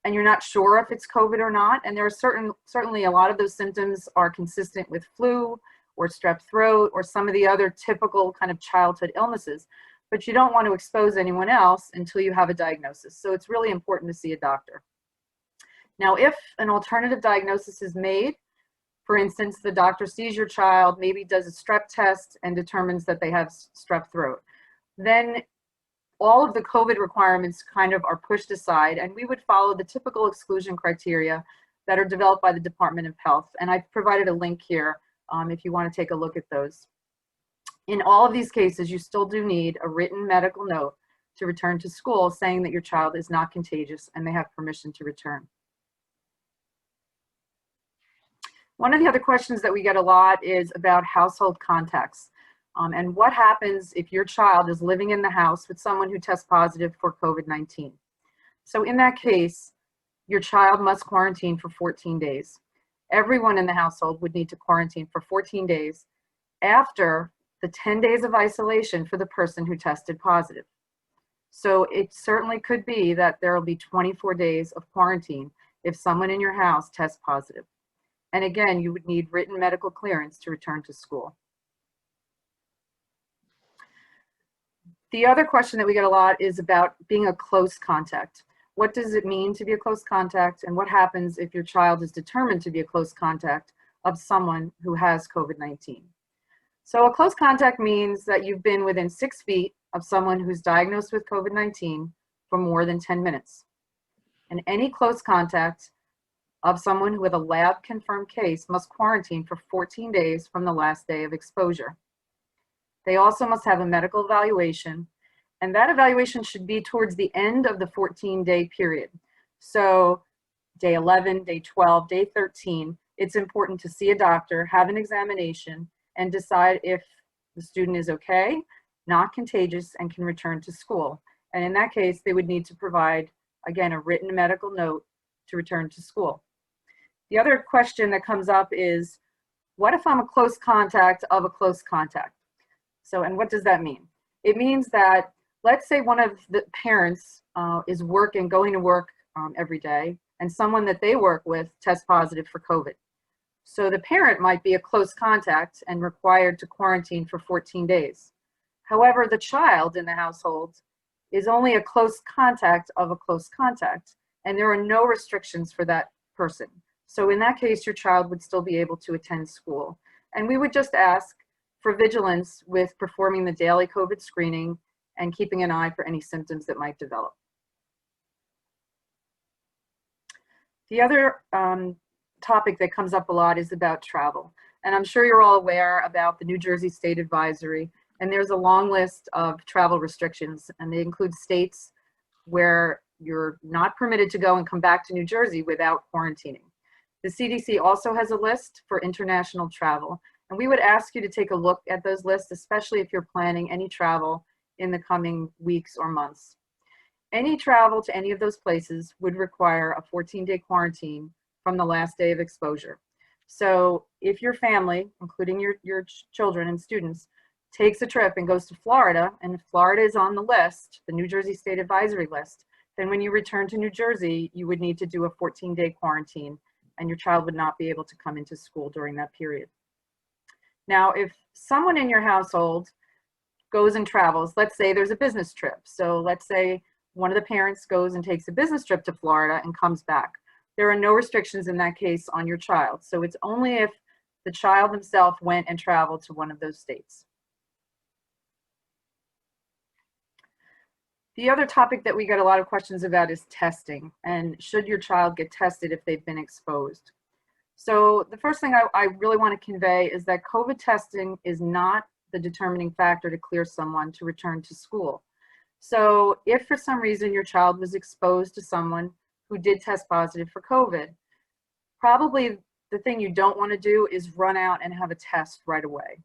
And you're not sure if it's COVID or not. And there are certainly a lot of those symptoms are consistent with flu or strep throat or some of the other typical kind of childhood illnesses. But you don't want to expose anyone else until you have a diagnosis. So it's really important to see a doctor. Now, if an alternative diagnosis is made, for instance, the doctor sees your child, maybe does a strep test and determines that they have strep throat, then all of the COVID requirements kind of are pushed aside, and we would follow the typical exclusion criteria that are developed by the Department of Health. And I've provided a link here if you want to take a look at those. In all of these cases, you still do need a written medical note to return to school saying that your child is not contagious and they have permission to return. One of the other questions that we get a lot is about household contacts and what happens if your child is living in the house with someone who tests positive for COVID-19. So in that case, your child must quarantine for 14 days. Everyone in the household would need to quarantine for 14 days after the 10 days of isolation for the person who tested positive. So it certainly could be that there will be 24 days of quarantine if someone in your house tests positive. And again, you would need written medical clearance to return to school. The other question that we get a lot is about being a close contact. What does it mean to be a close contact, and what happens if your child is determined to be a close contact of someone who has COVID-19? So a close contact means that you've been within 6 feet of someone who's diagnosed with COVID-19 for more than 10 minutes. And any close contact of someone with a lab confirmed case must quarantine for 14 days from the last day of exposure. They also must have a medical evaluation, and that evaluation should be towards the end of the 14-day period. So day 11, day 12, day 13, it's important to see a doctor, have an examination, and decide if the student is okay, not contagious, and can return to school. And in that case, they would need to provide, again, a written medical note to return to school. The other question that comes up is, what if I'm a close contact of a close contact? So, and what does that mean? It means that, let's say one of the parents is going to work every day, and someone that they work with tests positive for COVID. So the parent might be a close contact and required to quarantine for 14 days. However, the child in the household is only a close contact of a close contact, and there are no restrictions for that person. So in that case, your child would still be able to attend school. And we would just ask for vigilance with performing the daily COVID screening and keeping an eye for any symptoms that might develop. The other topic that comes up a lot is about travel. And I'm sure you're all aware about the New Jersey State Advisory, and there's a long list of travel restrictions, and they include states where you're not permitted to go and come back to New Jersey without quarantining. The CDC also has a list for international travel, and we would ask you to take a look at those lists, especially if you're planning any travel in the coming weeks or months. Any travel to any of those places would require a 14-day quarantine from the last day of exposure. So if your family, including your children and students, takes a trip and goes to Florida, and Florida is on the list, the New Jersey State Advisory list, then when you return to New Jersey, you would need to do a 14-day quarantine, and your child would not be able to come into school during that period. Now, if someone in your household goes and travels, let's say there's a business trip. So let's say one of the parents goes and takes a business trip to Florida and comes back. There are no restrictions in that case on your child. So it's only if the child himself went and traveled to one of those states. The other topic that we get a lot of questions about is testing, and should your child get tested if they've been exposed? So the first thing I really want to convey is that COVID testing is not the determining factor to clear someone to return to school. So if for some reason your child was exposed to someone who did test positive for COVID, probably the thing you don't want to do is run out and have a test right away.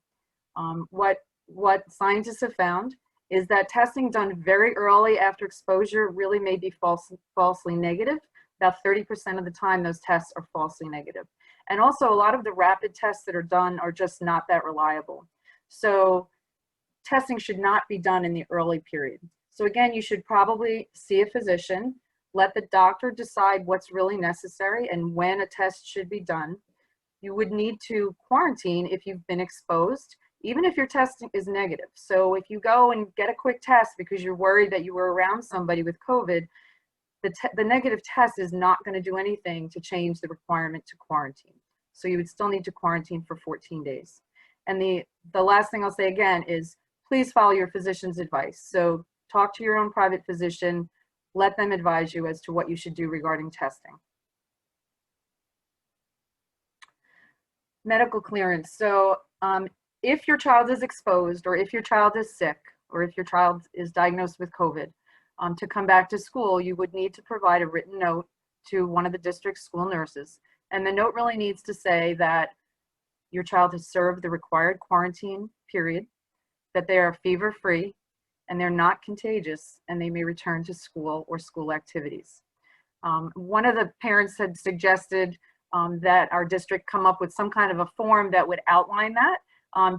What scientists have found is that testing done very early after exposure really may be falsely negative. About 30% of the time, those tests are falsely negative. And also, a lot of the rapid tests that are done are just not that reliable. So testing should not be done in the early period. So again, you should probably see a physician, let the doctor decide what's really necessary and when a test should be done. You would need to quarantine if you've been exposed, even if your test is negative. So if you go and get a quick test because you're worried that you were around somebody with COVID, the negative test is not going to do anything to change the requirement to quarantine. So you would still need to quarantine for 14 days. And the last thing I'll say again is please follow your physician's advice. So talk to your own private physician, let them advise you as to what you should do regarding testing. Medical clearance. So if your child is exposed, or if your child is sick, or if your child is diagnosed with COVID, to come back to school, you would need to provide a written note to one of the district school nurses. And the note really needs to say that your child has served the required quarantine period, that they are fever-free, and they're not contagious, and they may return to school or school activities. One of the parents had suggested that our district come up with some kind of a form that would outline that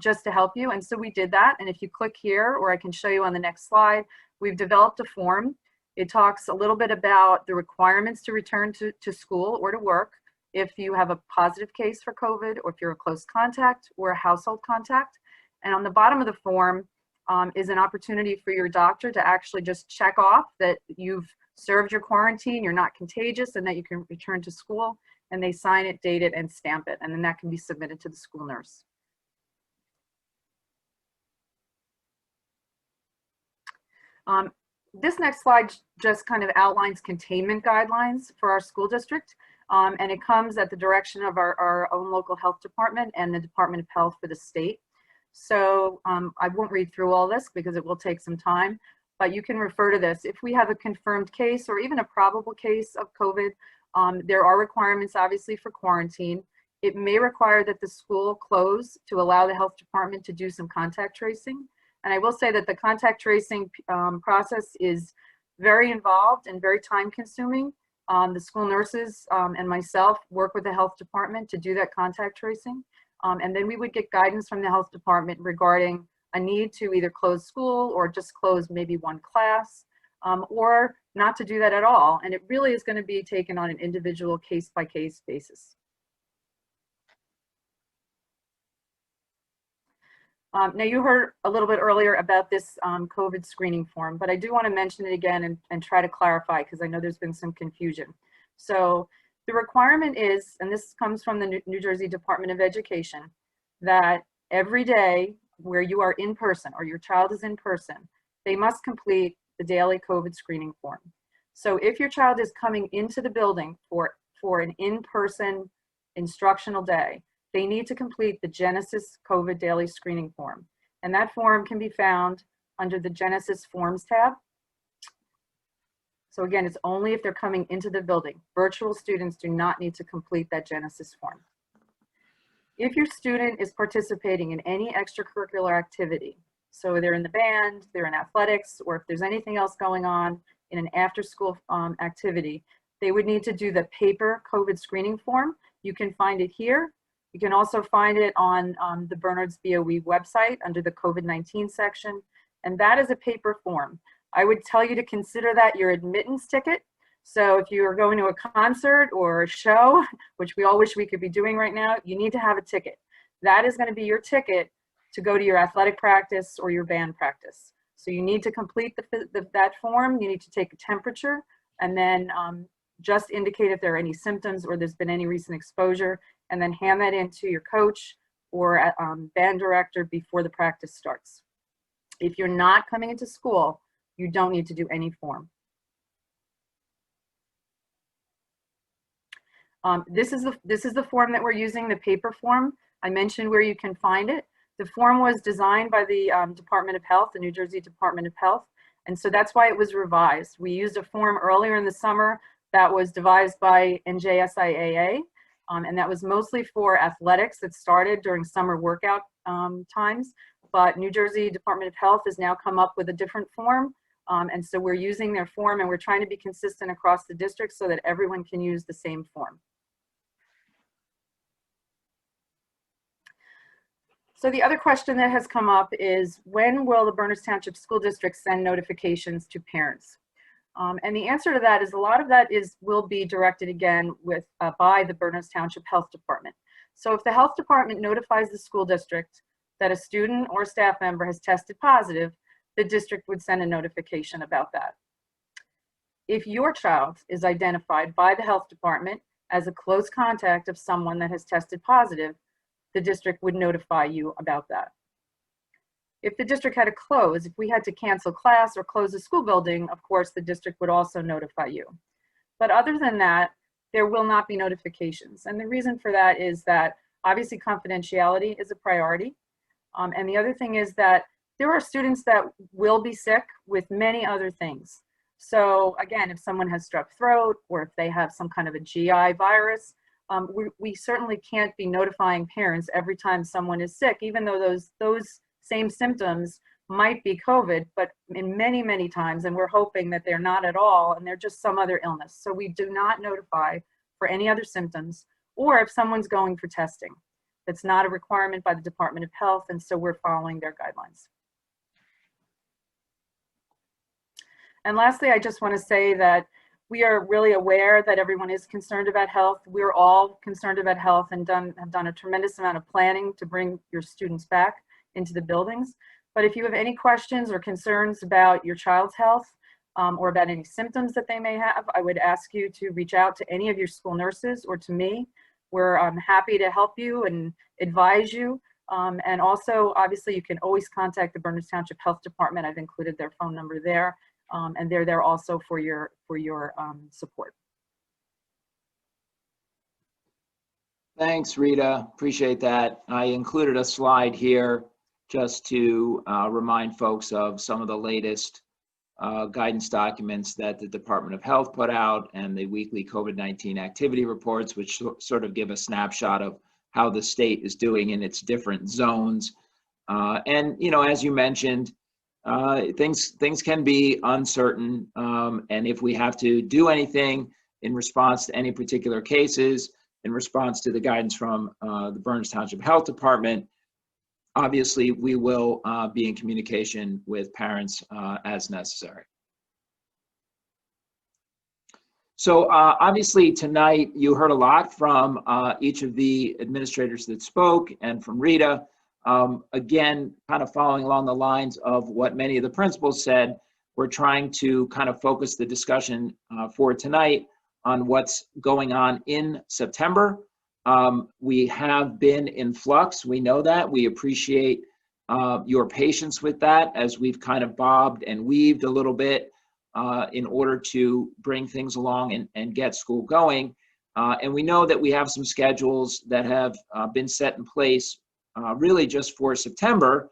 just to help you. And so we did that. And if you click here, or I can show you on the next slide, we've developed a form. It talks a little bit about the requirements to return to school or to work if you have a positive case for COVID, or if you're a close contact or a household contact. And on the bottom of the form is an opportunity for your doctor to actually just check off that you've served your quarantine, you're not contagious, and that you can return to school. And they sign it, date it, and stamp it. And then that can be submitted to the school nurse. This next slide just kind of outlines containment guidelines for our school district. And it comes at the direction of our own local health department and the Department of Health for the state. So I won't read through all this because it will take some time, but you can refer to this. If we have a confirmed case or even a probable case of COVID, there are requirements obviously for quarantine. It may require that the school close to allow the health department to do some contact tracing. And I will say that the contact tracing process is very involved and very time consuming. The school nurses and myself work with the health department to do that contact tracing. And then we would get guidance from the health department regarding a need to either close school or just close maybe one class, or not to do that at all. And it really is going to be taken on an individual case-by-case basis. Now you heard a little bit earlier about this COVID screening form, but I do want to mention it again and try to clarify because I know there's been some confusion. So the requirement is, and this comes from the New Jersey Department of Education, that every day where you are in person or your child is in person, they must complete the daily COVID screening form. So if your child is coming into the building for an in-person instructional day, they need to complete the Genesis COVID daily screening form. And that form can be found under the Genesis Forms tab. So again, it's only if they're coming into the building. Virtual students do not need to complete that Genesis form. If your student is participating in any extracurricular activity, so they're in the band, they're in athletics, or if there's anything else going on in an after-school activity, they would need to do the paper COVID screening form. You can find it here. You can also find it on the Bernard's BOE website under the COVID-19 section, and that is a paper form. I would tell you to consider that your admittance ticket. So if you are going to a concert or a show, which we all wish we could be doing right now, you need to have a ticket. That is going to be your ticket to go to your athletic practice or your band practice. So you need to complete that form. You need to take a temperature and then just indicate if there are any symptoms or there's been any recent exposure, and then hand that in to your coach or band director before the practice starts. If you're not coming into school, you don't need to do any form. This is the form that we're using, the paper form. I mentioned where you can find it. The form was designed by the Department of Health, the New Jersey Department of Health, and so that's why it was revised. We used a form earlier in the summer that was devised by NJSIAA, and that was mostly for athletics that started during summer workout times. But New Jersey Department of Health has now come up with a different form, and so we're using their form, and we're trying to be consistent across the district so that everyone can use the same form. So the other question that has come up is, when will the Berners Township School District send notifications to parents? And the answer to that is a lot of that will be directed again by the Berners Township Health Department. So if the health department notifies the school district that a student or staff member has tested positive, the district would send a notification about that. If your child is identified by the health department as a close contact of someone that has tested positive, the district would notify you about that. If the district had to close, if we had to cancel class or close a school building, of course, the district would also notify you. But other than that, there will not be notifications. And the reason for that is that obviously confidentiality is a priority. And the other thing is that there are students that will be sick with many other things. So again, if someone has strep throat or if they have some kind of a GI virus, we certainly can't be notifying parents every time someone is sick, even though those same symptoms might be COVID, but in many, many times, and we're hoping that they're not at all, and they're just some other illness. So we do not notify for any other symptoms, or if someone's going for testing. It's not a requirement by the Department of Health, and so we're following their guidelines. And lastly, I just want to say that we are really aware that everyone is concerned about health. We're all concerned about health and have done a tremendous amount of planning to bring your students back into the buildings. But if you have any questions or concerns about your child's health or about any symptoms that they may have, I would ask you to reach out to any of your school nurses or to me. We're happy to help you and advise you. And also, obviously, you can always contact the Berners Township Health Department. I've included their phone number there. And they're there also for your support. Thanks, Rita. Appreciate that. I included a slide here just to remind folks of some of the latest guidance documents that the Department of Health put out and the weekly COVID-19 activity reports, which sort of give a snapshot of how the state is doing in its different zones. And, you know, as you mentioned, things can be uncertain, and if we have to do anything in response to any particular cases, in response to the guidance from the Berners Township Health Department, obviously we will be in communication with parents as necessary. So obviously tonight you heard a lot from each of the administrators that spoke and from Rita. Again, kind of following along the lines of what many of the principals said, we're trying to kind of focus the discussion for tonight on what's going on in September. We have been in flux. We know that. We appreciate your patience with that as we've kind of bobbed and weaved a little bit in order to bring things along and get school going. And we know that we have some schedules that have been set in place really just for September,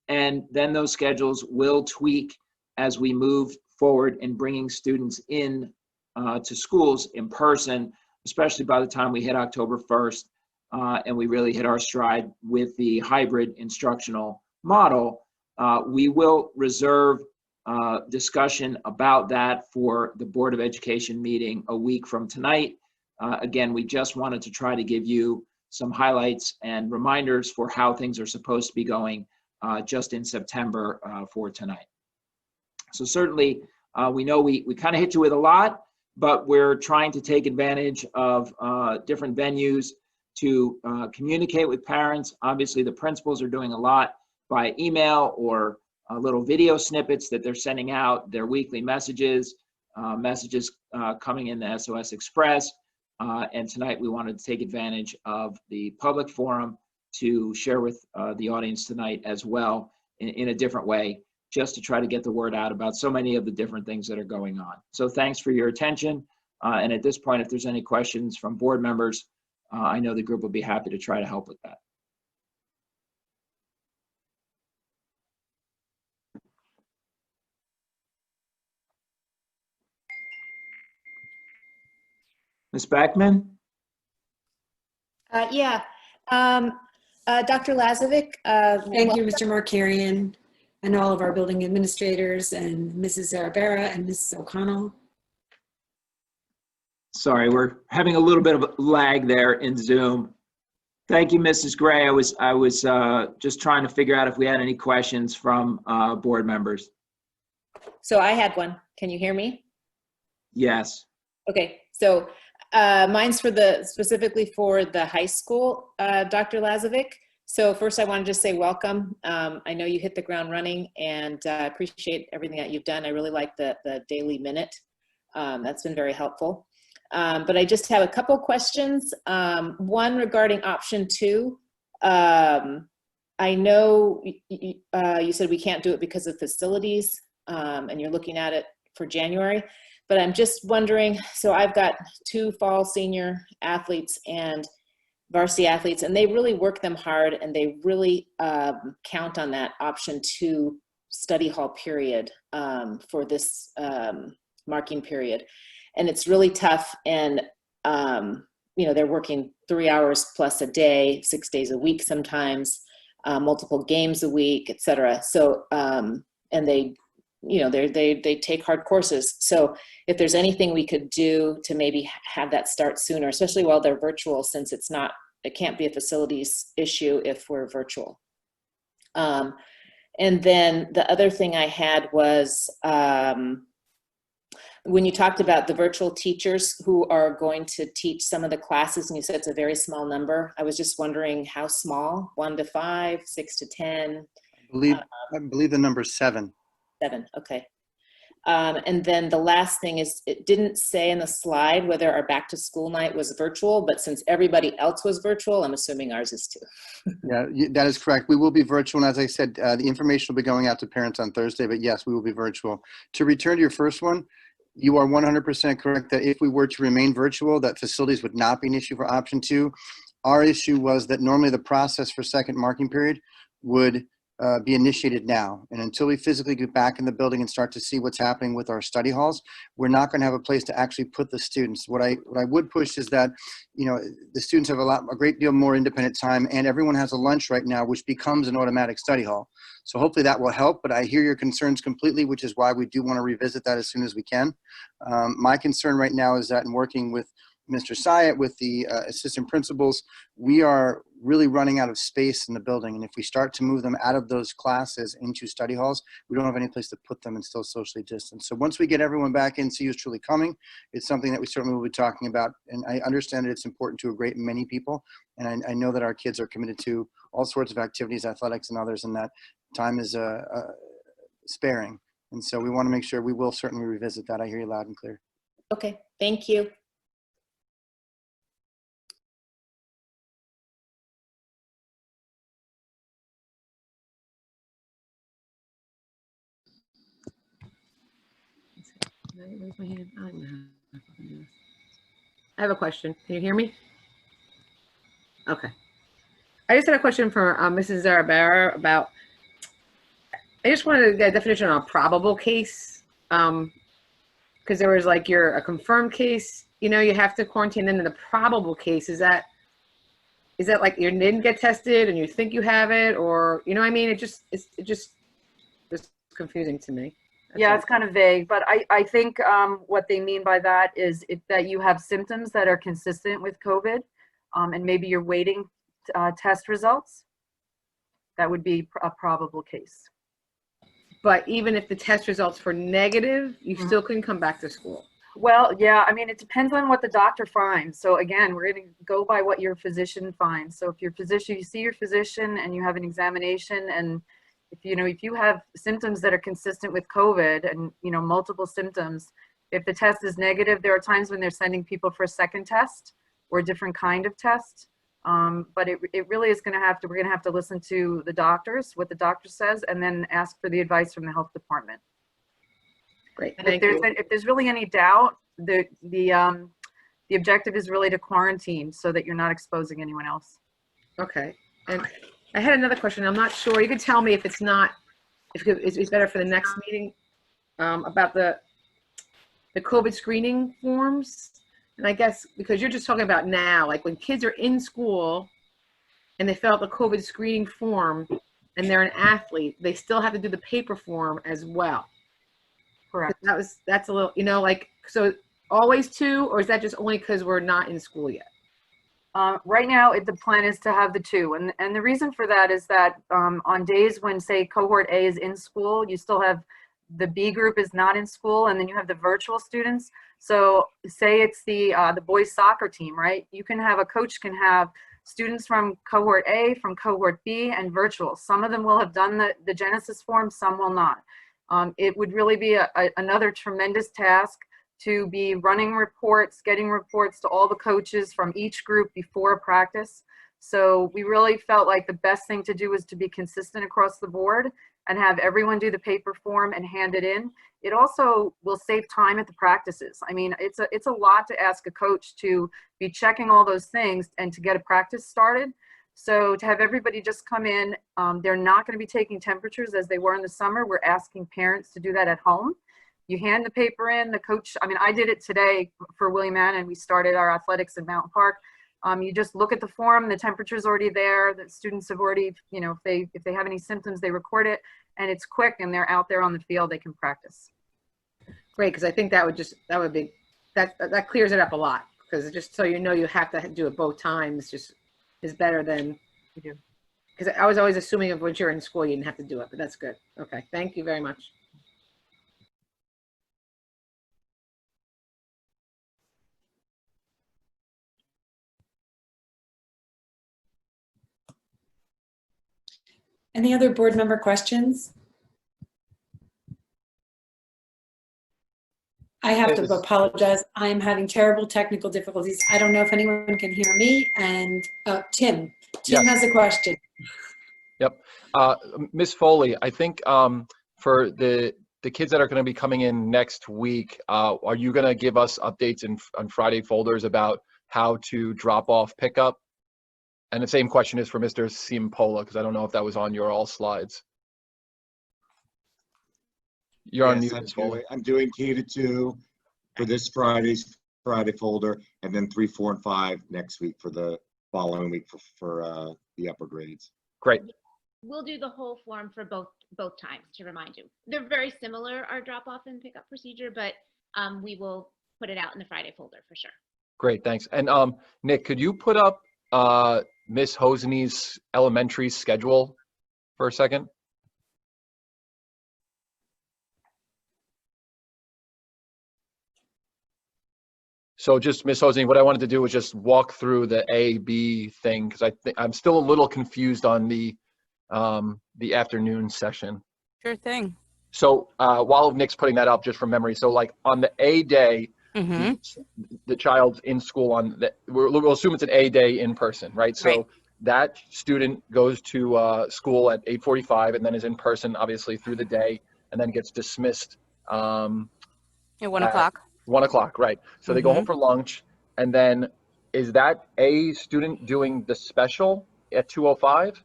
and then those schedules will tweak as we move forward in bringing students in to schools in person, especially by the time we hit October 1st and we really hit our stride with the hybrid instructional model. We will reserve discussion about that for the Board of Education meeting a week from tonight. Again, we just wanted to try to give you some highlights and reminders for how things are supposed to be going just in September for tonight. So certainly, we know we kind of hit you with a lot, but we're trying to take advantage of different venues to communicate with parents. Obviously, the principals are doing a lot by email or little video snippets that they're sending out, their weekly messages, coming in the SOS Express. And tonight we wanted to take advantage of the public forum to share with the audience tonight as well in a different way, just to try to get the word out about so many of the different things that are going on. So thanks for your attention. And at this point, if there's any questions from board members, I know the group will be happy to try to help with that. Ms. Beckman? Yeah. Dr. Lazovic. Thank you, Mr. Markarian, and all of our building administrators, and Mrs. Zarabera and Mrs. O'Connell. Sorry, we're having a little bit of a lag there in Zoom. Thank you, Mrs. Gray. I was just trying to figure out if we had any questions from board members. So I had one. Can you hear me? Yes. Okay. So mine's specifically for the high school, Dr. Lazovic. So first I want to just say welcome. I know you hit the ground running, and I appreciate everything that you've done. I really like the daily minute. That's been very helpful. But I just have a couple questions. One regarding option 2. I know you said we can't do it because of facilities, and you're looking at it for January. But I'm just wondering, so I've got 2 fall senior athletes and varsity athletes, and they really work them hard, and they really count on that option 2 study hall period for this marking period. And it's really tough, and you know, they're working 3 hours plus a day, 6 days a week sometimes. multiple games a week, et cetera. So, and they, you know, they take hard courses. So if there's anything we could do to maybe have that start sooner, especially while they're virtual, since it can't be a facilities issue if we're virtual. And then the other thing I had was, when you talked about the virtual teachers who are going to teach some of the classes, and you said it's a very small number, I was just wondering how small, 1 to 5, 6 to 10? I believe the number is 7. 7, okay. And then the last thing is, it didn't say in the slide whether our back to school night was virtual, but since everybody else was virtual, I'm assuming ours is too. Yeah, that is correct. We will be virtual. And as I said, the information will be going out to parents on Thursday, but yes, we will be virtual. To return to your first one, you are 100% correct that if we were to remain virtual, that facilities would not be an issue for option 2. Our issue was that normally the process for second marking period would be initiated now. And until we physically get back in the building and start to see what's happening with our study halls, we're not going to have a place to actually put the students. What I would push is that, you know, the students have a great deal more independent time, and everyone has a lunch right now, which becomes an automatic study hall. So hopefully that will help, but I hear your concerns completely, which is why we do want to revisit that as soon as we can. My concern right now is that in working with Mr. Syatt, with the assistant principals, we are really running out of space in the building. And if we start to move them out of those classes into study halls, we don't have any place to put them and still socially distance. So once we get everyone back in, see who's truly coming, it's something that we certainly will be talking about. And I understand that it's important to a great many people. And I know that our kids are committed to all sorts of activities, athletics and others, and that time is sparing. And so we want to make sure we will certainly revisit that. I hear you loud and clear. Okay, thank you. Raise my hand. I don't know how to fucking do this. I have a question. Can you hear me? Okay. I just had a question for Mrs. Zarabara about, I just wanted to get a definition on a probable case. Because there was like, you're a confirmed case, you know, you have to quarantine. Then in the probable case, is that like you didn't get tested and you think you have it, or, you know what I mean? It just was confusing to me. Yeah, it's kind of vague, but I think what they mean by that is that you have symptoms that are consistent with COVID, and maybe you're waiting test results. That would be a probable case. But even if the test results were negative, you still couldn't come back to school. Well, yeah, I mean, it depends on what the doctor finds. So again, we're going to go by what your physician finds. So if you see your physician and you have an examination, and if you have symptoms that are consistent with COVID and, you know, multiple symptoms, if the test is negative, there are times when they're sending people for a second test or a different kind of test. But it really is going to we're going to have to listen to the doctors, what the doctor says, and then ask for the advice from the health department. Great. And if there's really any doubt, the objective is really to quarantine so that you're not exposing anyone else. Okay. And I had another question. I'm not sure. You can tell me if it's better for the next meeting, about the COVID screening forms. And I guess because you're just talking about now, like when kids are in school and they fill out the COVID screening form and they're an athlete, they still have to do the paper form as well. Correct. That's a little, you know, like, so always 2, or is that just only because we're not in school yet? Right now, the plan is to have the 2. And the reason for that is that on days when, say, cohort A is in school, you still have the B group is not in school, and then you have the virtual students. So say it's the boys soccer team, right? You can have, a coach can have students from cohort A, from cohort B, and virtual. Some of them will have done the Genesis form, some will not. It would really be another tremendous task to be running reports, getting reports to all the coaches from each group before practice. So we really felt like the best thing to do was to be consistent across the board and have everyone do the paper form and hand it in. It also will save time at the practices. I mean, it's a lot to ask a coach to be checking all those things and to get a practice started. So to have everybody just come in, they're not going to be taking temperatures as they were in the summer. We're asking parents to do that at home. You hand the paper in, the coach, I mean, I did it today for William Ann, and we started our athletics in Mountain Park. You just look at the form, the temperature's already there, the students have already, you know, if they have any symptoms, they record it, and it's quick, and they're out there on the field, they can practice. Great, because I think that clears it up a lot, because just so you know you have to do it both times just is better than you do. Because I was always assuming if once you're in school you didn't have to do it, but that's good. Okay, thank you very much. Any other board member questions? I have to apologize. I am having terrible technical difficulties. I don't know if anyone can hear me. And Tim Yes. has a question. Yep. Ms. Foley, I think for the kids that are going to be coming in next week, are you going to give us updates on Friday folders about how to drop off pickup? And the same question is for Mr. Simpola, because I don't know if that was on your all slides. You're on mute, Ms. Foley. I'm doing K-2 for this Friday folder, and then 3, 4, and 5 next week for the following week for the upper grades. Great. We'll do the whole form for both times to remind you. They're very similar, our drop off and pickup procedure, but we will put it out in the Friday folder for sure. Great, thanks. And Nick, could you put up Miss Hosney's elementary schedule for a second? So just Miss Hosney, what I wanted to do was just walk through the A-B thing, because I'm still a little confused on the afternoon session. Sure thing. So while Nick's putting that up, just from memory, so like on the A day, the child's in school we'll assume it's an A day in person, right? So that student goes to school at 8:45 and then is in person, obviously, through the day, and then gets dismissed at 1 o'clock. 1 o'clock, right. So they go home for lunch, and then is that A student doing the special at 2:05?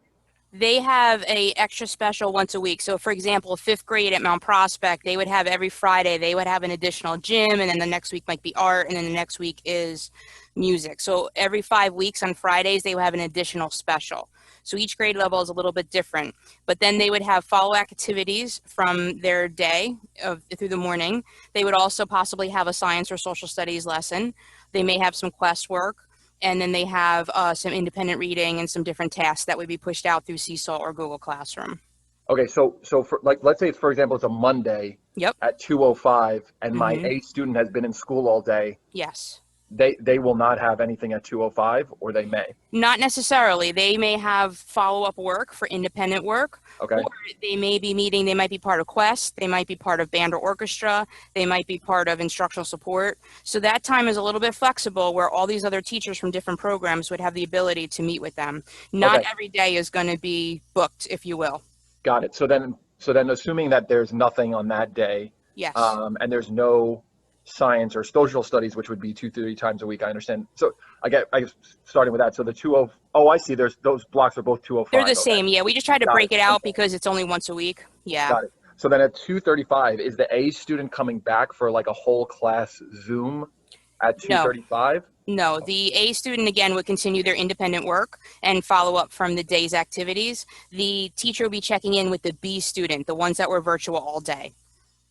They have a extra special once a week. So for example, 5th grade at Mount Prospect, they would have every Friday, they would have an additional gym, and then the next week might be art, and then the next week is music. So every 5 weeks on Fridays, they would have an additional special. So each grade level is a little bit different, but then they would have follow activities from their day through the morning. They would also possibly have a science or social studies lesson. They may have some quest work, and then they have some independent reading and some different tasks that would be pushed out through Seesaw or Google Classroom. Okay, so for like, let's say, for example, it's a Monday at 2:05, and my A student has been in school all day. Yes. They will not have anything at 2:05, or they may? Not necessarily. They may have follow-up work for independent work. Okay. Or they may be meeting, they might be part of Quest, they might be part of band or orchestra, they might be part of instructional support. So that time is a little bit flexible, where all these other teachers from different programs would have the ability to meet with them. Not every day is going to be booked, if you will. Got it. So then assuming that there's nothing on that day, yes, and there's no science or social studies, which would be 2-3 times a week, I understand. So I guess starting with that. So the 2:05, I see. There's those blocks are both 2:05. They're the same. Yeah, we just try to break it out because it's only once a week. Yeah. Got it. So then at 2:35, is the A student coming back for like a whole class Zoom at 2:35? No, the A student, again, would continue their independent work and follow up from the day's activities. The teacher will be checking in with the B student, the ones that were virtual all day.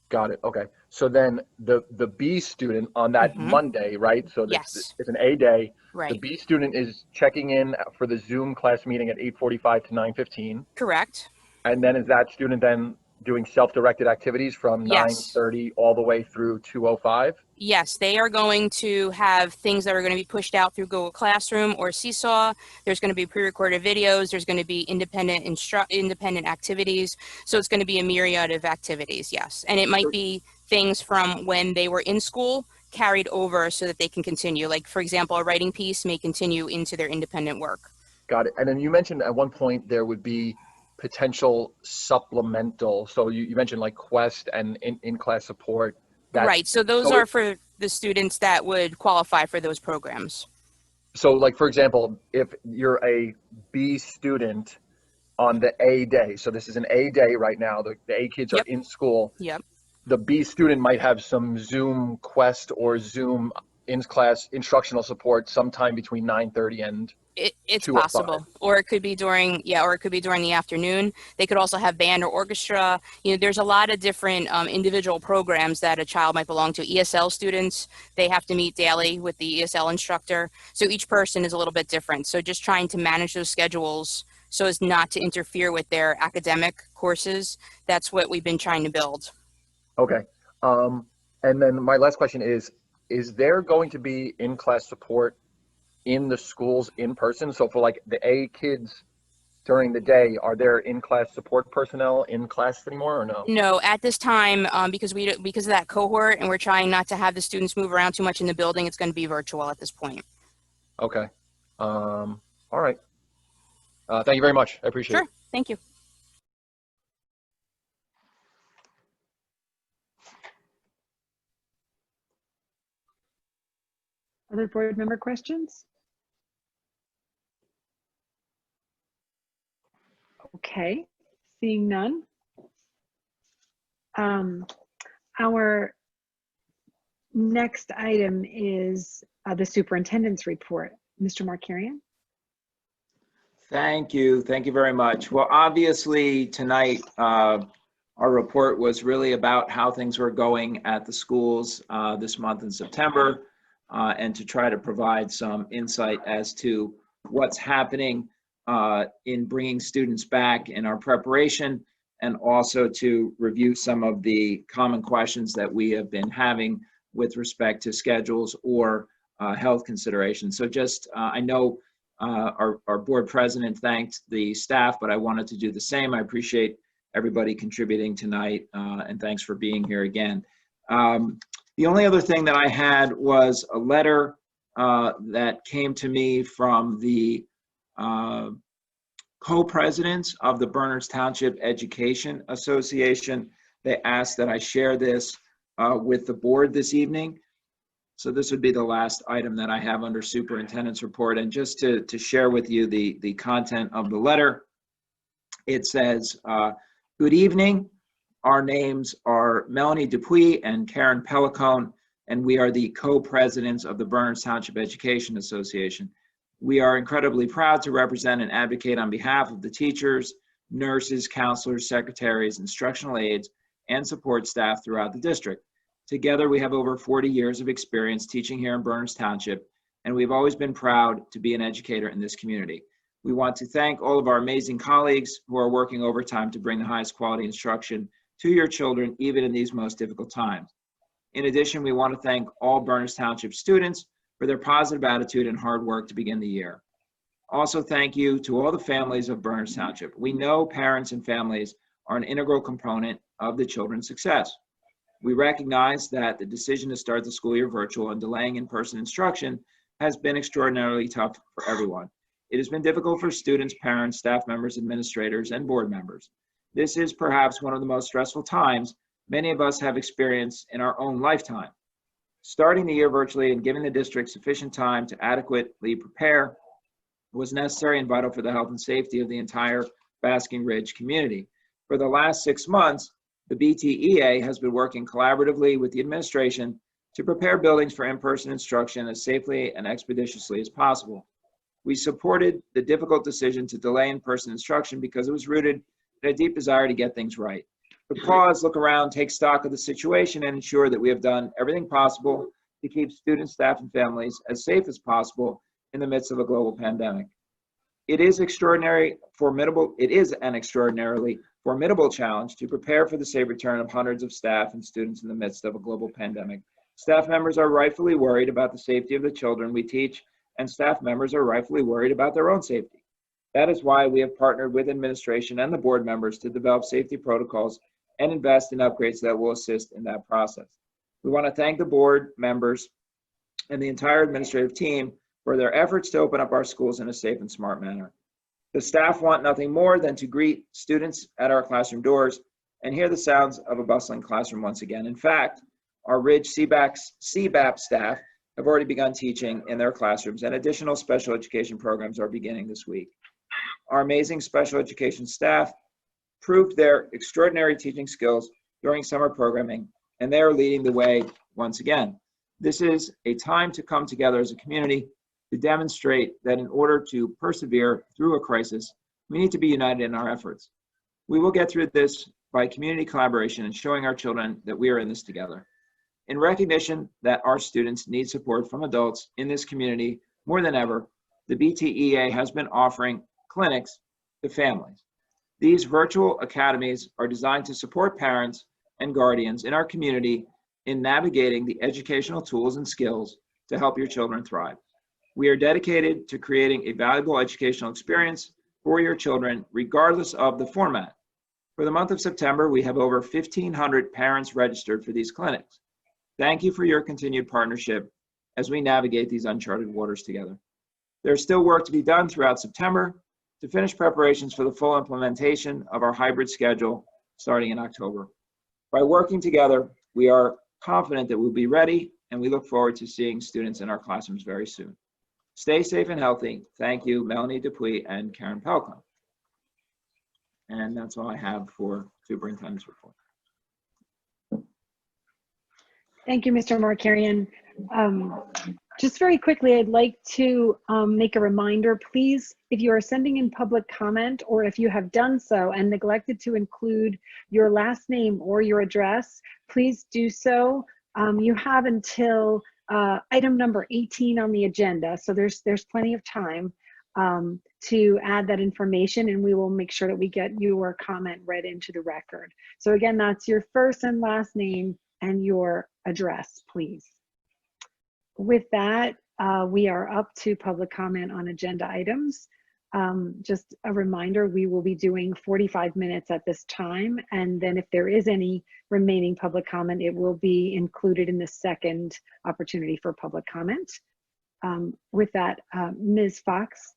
Got it. Okay. So then the B student on that Monday, right? So it's an A day. Right. The B student is checking in for the Zoom class meeting at 8:45 to 9:15. Correct. And then is that student then doing self-directed activities from 9:30 all the way through 2:05? Yes, they are going to have things that are going to be pushed out through Google Classroom or Seesaw. There's going to be pre-recorded videos. There's going to be independent activities. So it's going to be a myriad of activities, yes. And it might be things from when they were in school carried over so that they can continue. Like, for example, a writing piece may continue into their independent work. Got it. And then you mentioned at one point there would be potential supplemental. So you mentioned like Quest and in-class support. Right. So those are for the students that would qualify for those programs. So like, for example, if you're a B student on the A day, so this is an A day right now, the A kids are in school. Yep. The B student might have some Zoom Quest or Zoom in-class instructional support sometime between 9:30 and It's 2 or 5. possible, or it could be during, or it could be during the afternoon. They could also have band or orchestra. There's a lot of different individual programs that a child might belong to. ESL students, they have to meet daily with the ESL instructor. So each person is a little bit different. So just trying to manage those schedules so as not to interfere with their academic courses. That's what we've been trying to build. Okay. And then my last question is there going to be in-class support in the schools in person? So for like the A kids during the day, are there in-class support personnel in class anymore or no? No, at this time, because of that cohort, and we're trying not to have the students move around too much in the building, it's going to be virtual at this point. Okay. All right. Thank you very much. I appreciate it. Sure. Thank you. Other board member questions? Okay, seeing none. Our next item is the superintendent's report. Mr. Markarian? Thank you. Thank you very much. Well, obviously tonight, our report was really about how things were going at the schools this month in September, and to try to provide some insight as to what's happening in bringing students back in our preparation, and also to review some of the common questions that we have been having with respect to schedules or health considerations. So just, I know our board president thanked the staff, but I wanted to do the same. I appreciate everybody contributing tonight, and thanks for being here again. The only other thing that I had was a letter that came to me from the co-presidents of the Berners Township Education Association. They asked that I share this with the board this evening. So this would be the last item that I have under superintendent's report. And just to share with you the content of the letter, it says, good evening. Our names are Melanie Dupuy and Karen Pellicone, and we are the co-presidents of the Berners Township Education Association. We are incredibly proud to represent and advocate on behalf of the teachers, nurses, counselors, secretaries, instructional aides, and support staff throughout the district. Together, we have over 40 years of experience teaching here in Berners Township, and we've always been proud to be an educator in this community. We want to thank all of our amazing colleagues who are working overtime to bring the highest quality instruction to your children, even in these most difficult times. In addition, we want to thank all Berners Township students for their positive attitude and hard work to begin the year. Also, thank you to all the families of Berners Township. We know parents and families are an integral component of the children's success. We recognize that the decision to start the school year virtual and delaying in-person instruction has been extraordinarily tough for everyone. It has been difficult for students, parents, staff members, administrators, and board members. This is perhaps one of the most stressful times many of us have experienced in our own lifetime. Starting the year virtually and giving the district sufficient time to adequately prepare was necessary and vital for the health and safety of the entire Basking Ridge community. For the last 6 months, the BTEA has been working collaboratively with the administration to prepare buildings for in-person instruction as safely and expeditiously as possible. We supported the difficult decision to delay in-person instruction because it was rooted in a deep desire to get things right. To pause, look around, take stock of the situation, and ensure that we have done everything possible to keep students, staff, and families as safe as possible in the midst of a global pandemic. It is an extraordinarily formidable challenge to prepare for the safe return of hundreds of staff and students in the midst of a global pandemic. Staff members are rightfully worried about the safety of the children we teach, and staff members are rightfully worried about their own safety. That is why we have partnered with administration and the board members to develop safety protocols and invest in upgrades that will assist in that process. We want to thank the board members and the entire administrative team for their efforts to open up our schools in a safe and smart manner. The staff want nothing more than to greet students at our classroom doors and hear the sounds of a bustling classroom once again. In fact, our Ridge CBAP staff have already begun teaching in their classrooms, and additional special education programs are beginning this week. Our amazing special education staff proved their extraordinary teaching skills during summer programming, and they are leading the way once again. This is a time to come together as a community to demonstrate that in order to persevere through a crisis, we need to be united in our efforts. We will get through this by community collaboration and showing our children that we are in this together. In recognition that our students need support from adults in this community more than ever, the BTEA has been offering clinics to families. These virtual academies are designed to support parents and guardians in our community in navigating the educational tools and skills to help your children thrive. We are dedicated to creating a valuable educational experience for your children, regardless of the format. For the month of September, we have over 1,500 parents registered for these clinics. Thank you for your continued partnership as we navigate these uncharted waters together. There's still work to be done throughout September to finish preparations for the full implementation of our hybrid schedule starting in October. By working together, we are confident that we'll be ready, and we look forward to seeing students in our classrooms very soon. Stay safe and healthy. Thank you, Melanie Dupuy and Karen Pelcom. And that's all I have for Superintendent's report. Thank you, Mr. Markarian. Just very quickly, I'd like to make a reminder, please, if you are sending in public comment or if you have done so and neglected to include your last name or your address, please do so. You have until item number 18 on the agenda, so there's plenty of time to add that information, and we will make sure that we get your comment read into the record. So again, that's your first and last name and your address, please. With that, we are up to public comment on agenda items. Just a reminder, we will be doing 45 minutes at this time, and then if there is any remaining public comment, it will be included in the second opportunity for public comment. With that, Ms. Fox,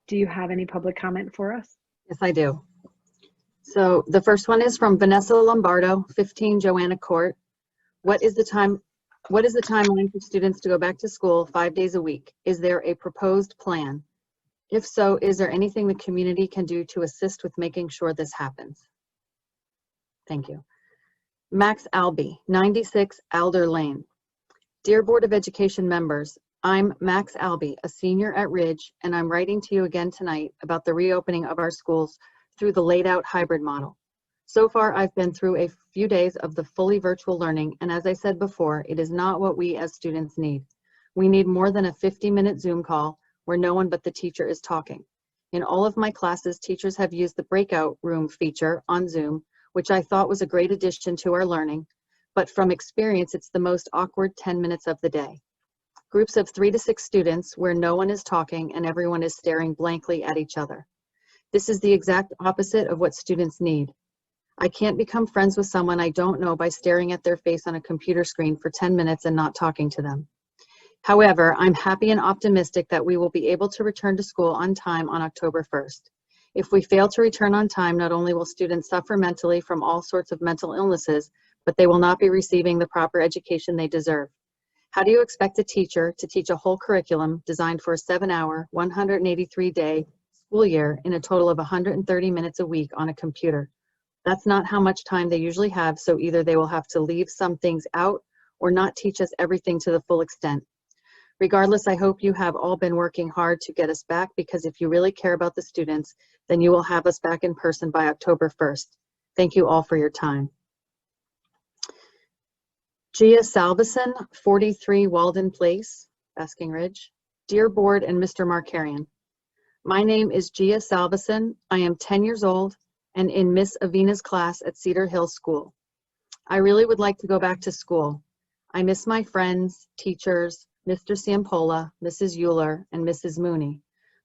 do you have any public comment for us? Yes, I do. So the first one is from Vanessa Lombardo, 15 Joanna Court. What is the timeline for students to go back to school 5 days a week? Is there a proposed plan? If so, is there anything the community can do to assist with making sure this happens? Thank you. Max Albee, 96 Alder Lane. Dear Board of Education members, I'm Max Albee, a senior at Ridge, and I'm writing to you again tonight about the reopening of our schools through the laid out hybrid model. So far, I've been through a few days of the fully virtual learning, and as I said before, it is not what we as students need. We need more than a 50-minute Zoom call where no one but the teacher is talking. In all of my classes, teachers have used the breakout room feature on Zoom, which I thought was a great addition to our learning, but from experience, it's the most awkward 10 minutes of the day. Groups of 3 to 6 students where no one is talking and everyone is staring blankly at each other. This is the exact opposite of what students need. I can't become friends with someone I don't know by staring at their face on a computer screen for 10 minutes and not talking to them. However, I'm happy and optimistic that we will be able to return to school on time on October 1st. If we fail to return on time, not only will students suffer mentally from all sorts of mental illnesses, but they will not be receiving the proper education they deserve. How do you expect a teacher to teach a whole curriculum designed for a 7-hour, 183-day school year in a total of 130 minutes a week on a computer? That's not how much time they usually have, so either they will have to leave some things out or not teach us everything to the full extent. Regardless, I hope you have all been working hard to get us back, because if you really care about the students, then you will have us back in person by October 1st. Thank you all for your time. Gia Salveson, 43 Walden Place, Basking Ridge. Dear Board and Mr. Markarian, my name is Gia Salveson. I am 10 years old and in Miss Avina's class at Cedar Hill School. I really would like to go back to school. I miss my friends, teachers, Mr. Ciampola, Mrs. Euler, and Mrs. Mooney,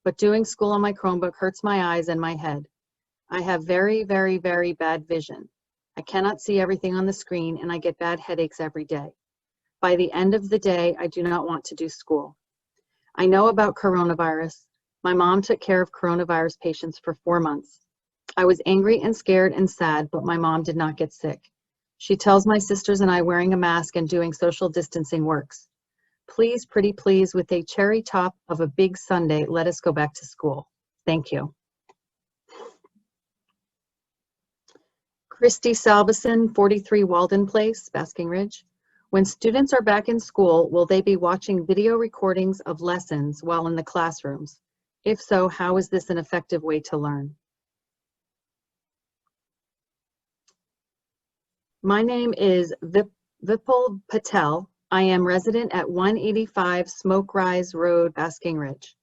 but doing school on my Chromebook hurts my eyes and my head. I have very, very, very bad vision. I cannot see everything on the screen and I get bad headaches every day. By the end of the day, I do not want to do school. I know about coronavirus. My mom took care of coronavirus patients for 4 months. I was angry and scared and sad, but my mom did not get sick. She tells my sisters and I wearing a mask and doing social distancing works. Please, pretty please, with a cherry top of a big sundae, let us go back to school. Thank you. Christy Salveson, 43 Walden Place, Basking Ridge. When students are back in school, will they be watching video recordings of lessons while in the classrooms? If so, how is this an effective way to learn? My name is Vipul Patel. I am resident at 185 Smoke Rise Road, Basking Ridge.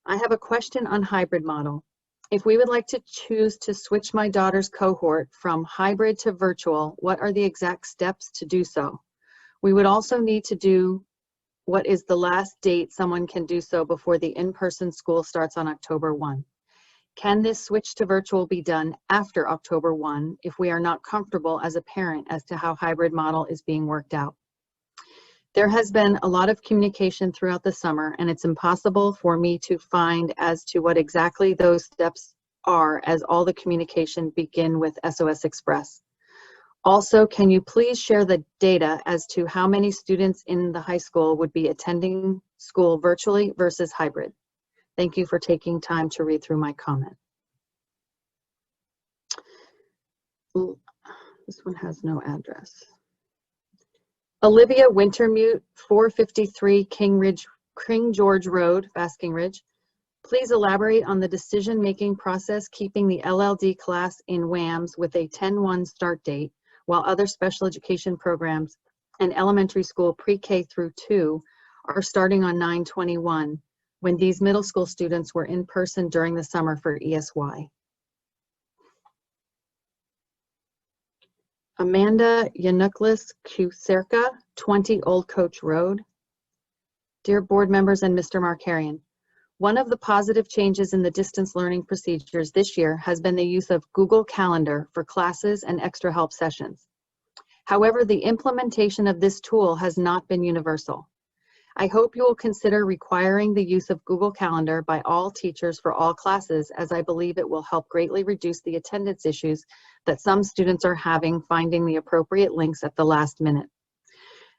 I have a question on hybrid model. If we would like to choose to switch my daughter's cohort from hybrid to virtual, what are the exact steps to do so? We would also need to do what is the last date someone can do so before the in-person school starts on October 1. Can this switch to virtual be done after October 1 if we are not comfortable as a parent as to how hybrid model is being worked out? There has been a lot of communication throughout the summer, and it's impossible for me to find as to what exactly those steps are, as all the communication begin with SOS Express. Also, can you please share the data as to how many students in the high school would be attending school virtually versus hybrid? Thank you for taking time to read through my comment. This one has no address. Olivia Wintermute, 453 King George Road, Basking Ridge. Please elaborate on the decision-making process keeping the LLD class in WAMS with a 10-1 start date, while other special education programs and elementary school pre-K through 2 are starting on 9/21, when these middle school students were in person during the summer for ESY. Amanda Yanuklis Kucerka, 20 Old Coach Road. Dear board members and Mr. Markarian, one of the positive changes in the distance learning procedures this year has been the use of Google Calendar for classes and extra help sessions. However, the implementation of this tool has not been universal. I hope you will consider requiring the use of Google Calendar by all teachers for all classes, as I believe it will help greatly reduce the attendance issues that some students are having finding the appropriate links at the last minute.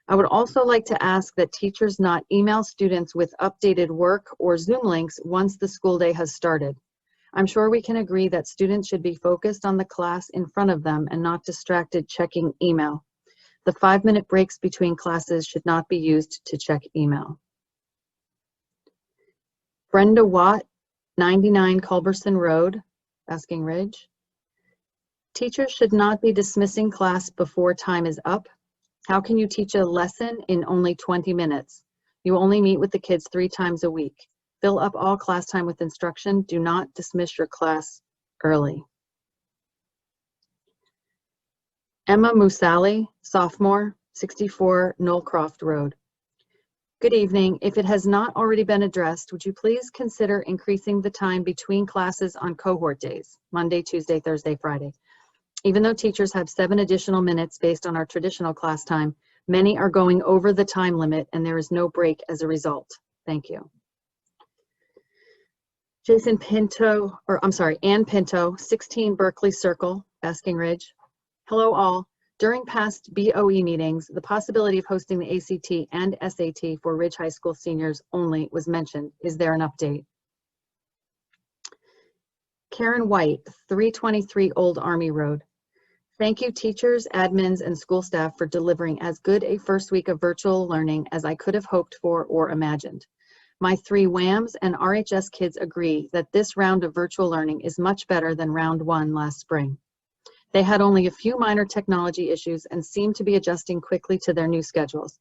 I would also like to ask that teachers not email students with updated work or Zoom links once the school day has started. I'm sure we can agree that students should be focused on the class in front of them and not distracted checking email. The 5-minute breaks between classes should not be used to check email. Brenda Watt, 99 Culberson Road, Basking Ridge. Teachers should not be dismissing class before time is up. How can you teach a lesson in only 20 minutes? You only meet with the kids 3 times a week. Fill up all class time with instruction. Do not dismiss your class early. Emma Musali, sophomore, 64 Knollcroft Road. Good evening. If it has not already been addressed, would you please consider increasing the time between classes on cohort days, Monday, Tuesday, Thursday, Friday? Even though teachers have 7 additional minutes based on our traditional class time, many are going over the time limit and there is no break as a result. Thank you. Ann Pinto, 16 Berkeley Circle, Basking Ridge. Hello all. During past BOE meetings, the possibility of hosting the ACT and SAT for Ridge High School seniors only was mentioned. Is there an update? Karen White, 323 Old Army Road. Thank you teachers, admins, and school staff for delivering as good a first week of virtual learning as I could have hoped for or imagined. My 3 WAMS and RHS kids agree that this round of virtual learning is much better than round 1 last spring. They had only a few minor technology issues and seemed to be adjusting quickly to their new schedules.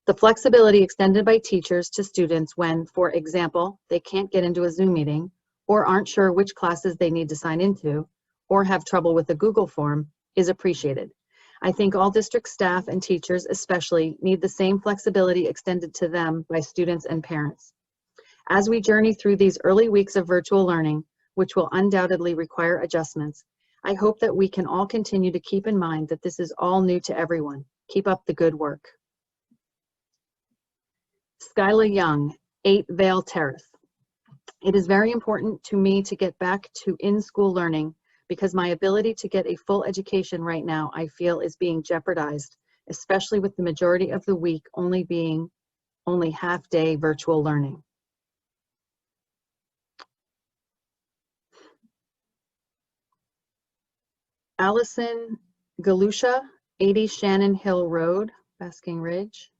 The flexibility extended by teachers to students when, for example, they can't get into a Zoom meeting or aren't sure which classes they need to sign into or have trouble with the Google form is appreciated. I think all district staff and teachers especially need the same flexibility extended to them by students and parents. As we journey through these early weeks of virtual learning, which will undoubtedly require adjustments, I hope that we can all continue to keep in mind that this is all new to everyone. Keep up the good work. Skyla Young, 8 Vale Terrace. It is very important to me to get back to in-school learning because my ability to get a full education right now I feel is being jeopardized, especially with the majority of the week only being half-day virtual learning. Allison Galusha, 80 Shannon Hill Road, Basking Ridge.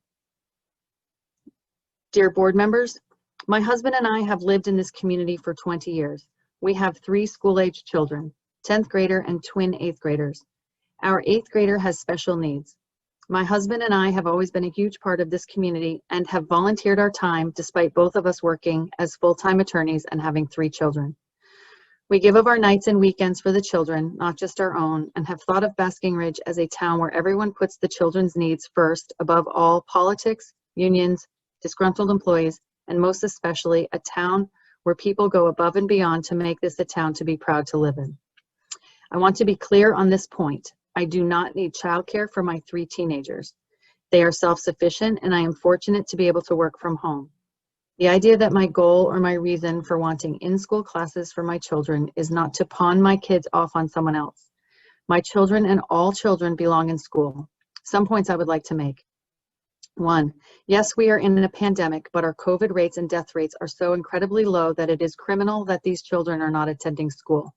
Dear board members, my husband and I have lived in this community for 20 years. We have 3 school-age children, 10th grader and twin 8th graders. Our 8th grader has special needs. My husband and I have always been a huge part of this community and have volunteered our time despite both of us working as full-time attorneys and having 3 children. We give of our nights and weekends for the children, not just our own, and have thought of Basking Ridge as a town where everyone puts the children's needs first above all politics, unions, disgruntled employees, and most especially a town where people go above and beyond to make this a town to be proud to live in. I want to be clear on this point. I do not need childcare for my 3 teenagers. They are self-sufficient, and I am fortunate to be able to work from home. The idea that my goal or my reason for wanting in-school classes for my children is not to pawn my kids off on someone else. My children and all children belong in school. Some points I would like to make. 1, yes, we are in a pandemic, but our COVID rates and death rates are so incredibly low that it is criminal that these children are not attending school.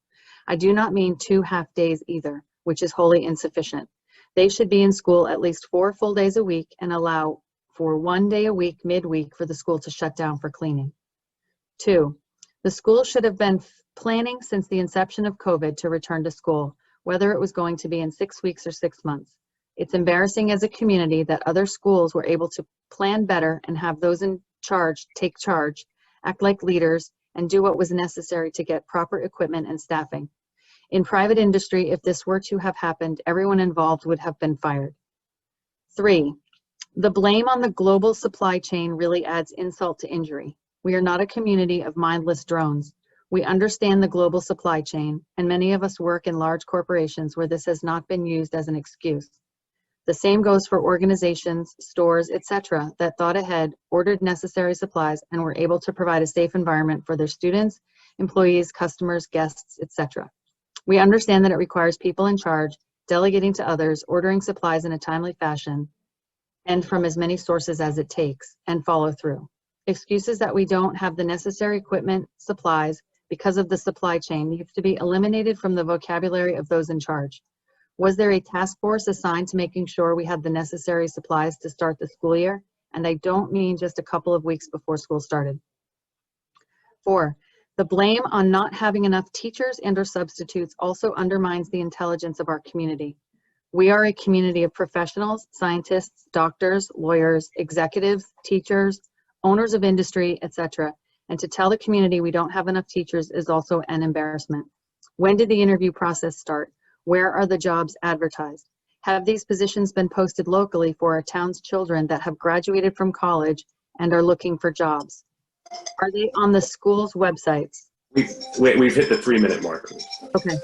I do not mean 2 half days either, which is wholly insufficient. They should be in school at least 4 full days a week and allow for 1 day a week midweek for the school to shut down for cleaning. 2, the school should have been planning since the inception of COVID to return to school, whether it was going to be in 6 weeks or 6 months. It's embarrassing as a community that other schools were able to plan better and have those in charge take charge, act like leaders, and do what was necessary to get proper equipment and staffing. In private industry, if this were to have happened, everyone involved would have been fired. 3, the blame on the global supply chain really adds insult to injury. We are not a community of mindless drones. We understand the global supply chain, and many of us work in large corporations where this has not been used as an excuse. The same goes for organizations, stores, etc., that thought ahead, ordered necessary supplies, and were able to provide a safe environment for their students, employees, customers, guests, etc. We understand that it requires people in charge, delegating to others, ordering supplies in a timely fashion, and from as many sources as it takes, and follow through. Excuses that we don't have the necessary equipment, supplies, because of the supply chain needs to be eliminated from the vocabulary of those in charge. Was there a task force assigned to making sure we had the necessary supplies to start the school year? And I don't mean just a couple of weeks before school started. 4, the blame on not having enough teachers and/or substitutes also undermines the intelligence of our community. We are a community of professionals, scientists, doctors, lawyers, executives, teachers, owners of industry, etc. And to tell the community we don't have enough teachers is also an embarrassment. When did the interview process start? Where are the jobs advertised? Have these positions been posted locally for our town's children that have graduated from college and are looking for jobs? Are they on the school's websites? We've hit the 3-minute mark. Okay.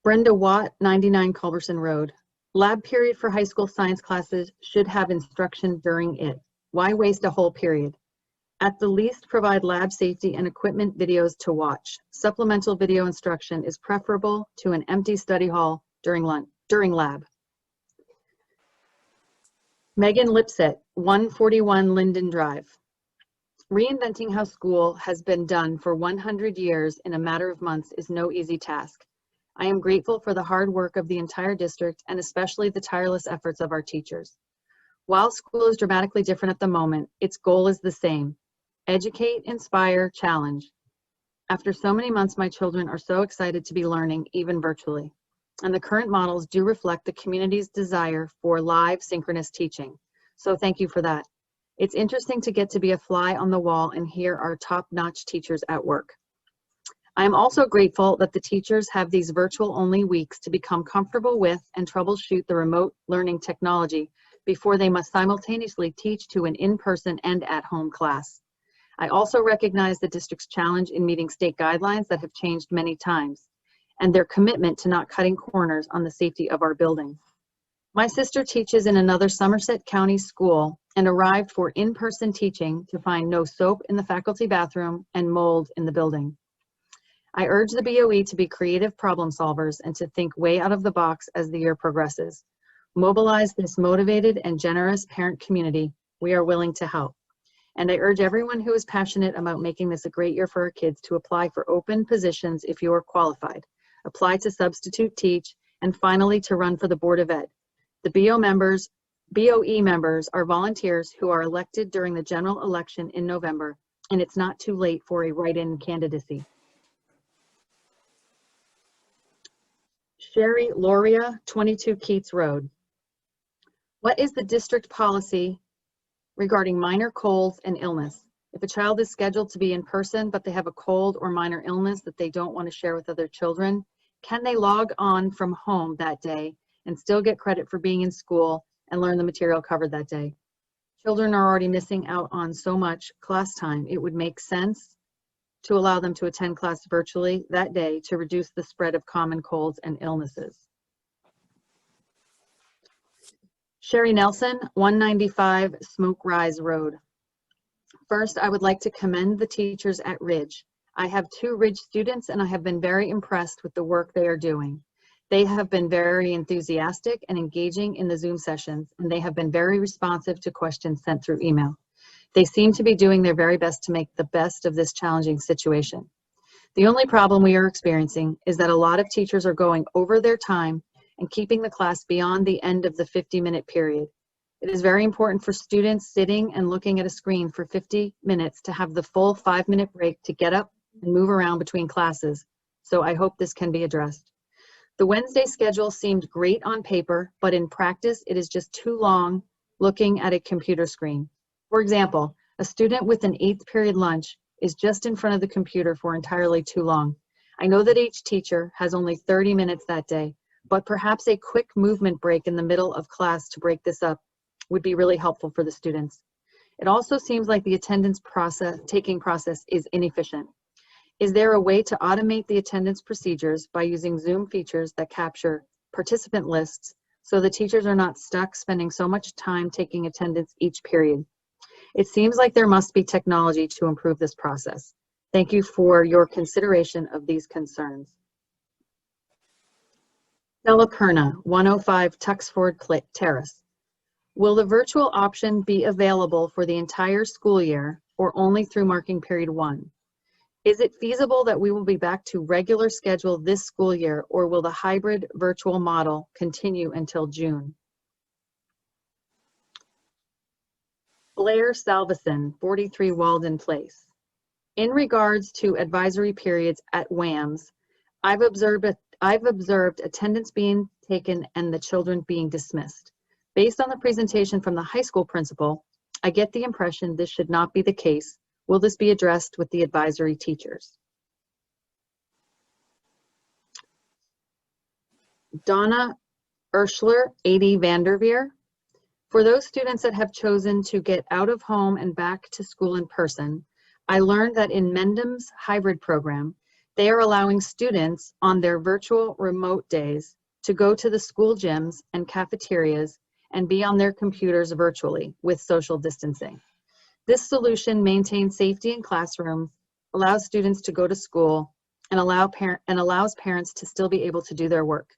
Brenda Watt, 99 Culberson Road. Lab period for high school science classes should have instruction during it. Why waste a whole period? At the least, provide lab safety and equipment videos to watch. Supplemental video instruction is preferable to an empty study hall during lab. Megan Lipset, 141 Linden Drive. Reinventing how school has been done for 100 years in a matter of months is no easy task. I am grateful for the hard work of the entire district and especially the tireless efforts of our teachers. While school is dramatically different at the moment, its goal is the same: educate, inspire, challenge. After so many months, my children are so excited to be learning, even virtually. And the current models do reflect the community's desire for live synchronous teaching. So thank you for that. It's interesting to get to be a fly on the wall and hear our top-notch teachers at work. I am also grateful that the teachers have these virtual-only weeks to become comfortable with and troubleshoot the remote learning technology before they must simultaneously teach to an in-person and at-home class. I also recognize the district's challenge in meeting state guidelines that have changed many times, and their commitment to not cutting corners on the safety of our buildings. My sister teaches in another Somerset County school and arrived for in-person teaching to find no soap in the faculty bathroom and mold in the building. I urge the BOE to be creative problem solvers and to think way out of the box as the year progresses. Mobilize this motivated and generous parent community. We are willing to help. And I urge everyone who is passionate about making this a great year for our kids to apply for open positions if you are qualified. Apply to substitute teach and finally to run for the Board of Ed. The BOE members are volunteers who are elected during the general election in November, and it's not too late for a write-in candidacy. Sherry Loria, 22 Keats Road. What is the district policy regarding minor colds and illness? If a child is scheduled to be in person, but they have a cold or minor illness that they don't want to share with other children, can they log on from home that day and still get credit for being in school and learn the material covered that day? Children are already missing out on so much class time. It would make sense to allow them to attend class virtually that day to reduce the spread of common colds and illnesses. Sherry Nelson, 195 Smoke Rise Road. First, I would like to commend the teachers at Ridge. I have 2 Ridge students and I have been very impressed with the work they are doing. They have been very enthusiastic and engaging in the Zoom sessions, and they have been very responsive to questions sent through email. They seem to be doing their very best to make the best of this challenging situation. The only problem we are experiencing is that a lot of teachers are going over their time and keeping the class beyond the end of the 50-minute period. It is very important for students sitting and looking at a screen for 50 minutes to have the full 5-minute break to get up and move around between classes. So I hope this can be addressed. The Wednesday schedule seemed great on paper, but in practice, it is just too long looking at a computer screen. For example, a student with an 8th period lunch is just in front of the computer for entirely too long. I know that each teacher has only 30 minutes that day, but perhaps a quick movement break in the middle of class to break this up would be really helpful for the students. It also seems like the attendance taking process is inefficient. Is there a way to automate the attendance procedures by using Zoom features that capture participant lists so the teachers are not stuck spending so much time taking attendance each period? It seems like there must be technology to improve this process. Thank you for your consideration of these concerns. Stella Perna, 105 Tuxford Terrace. Will the virtual option be available for the entire school year or only through marking period 1? Is it feasible that we will be back to regular schedule this school year, or will the hybrid virtual model continue until June? Blair Salveson, 43 Walden Place. In regards to advisory periods at WAMS, I've observed attendance being taken and the children being dismissed. Based on the presentation from the high school principal, I get the impression this should not be the case. Will this be addressed with the advisory teachers? Donna Urschler, 80 Vanderveer. For those students that have chosen to get out of home and back to school in person, I learned that in Mendham's hybrid program, they are allowing students on their virtual remote days to go to the school gyms and cafeterias and be on their computers virtually with social distancing. This solution maintains safety in classrooms, allows students to go to school, and allows parents to still be able to do their work.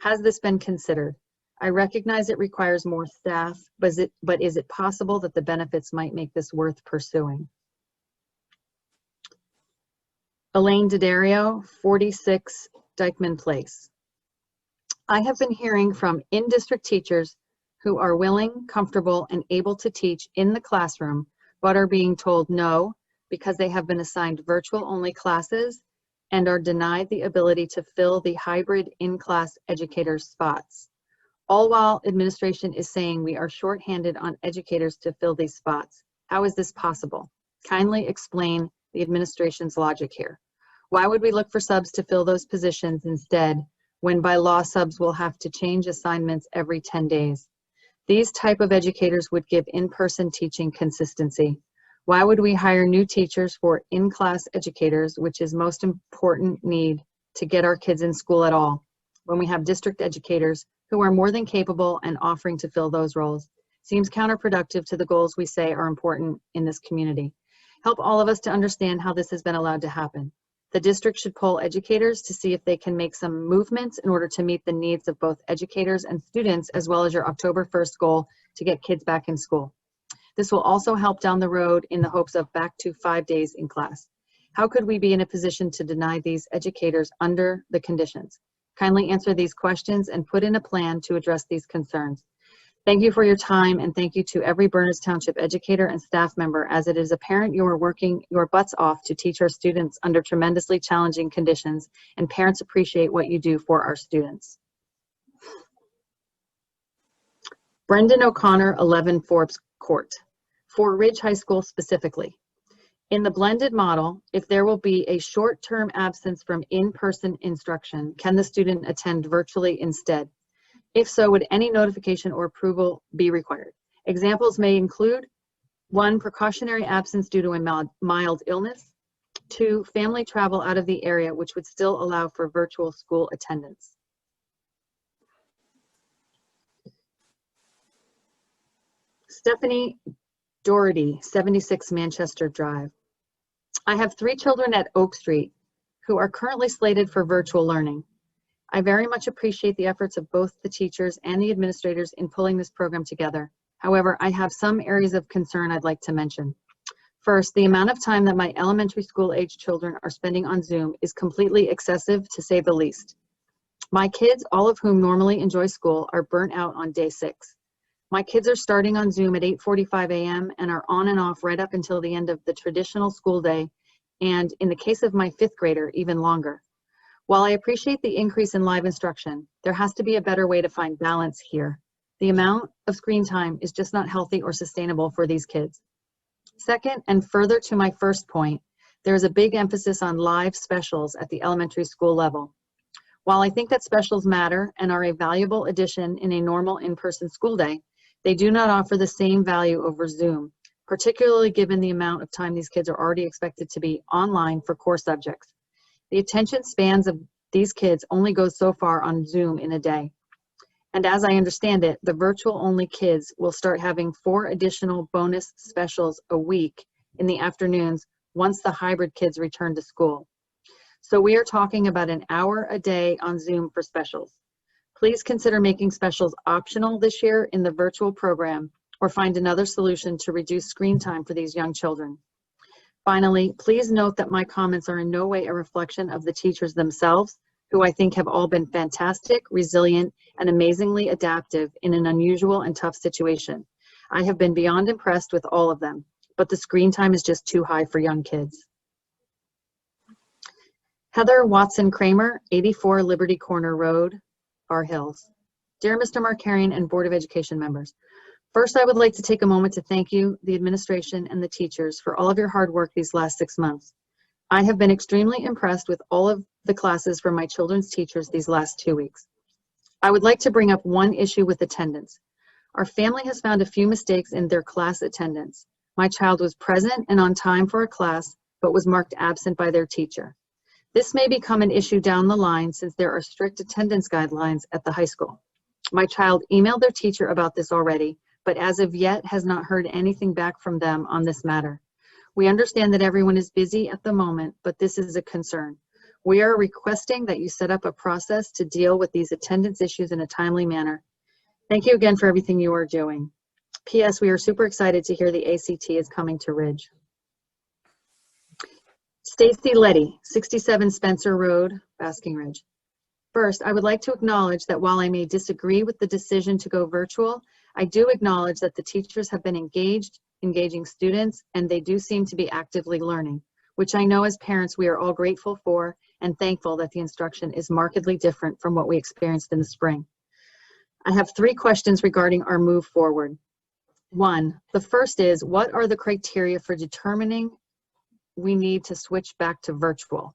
Has this been considered? I recognize it requires more staff, but is it possible that the benefits might make this worth pursuing? Elaine D'Addario, 46 Dykeman Place. I have been hearing from in-district teachers who are willing, comfortable, and able to teach in the classroom, but are being told no because they have been assigned virtual-only classes and are denied the ability to fill the hybrid in-class educators' spots. All while administration is saying we are shorthanded on educators to fill these spots. How is this possible? Kindly explain the administration's logic here. Why would we look for subs to fill those positions instead when by law subs will have to change assignments every 10 days? These type of educators would give in-person teaching consistency. Why would we hire new teachers for in-class educators, which is most important need to get our kids in school at all, when we have district educators who are more than capable and offering to fill those roles? Seems counterproductive to the goals we say are important in this community. Help all of us to understand how this has been allowed to happen. The district should poll educators to see if they can make some movements in order to meet the needs of both educators and students, as well as your October 1st goal to get kids back in school. This will also help down the road in the hopes of back to 5 days in class. How could we be in a position to deny these educators under the conditions? Kindly answer these questions and put in a plan to address these concerns. Thank you for your time, and thank you to every Berners Township educator and staff member, as it is apparent you are working your butts off to teach our students under tremendously challenging conditions, and parents appreciate what you do for our students. Brendan O'Connor, 11 Forbes Court. For Ridge High School specifically. In the blended model, if there will be a short-term absence from in-person instruction, can the student attend virtually instead? If so, would any notification or approval be required? Examples may include 1, precautionary absence due to a mild illness, 2, family travel out of the area, which would still allow for virtual school attendance. Stephanie Doherty, 76 Manchester Drive. I have 3 children at Oak Street who are currently slated for virtual learning. I very much appreciate the efforts of both the teachers and the administrators in pulling this program together. However, I have some areas of concern I'd like to mention. First, the amount of time that my elementary school age children are spending on Zoom is completely excessive, to say the least. My kids, all of whom normally enjoy school, are burnt out on day 6. My kids are starting on Zoom at 8:45 a.m. and are on and off right up until the end of the traditional school day, and in the case of my 5th grader, even longer. While I appreciate the increase in live instruction, there has to be a better way to find balance here. The amount of screen time is just not healthy or sustainable for these kids. Second, and further to my first point, there is a big emphasis on live specials at the elementary school level. While I think that specials matter and are a valuable addition in a normal in-person school day, they do not offer the same value over Zoom, particularly given the amount of time these kids are already expected to be online for core subjects. The attention spans of these kids only goes so far on Zoom in a day. And as I understand it, the virtual-only kids will start having 4 additional bonus specials a week in the afternoons once the hybrid kids return to school. So we are talking about an hour a day on Zoom for specials. Please consider making specials optional this year in the virtual program, or find another solution to reduce screen time for these young children. Finally, please note that my comments are in no way a reflection of the teachers themselves, who I think have all been fantastic, resilient, and amazingly adaptive in an unusual and tough situation. I have been beyond impressed with all of them, but the screen time is just too high for young kids. Heather Watson Kramer, 84 Liberty Corner Road, Bar Hills. Dear Mr. Markarian and Board of Education members, first I would like to take a moment to thank you, the administration, and the teachers for all of your hard work these last 6 months. I have been extremely impressed with all of the classes from my children's teachers these last 2 weeks. I would like to bring up one issue with attendance. Our family has found a few mistakes in their class attendance. My child was present and on time for a class, but was marked absent by their teacher. This may become an issue down the line since there are strict attendance guidelines at the high school. My child emailed their teacher about this already, but as of yet has not heard anything back from them on this matter. We understand that everyone is busy at the moment, but this is a concern. We are requesting that you set up a process to deal with these attendance issues in a timely manner. Thank you again for everything you are doing. P.S. We are super excited to hear the ACT is coming to Ridge. Stacy Letty, 67 Spencer Road, Basking Ridge. First, I would like to acknowledge that while I may disagree with the decision to go virtual, I do acknowledge that the teachers have been engaging students, and they do seem to be actively learning, which I know as parents we are all grateful for and thankful that the instruction is markedly different from what we experienced in the spring. I have 3 questions regarding our move forward. 1, the first is, what are the criteria for determining we need to switch back to virtual?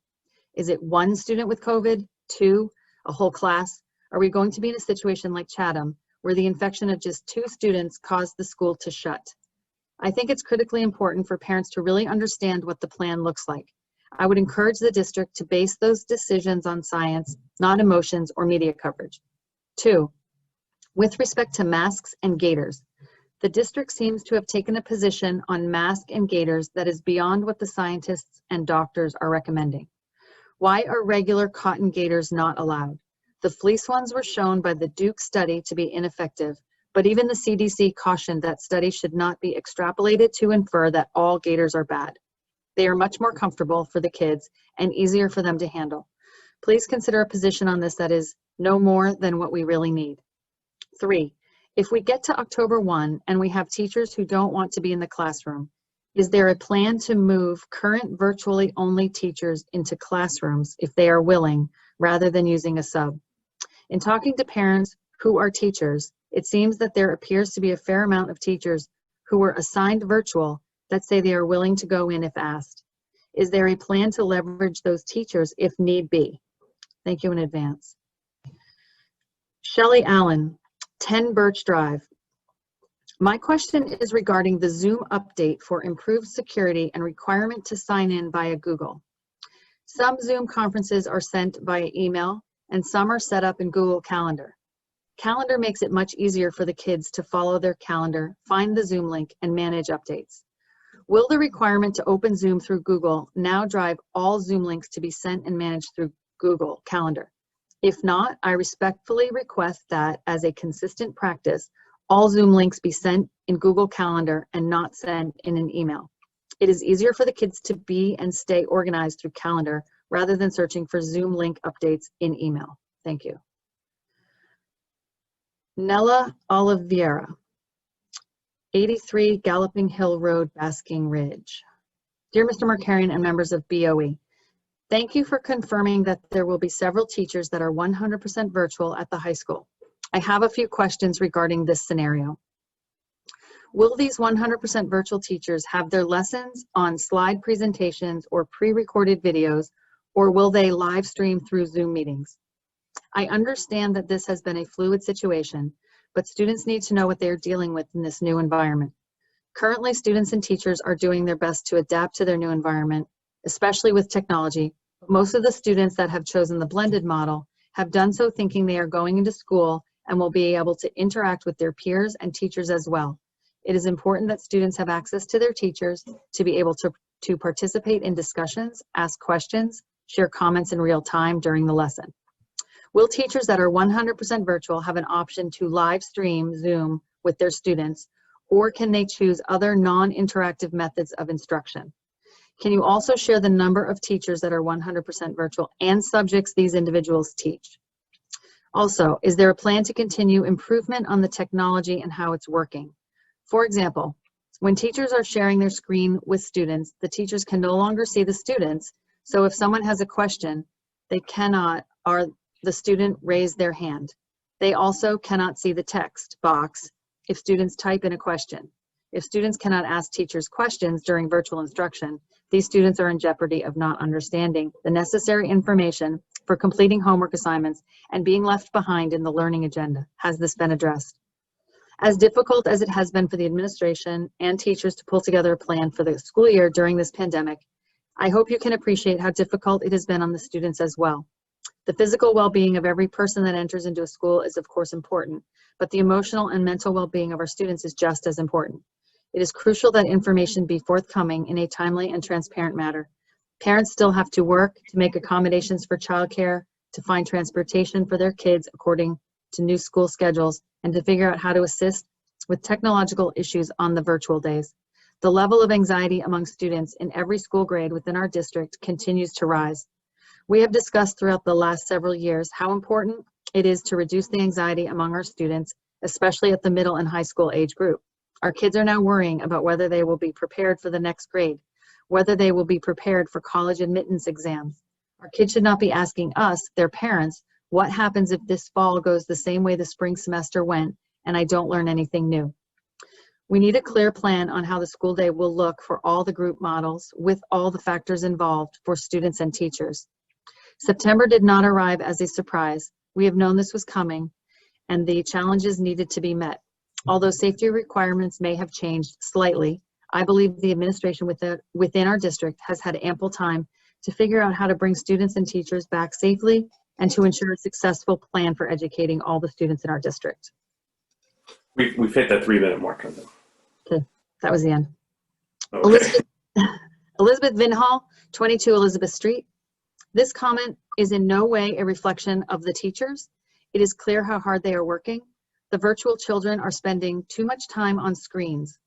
Is it 1 student with COVID, 2, a whole class? Are we going to be in a situation like Chatham, where the infection of just 2 students caused the school to shut? I think it's critically important for parents to really understand what the plan looks like. I would encourage the district to base those decisions on science, not emotions or media coverage. 2, with respect to masks and gaiters, the district seems to have taken a position on mask and gaiters that is beyond what the scientists and doctors are recommending. Why are regular cotton gaiters not allowed? The fleece ones were shown by the Duke study to be ineffective, but even the CDC cautioned that study should not be extrapolated to infer that all gaiters are bad. They are much more comfortable for the kids and easier for them to handle. Please consider a position on this that is no more than what we really need. 3, if we get to October 1 and we have teachers who don't want to be in the classroom, is there a plan to move current virtually only teachers into classrooms if they are willing, rather than using a sub? In talking to parents who are teachers, it seems that there appears to be a fair amount of teachers who were assigned virtual that say they are willing to go in if asked. Is there a plan to leverage those teachers if need be? Thank you in advance. Shelley Allen, 10 Birch Drive. My question is regarding the Zoom update for improved security and requirement to sign in via Google. Some Zoom conferences are sent via email and some are set up in Google Calendar. Calendar makes it much easier for the kids to follow their calendar, find the Zoom link, and manage updates. Will the requirement to open Zoom through Google now drive all Zoom links to be sent and managed through Google Calendar? If not, I respectfully request that, as a consistent practice, all Zoom links be sent in Google Calendar and not sent in an email. It is easier for the kids to be and stay organized through Calendar rather than searching for Zoom link updates in email. Thank you. Nella Oliveira, 83 Galloping Hill Road, Basking Ridge. Dear Mr. Markarian and members of BOE, thank you for confirming that there will be several teachers that are 100% virtual at the high school. I have a few questions regarding this scenario. Will these 100% virtual teachers have their lessons on slide presentations or pre-recorded videos, or will they live stream through Zoom meetings? I understand that this has been a fluid situation, but students need to know what they are dealing with in this new environment. Currently, students and teachers are doing their best to adapt to their new environment, especially with technology. Most of the students that have chosen the blended model have done so thinking they are going into school and will be able to interact with their peers and teachers as well. It is important that students have access to their teachers to be able to participate in discussions, ask questions, share comments in real time during the lesson. Will teachers that are 100% virtual have an option to live stream Zoom with their students, or can they choose other non-interactive methods of instruction? Can you also share the number of teachers that are 100% virtual and subjects these individuals teach? Also, is there a plan to continue improvement on the technology and how it's working? For example, when teachers are sharing their screen with students, the teachers can no longer see the students, so if someone has a question, they cannot, or the student raise their hand. They also cannot see the text box if students type in a question. If students cannot ask teachers questions during virtual instruction, these students are in jeopardy of not understanding the necessary information for completing homework assignments and being left behind in the learning agenda. Has this been addressed? As difficult as it has been for the administration and teachers to pull together a plan for the school year during this pandemic, I hope you can appreciate how difficult it has been on the students as well. The physical well-being of every person that enters into a school is of course important, but the emotional and mental well-being of our students is just as important. It is crucial that information be forthcoming in a timely and transparent manner. Parents still have to work to make accommodations for childcare, to find transportation for their kids according to new school schedules, and to figure out how to assist with technological issues on the virtual days. The level of anxiety among students in every school grade within our district continues to rise. We have discussed throughout the last several years how important it is to reduce the anxiety among our students, especially at the middle and high school age group. Our kids are now worrying about whether they will be prepared for the next grade, whether they will be prepared for college admittance exams. Our kids should not be asking us, their parents, what happens if this fall goes the same way the spring semester went and I don't learn anything new. We need a clear plan on how the school day will look for all the group models with all the factors involved for students and teachers. September did not arrive as a surprise. We have known this was coming and the challenges needed to be met. Although safety requirements may have changed slightly, I believe the administration within our district has had ample time to figure out how to bring students and teachers back safely and to ensure a successful plan for educating all the students in our district. We've hit the 3-minute mark on that. Okay, that was the end. Okay. Elizabeth Vinhall, 22 Elizabeth Street. This comment is in no way a reflection of the teachers. It is clear how hard they are working. The virtual children are spending too much time on screens.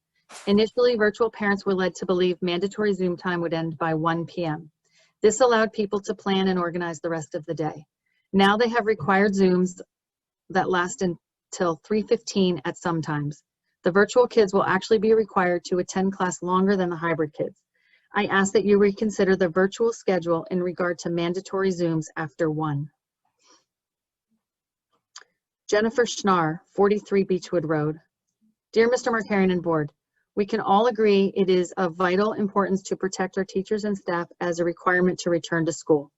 Initially, virtual parents were led to believe mandatory Zoom time would end by 1 p.m. This allowed people to plan and organize the rest of the day. Now they have required Zooms that last until 3:15 at some times. The virtual kids will actually be required to attend class longer than the hybrid kids. I ask that you reconsider the virtual schedule in regard to mandatory Zooms after 1. Jennifer Schnarr, 43 Beechwood Road. Dear Mr. Markarian and Board, we can all agree it is of vital importance to protect our teachers and staff as a requirement to return to school.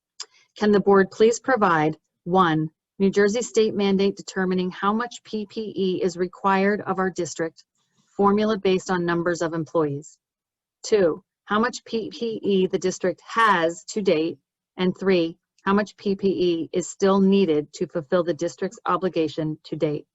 Can the board please provide 1, New Jersey state mandate determining how much PPE is required of our district, formula based on numbers of employees. 2, how much PPE the district has to date, and 3, how much PPE is still needed to fulfill the district's obligation to date.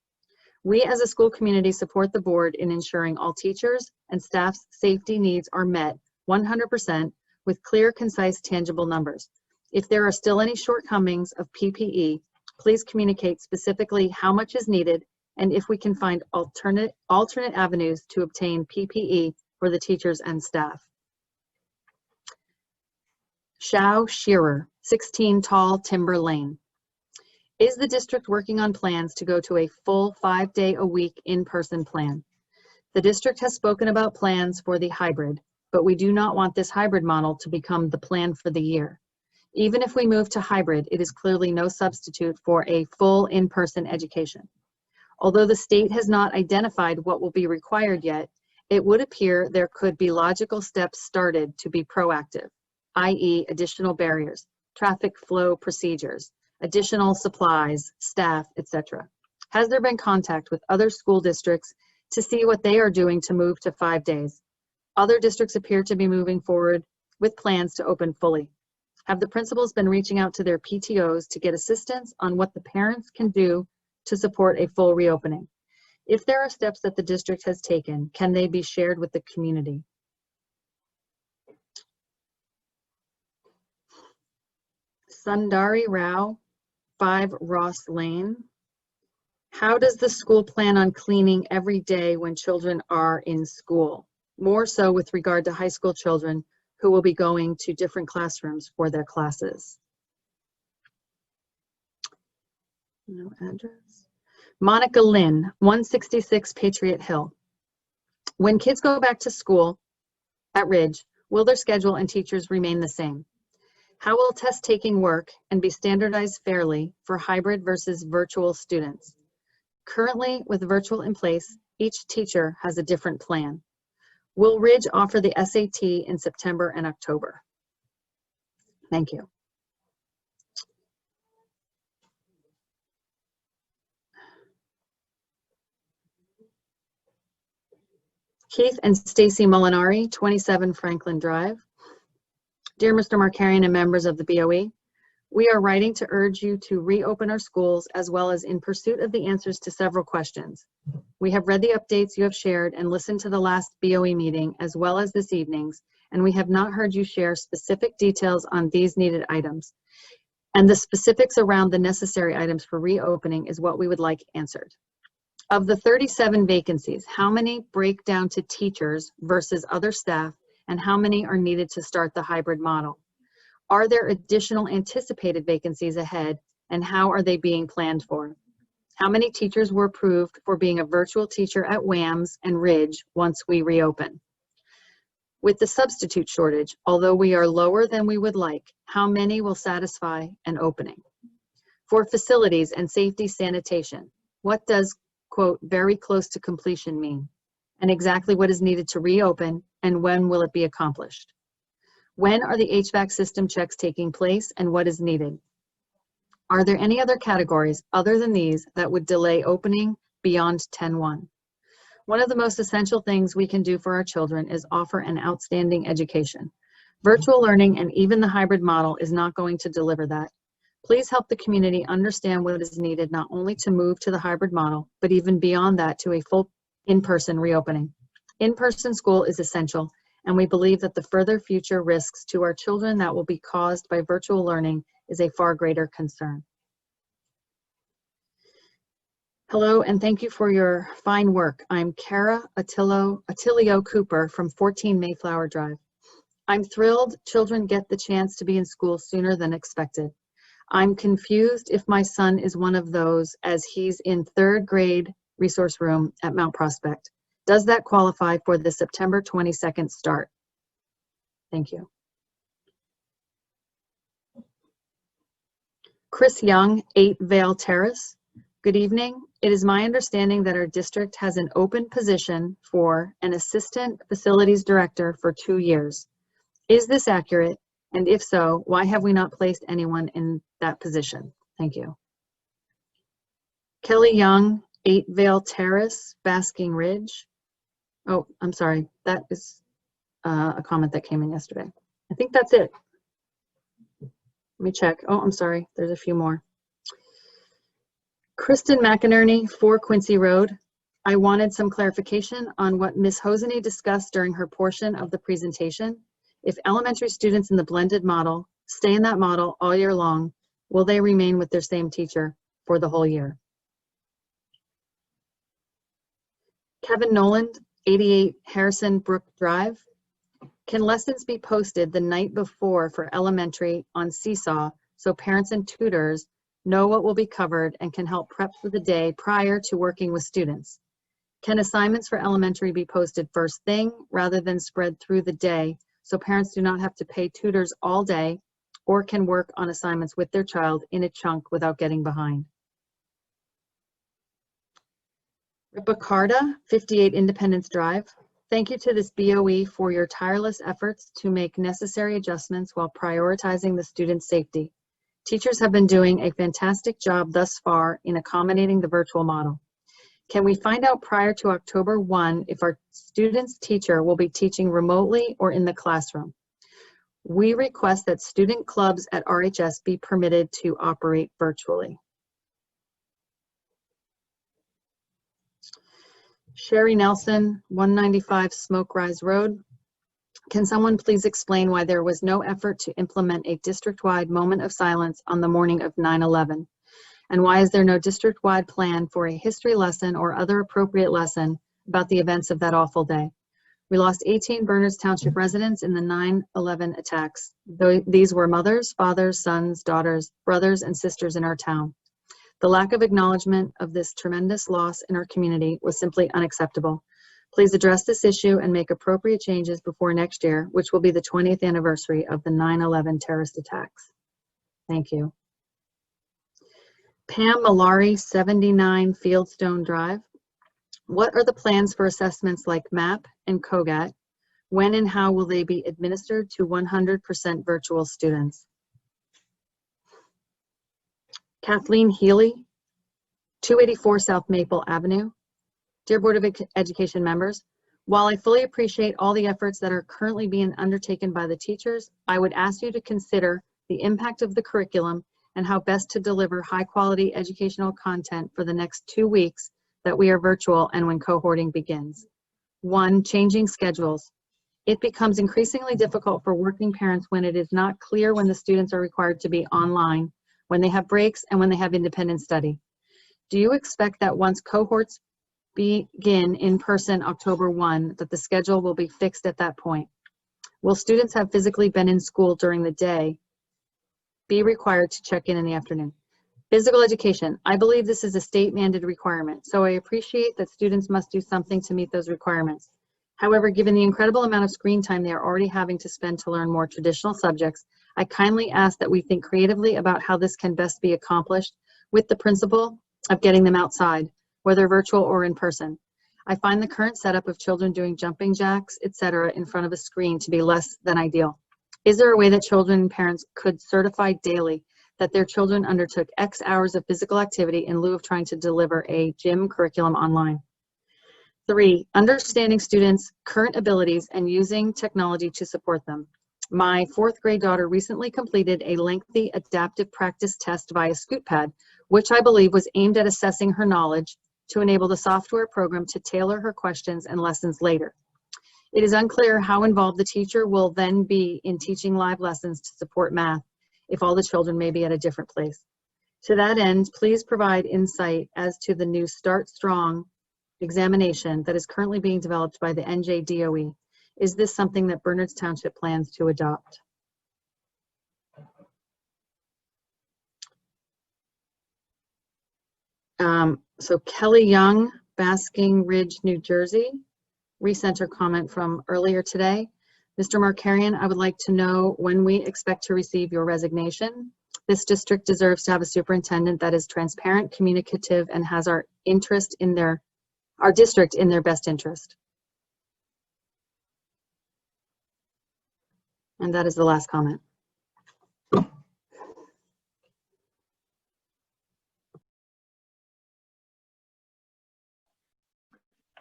We as a school community support the board in ensuring all teachers and staff's safety needs are met 100% with clear, concise, tangible numbers. If there are still any shortcomings of PPE, please communicate specifically how much is needed and if we can find alternate avenues to obtain PPE for the teachers and staff. Shao Shearer, 16 Tall Timber Lane. Is the district working on plans to go to a full 5-day-a-week in-person plan? The district has spoken about plans for the hybrid, but we do not want this hybrid model to become the plan for the year. Even if we move to hybrid, it is clearly no substitute for a full in-person education. Although the state has not identified what will be required yet, it would appear there could be logical steps started to be proactive, i.e. additional barriers, traffic flow procedures, additional supplies, staff, etc. Has there been contact with other school districts to see what they are doing to move to 5 days? Other districts appear to be moving forward with plans to open fully. Have the principals been reaching out to their PTOs to get assistance on what the parents can do to support a full reopening? If there are steps that the district has taken, can they be shared with the community? Sundari Rao, 5 Ross Lane. How does the school plan on cleaning every day when children are in school? More so with regard to high school children who will be going to different classrooms for their classes. No address. Monica Lynn, 166 Patriot Hill. When kids go back to school at Ridge, will their schedule and teachers remain the same? How will test taking work and be standardized fairly for hybrid versus virtual students? Currently, with virtual in place, each teacher has a different plan. Will Ridge offer the SAT in September and October? Thank you. Keith and Stacy Molinari, 27 Franklin Drive. Dear Mr. Markarian and members of the BOE, we are writing to urge you to reopen our schools as well as in pursuit of the answers to several questions. We have read the updates you have shared and listened to the last BOE meeting as well as this evening's, and we have not heard you share specific details on these needed items. And the specifics around the necessary items for reopening is what we would like answered. Of the 37 vacancies, how many break down to teachers versus other staff, and how many are needed to start the hybrid model? Are there additional anticipated vacancies ahead, and how are they being planned for? How many teachers were approved for being a virtual teacher at WAMS and Ridge once we reopen? With the substitute shortage, although we are lower than we would like, how many will satisfy an opening? For facilities and safety sanitation, what does, quote, very close to completion mean? And exactly what is needed to reopen, and when will it be accomplished? When are the HVAC system checks taking place, and what is needed? Are there any other categories other than these that would delay opening beyond 10/1? One of the most essential things we can do for our children is offer an outstanding education. Virtual learning and even the hybrid model is not going to deliver that. Please help the community understand what is needed not only to move to the hybrid model, but even beyond that to a full in-person reopening. In-person school is essential, and we believe that the further future risks to our children that will be caused by virtual learning is a far greater concern. Hello, and thank you for your fine work. I'm Kara Attilio Cooper from 14 Mayflower Drive. I'm thrilled children get the chance to be in school sooner than expected. I'm confused if my son is one of those, as he's in 3rd grade resource room at Mount Prospect. Does that qualify for the September 22nd start? Thank you. Chris Young, 8 Vale Terrace. Good evening. It is my understanding that our district has an open position for an assistant facilities director for 2 years. Is this accurate? And if so, why have we not placed anyone in that position? Thank you. Kelly Young, 8 Vale Terrace, Basking Ridge. Oh, I'm sorry. That is a comment that came in yesterday. I think that's it. Let me check. Oh, I'm sorry. There's a few more. Kristen McInerney, 4 Quincy Road. I wanted some clarification on what Ms. Hosany discussed during her portion of the presentation. If elementary students in the blended model stay in that model all year long, will they remain with their same teacher for the whole year? Kevin Noland, 88 Harrison Brook Drive. Can lessons be posted the night before for elementary on Seesaw so parents and tutors know what will be covered and can help prep for the day prior to working with students? Can assignments for elementary be posted first thing rather than spread through the day so parents do not have to pay tutors all day or can work on assignments with their child in a chunk without getting behind? Ripacarda, 58 Independence Drive. Thank you to this BOE for your tireless efforts to make necessary adjustments while prioritizing the student's safety. Teachers have been doing a fantastic job thus far in accommodating the virtual model. Can we find out prior to October 1 if our student's teacher will be teaching remotely or in the classroom? We request that student clubs at RHS be permitted to operate virtually. Sherry Nelson, 195 Smoke Rise Road. Can someone please explain why there was no effort to implement a district-wide moment of silence on the morning of 9/11? And why is there no district-wide plan for a history lesson or other appropriate lesson about the events of that awful day? We lost 18 Berners Township residents in the 9/11 attacks. These were mothers, fathers, sons, daughters, brothers, and sisters in our town. The lack of acknowledgement of this tremendous loss in our community was simply unacceptable. Please address this issue and make appropriate changes before next year, which will be the 20th anniversary of the 9/11 terrorist attacks. Thank you. Pam Malari, 79 Fieldstone Drive. What are the plans for assessments like MAP and COGAT? When and how will they be administered to 100% virtual students? Kathleen Healy, 284 South Maple Avenue. Dear Board of Education members, while I fully appreciate all the efforts that are currently being undertaken by the teachers, I would ask you to consider the impact of the curriculum and how best to deliver high quality educational content for the next 2 weeks that we are virtual and when cohorting begins. 1, changing schedules. It becomes increasingly difficult for working parents when it is not clear when the students are required to be online, when they have breaks, and when they have independent study. Do you expect that once cohorts begin in person October 1, that the schedule will be fixed at that point? Will students have physically been in school during the day be required to check in the afternoon? Physical education. I believe this is a state mandated requirement, so I appreciate that students must do something to meet those requirements. However, given the incredible amount of screen time they are already having to spend to learn more traditional subjects, I kindly ask that we think creatively about how this can best be accomplished with the principle of getting them outside, whether virtual or in person. I find the current setup of children doing jumping jacks, etc., in front of a screen to be less than ideal. Is there a way that children and parents could certify daily that their children undertook X hours of physical activity in lieu of trying to deliver a gym curriculum online? 3, understanding students' current abilities and using technology to support them. My 4th grade daughter recently completed a lengthy adaptive practice test via ScootPad, which I believe was aimed at assessing her knowledge to enable the software program to tailor her questions and lessons later. It is unclear how involved the teacher will then be in teaching live lessons to support math if all the children may be at a different place. To that end, please provide insight as to the new Start Strong examination that is currently being developed by the NJDOE. Is this something that Bernards Township plans to adopt? So Kelly Young, Basking Ridge, New Jersey, resent her comment from earlier today. Mr. Markarian, I would like to know when we expect to receive your resignation. This district deserves to have a superintendent that is transparent, communicative, and has our district in their best interest. And that is the last comment.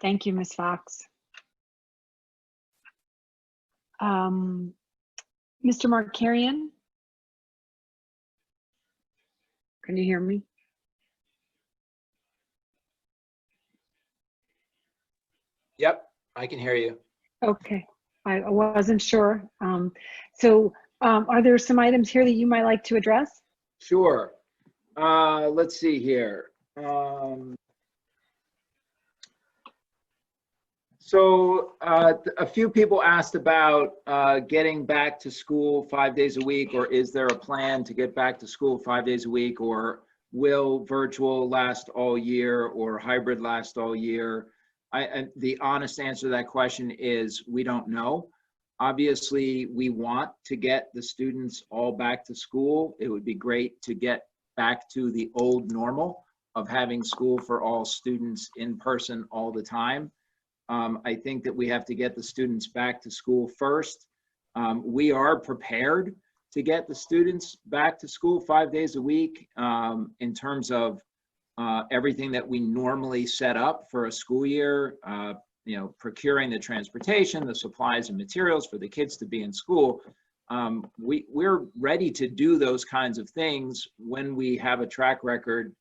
Thank you, Ms. Fox. Mr. Markarian? Can you hear me? Yep, I can hear you. Okay, I wasn't sure. Are there some items here that you might like to address? Sure. Let's see here. A few people asked about getting back to school 5 days a week, or is there a plan to get back to school 5 days a week, or will virtual last all year or hybrid last all year? The honest answer to that question is we don't know. Obviously, we want to get the students all back to school. It would be great to get back to the old normal of having school for all students in person all the time. I think that we have to get the students back to school first. We are prepared to get the students back to school 5 days a week in terms of everything that we normally set up for a school year, procuring the transportation, the supplies and materials for the kids to be in school. We're ready to do those kinds of things when we have a track record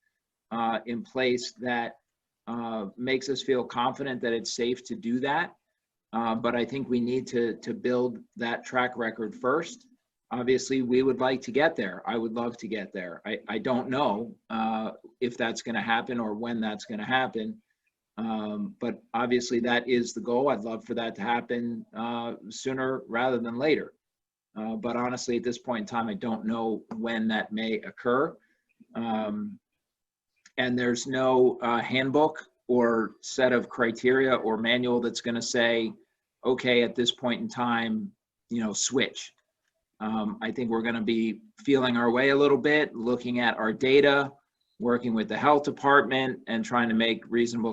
in place that makes us feel confident that it's safe to do that. But I think we need to build that track record first. Obviously, we would like to get there. I would love to get there. I don't know if that's going to happen or when that's going to happen. But obviously, that is the goal. I'd love for that to happen sooner rather than later. But honestly, at this point in time, I don't know when that may occur. And there's no handbook or set of criteria or manual that's going to say, okay, at this point in time, switch. I think we're going to be feeling our way a little bit, looking at our data, working with the health department, and trying to make reasonable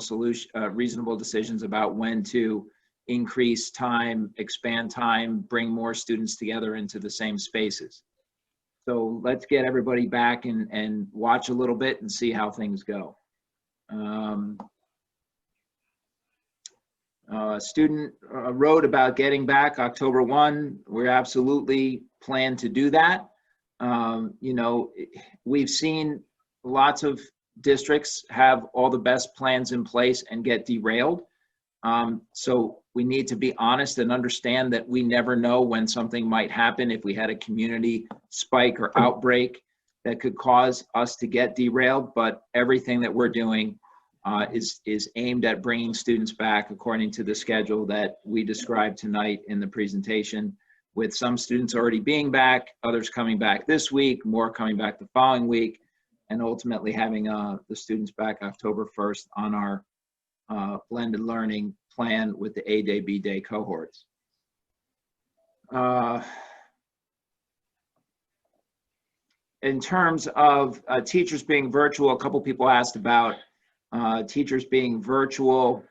decisions about when to increase time, expand time, bring more students together into the same spaces. So let's get everybody back and watch a little bit and see how things go. Student wrote about getting back October 1. We absolutely plan to do that. We've seen lots of districts have all the best plans in place and get derailed. So we need to be honest and understand that we never know when something might happen. If we had a community spike or outbreak that could cause us to get derailed, but everything that we're doing is aimed at bringing students back according to the schedule that we described tonight in the presentation, with some students already being back, others coming back this week, more coming back the following week, and ultimately having the students back October 1st on our blended learning plan with the A day, B day cohorts. In terms of teachers being virtual, a couple people asked about teachers being virtual.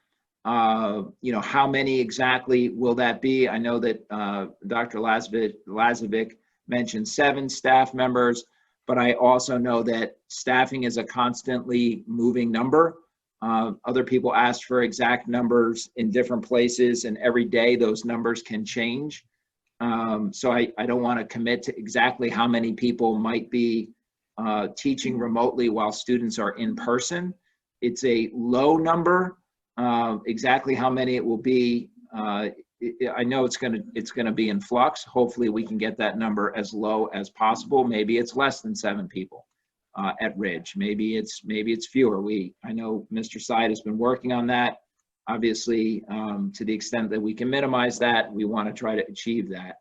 How many exactly will that be? I know that Dr. Lazovic mentioned 7 staff members, but I also know that staffing is a constantly moving number. Other people asked for exact numbers in different places, and every day those numbers can change. So I don't want to commit to exactly how many people might be teaching remotely while students are in person. It's a low number. Exactly how many it will be, I know it's gonna be in flux. Hopefully we can get that number as low as possible. Maybe it's less than 7 people at Ridge. Maybe it's fewer. I know Mr. Seid has been working on that. obviously, to the extent that we can minimize that, we want to try to achieve that.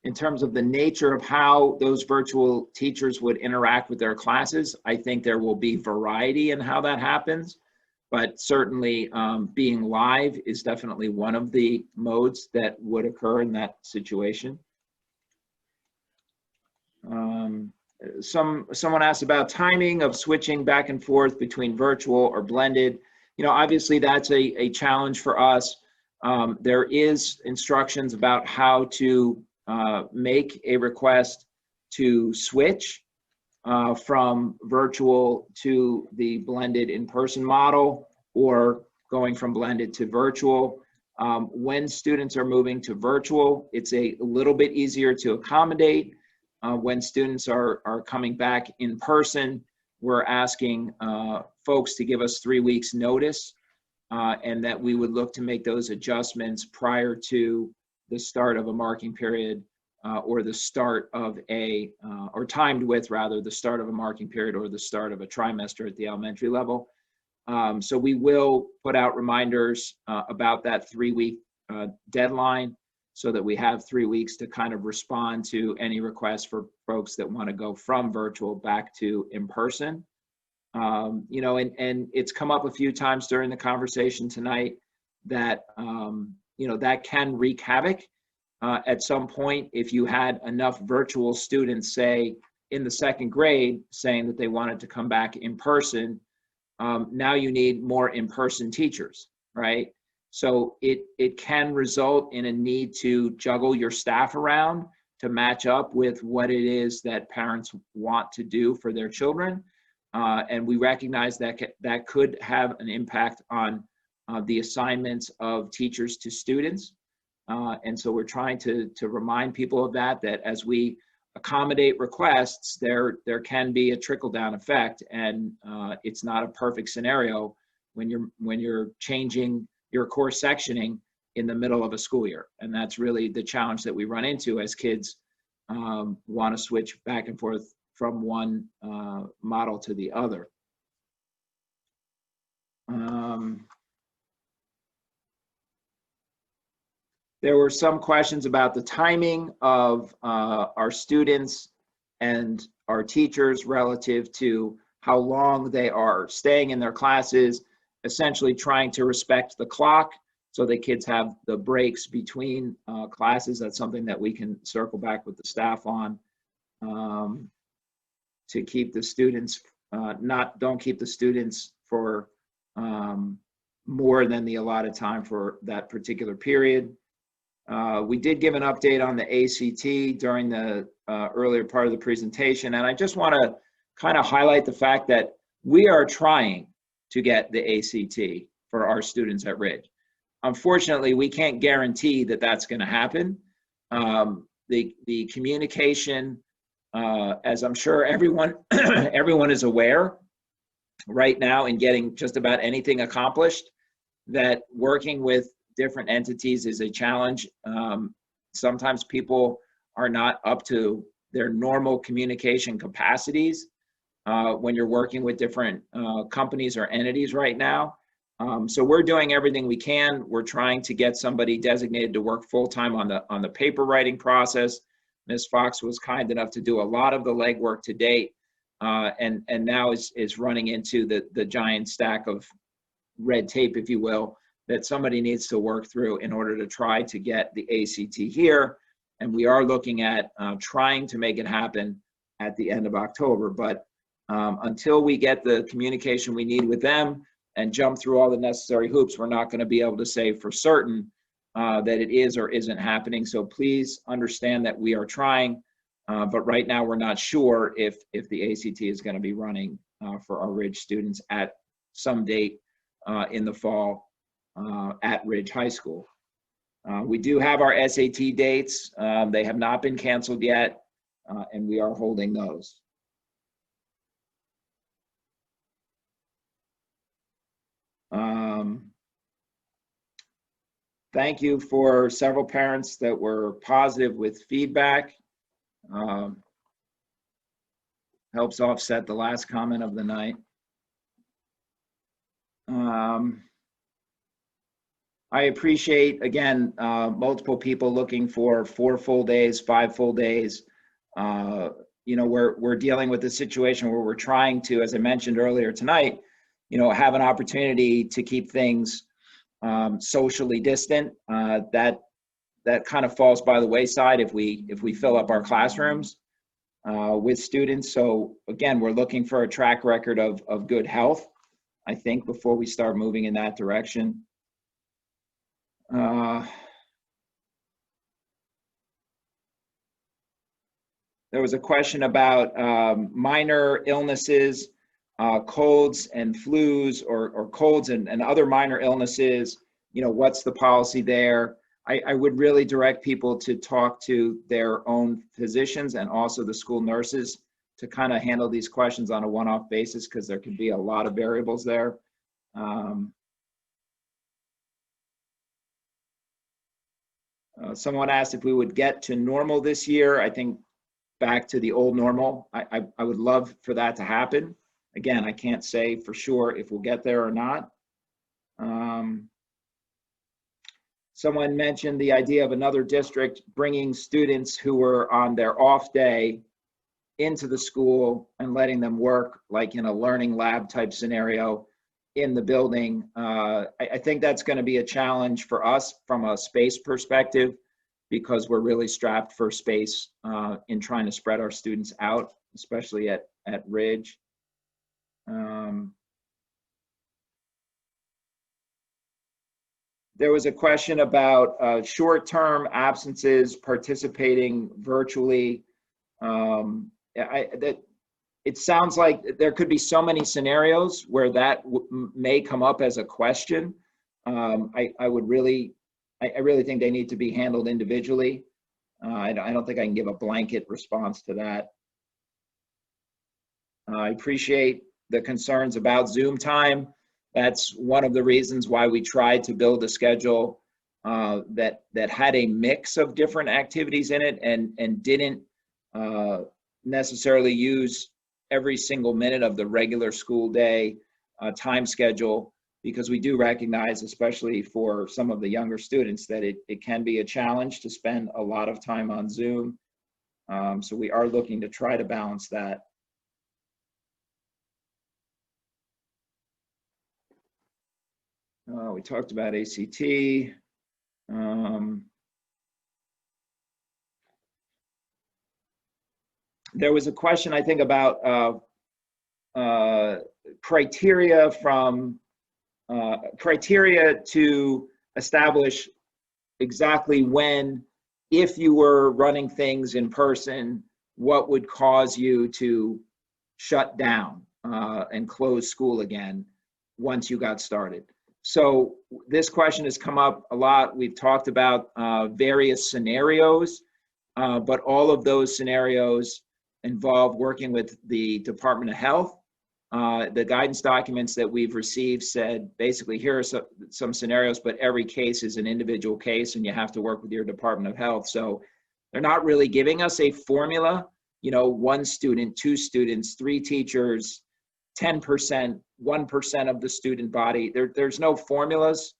In terms of the nature of how those virtual teachers would interact with their classes, I think there will be variety in how that happens, but certainly being live is definitely one of the modes that would occur in that situation. Someone asked about timing of switching back and forth between virtual or blended. You know, obviously that's a challenge for us. There is instructions about how to make a request to switch from virtual to the blended in-person model, or going from blended to virtual. When students are moving to virtual, it's a little bit easier to accommodate. When students are coming back in person, we're asking folks to give us 3 weeks notice, and that we would look to make those adjustments prior to the start of a marking period, or the start of a, or timed with rather, the start of a marking period or the start of a trimester at the elementary level. So we will put out reminders about that 3-week deadline, so that we have 3 weeks to kind of respond to any requests for folks that want to go from virtual back to in person. You know, and it's come up a few times during the conversation tonight that, you know, that can wreak havoc. At some point, if you had enough virtual students, say in the 2nd grade, saying that they wanted to come back in person, now you need more in-person teachers, right? So it can result in a need to juggle your staff around to match up with what it is that parents want to do for their children. And we recognize that that could have an impact on the assignments of teachers to students. And so we're trying to remind people of that as we accommodate requests, there can be a trickle-down effect, and it's not a perfect scenario when you're changing your course sectioning in the middle of a school year. And that's really the challenge that we run into as kids want to switch back and forth from one model to the other. There were some questions about the timing of our students and our teachers relative to how long they are staying in their classes, essentially trying to respect the clock so that kids have the breaks between classes. That's something that we can circle back with the staff on, to keep the students, don't keep the students for more than the allotted time for that particular period. We did give an update on the ACT during the earlier part of the presentation, and I just want to kind of highlight the fact that we are trying to get the ACT for our students at Ridge. Unfortunately, we can't guarantee that that's going to happen. The communication, as I'm sure everyone everyone is aware right now in getting just about anything accomplished, that working with different entities is a challenge. Sometimes people are not up to their normal communication capacities when you're working with different companies or entities right now. So we're doing everything we can. We're trying to get somebody designated to work full-time on the paper writing process. Ms. Fox was kind enough to do a lot of the legwork to date, and now is running into the giant stack of red tape, if you will, that somebody needs to work through in order to try to get the ACT here. And we are looking at trying to make it happen at the end of October. But until we get the communication we need with them and jump through all the necessary hoops, we're not going to be able to say for certain that it is or isn't happening. So please understand that we are trying, but right now we're not sure if the ACT is going to be running for our Ridge students at some date in the fall at Ridge High School. We do have our SAT dates. They have not been canceled yet, and we are holding those. Thank you for several parents that were positive with feedback. Helps offset the last comment of the night. I appreciate, again, multiple people looking for 4 full days, 5 full days. You know, we're dealing with a situation where we're trying to, as I mentioned earlier tonight, you know, have an opportunity to keep things socially distant. That kind of falls by the wayside if we fill up our classrooms with students. So again, we're looking for a track record of good health, I think, before we start moving in that direction. There was a question about minor illnesses, colds and flus, or colds and other minor illnesses. You know, what's the policy there? I would really direct people to talk to their own physicians and also the school nurses to kind of handle these questions on a one-off basis, because there can be a lot of variables there. Someone asked if we would get to normal this year. I think back to the old normal. I would love for that to happen. Again, I can't say for sure if we'll get there or not. Someone mentioned the idea of another district bringing students who were on their off day into the school and letting them work like in a learning lab type scenario in the building. I think that's going to be a challenge for us from a space perspective, because we're really strapped for space in trying to spread our students out, especially at Ridge. There was a question about short-term absences participating virtually. It sounds like there could be so many scenarios where that may come up as a question. I really think they need to be handled individually. I don't think I can give a blanket response to that. I appreciate the concerns about Zoom time. That's one of the reasons why we tried to build a schedule that had a mix of different activities in it and didn't necessarily use every single minute of the regular school day time schedule, because we do recognize, especially for some of the younger students, that it can be a challenge to spend a lot of time on Zoom. So we are looking to try to balance that. We talked about ACT. There was a question, I think, about criteria to establish exactly when, if you were running things in person, what would cause you to shut down and close school again once you got started. So this question has come up a lot. We've talked about various scenarios, but all of those scenarios involve working with the Department of Health. The guidance documents that we've received said, basically, here are some scenarios, but every case is an individual case and you have to work with your Department of Health. So they're not really giving us a formula, you know, 1 student, 2 students, 3 teachers, 10%, 1% of the student body. There's no formulas.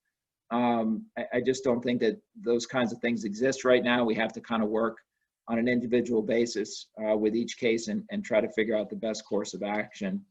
I just don't think that those kinds of things exist right now. We have to kind of work on an individual basis with each case and try to figure out the best course of action.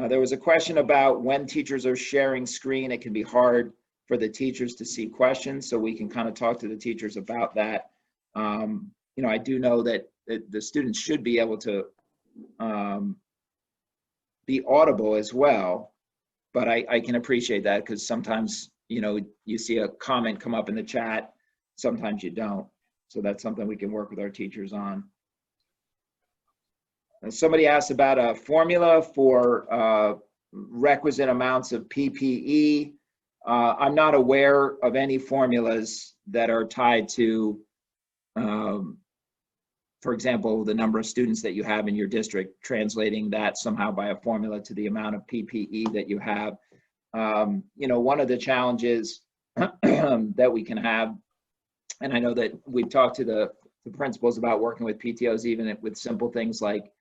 There was a question about when teachers are sharing screen. It can be hard for the teachers to see questions, so we can kind of talk to the teachers about that. You know, I do know that the students should be able to be audible as well, but I can appreciate that, because sometimes, you know, you see a comment come up in the chat, sometimes you don't. So that's something we can work with our teachers on. Somebody asked about a formula for requisite amounts of PPE. I'm not aware of any formulas that are tied to, for example, the number of students that you have in your district, translating that somehow by a formula to the amount of PPE that you have. You know, one of the challenges that we can have And I know that we've talked to the principals about working with PTOs, even with simple things like,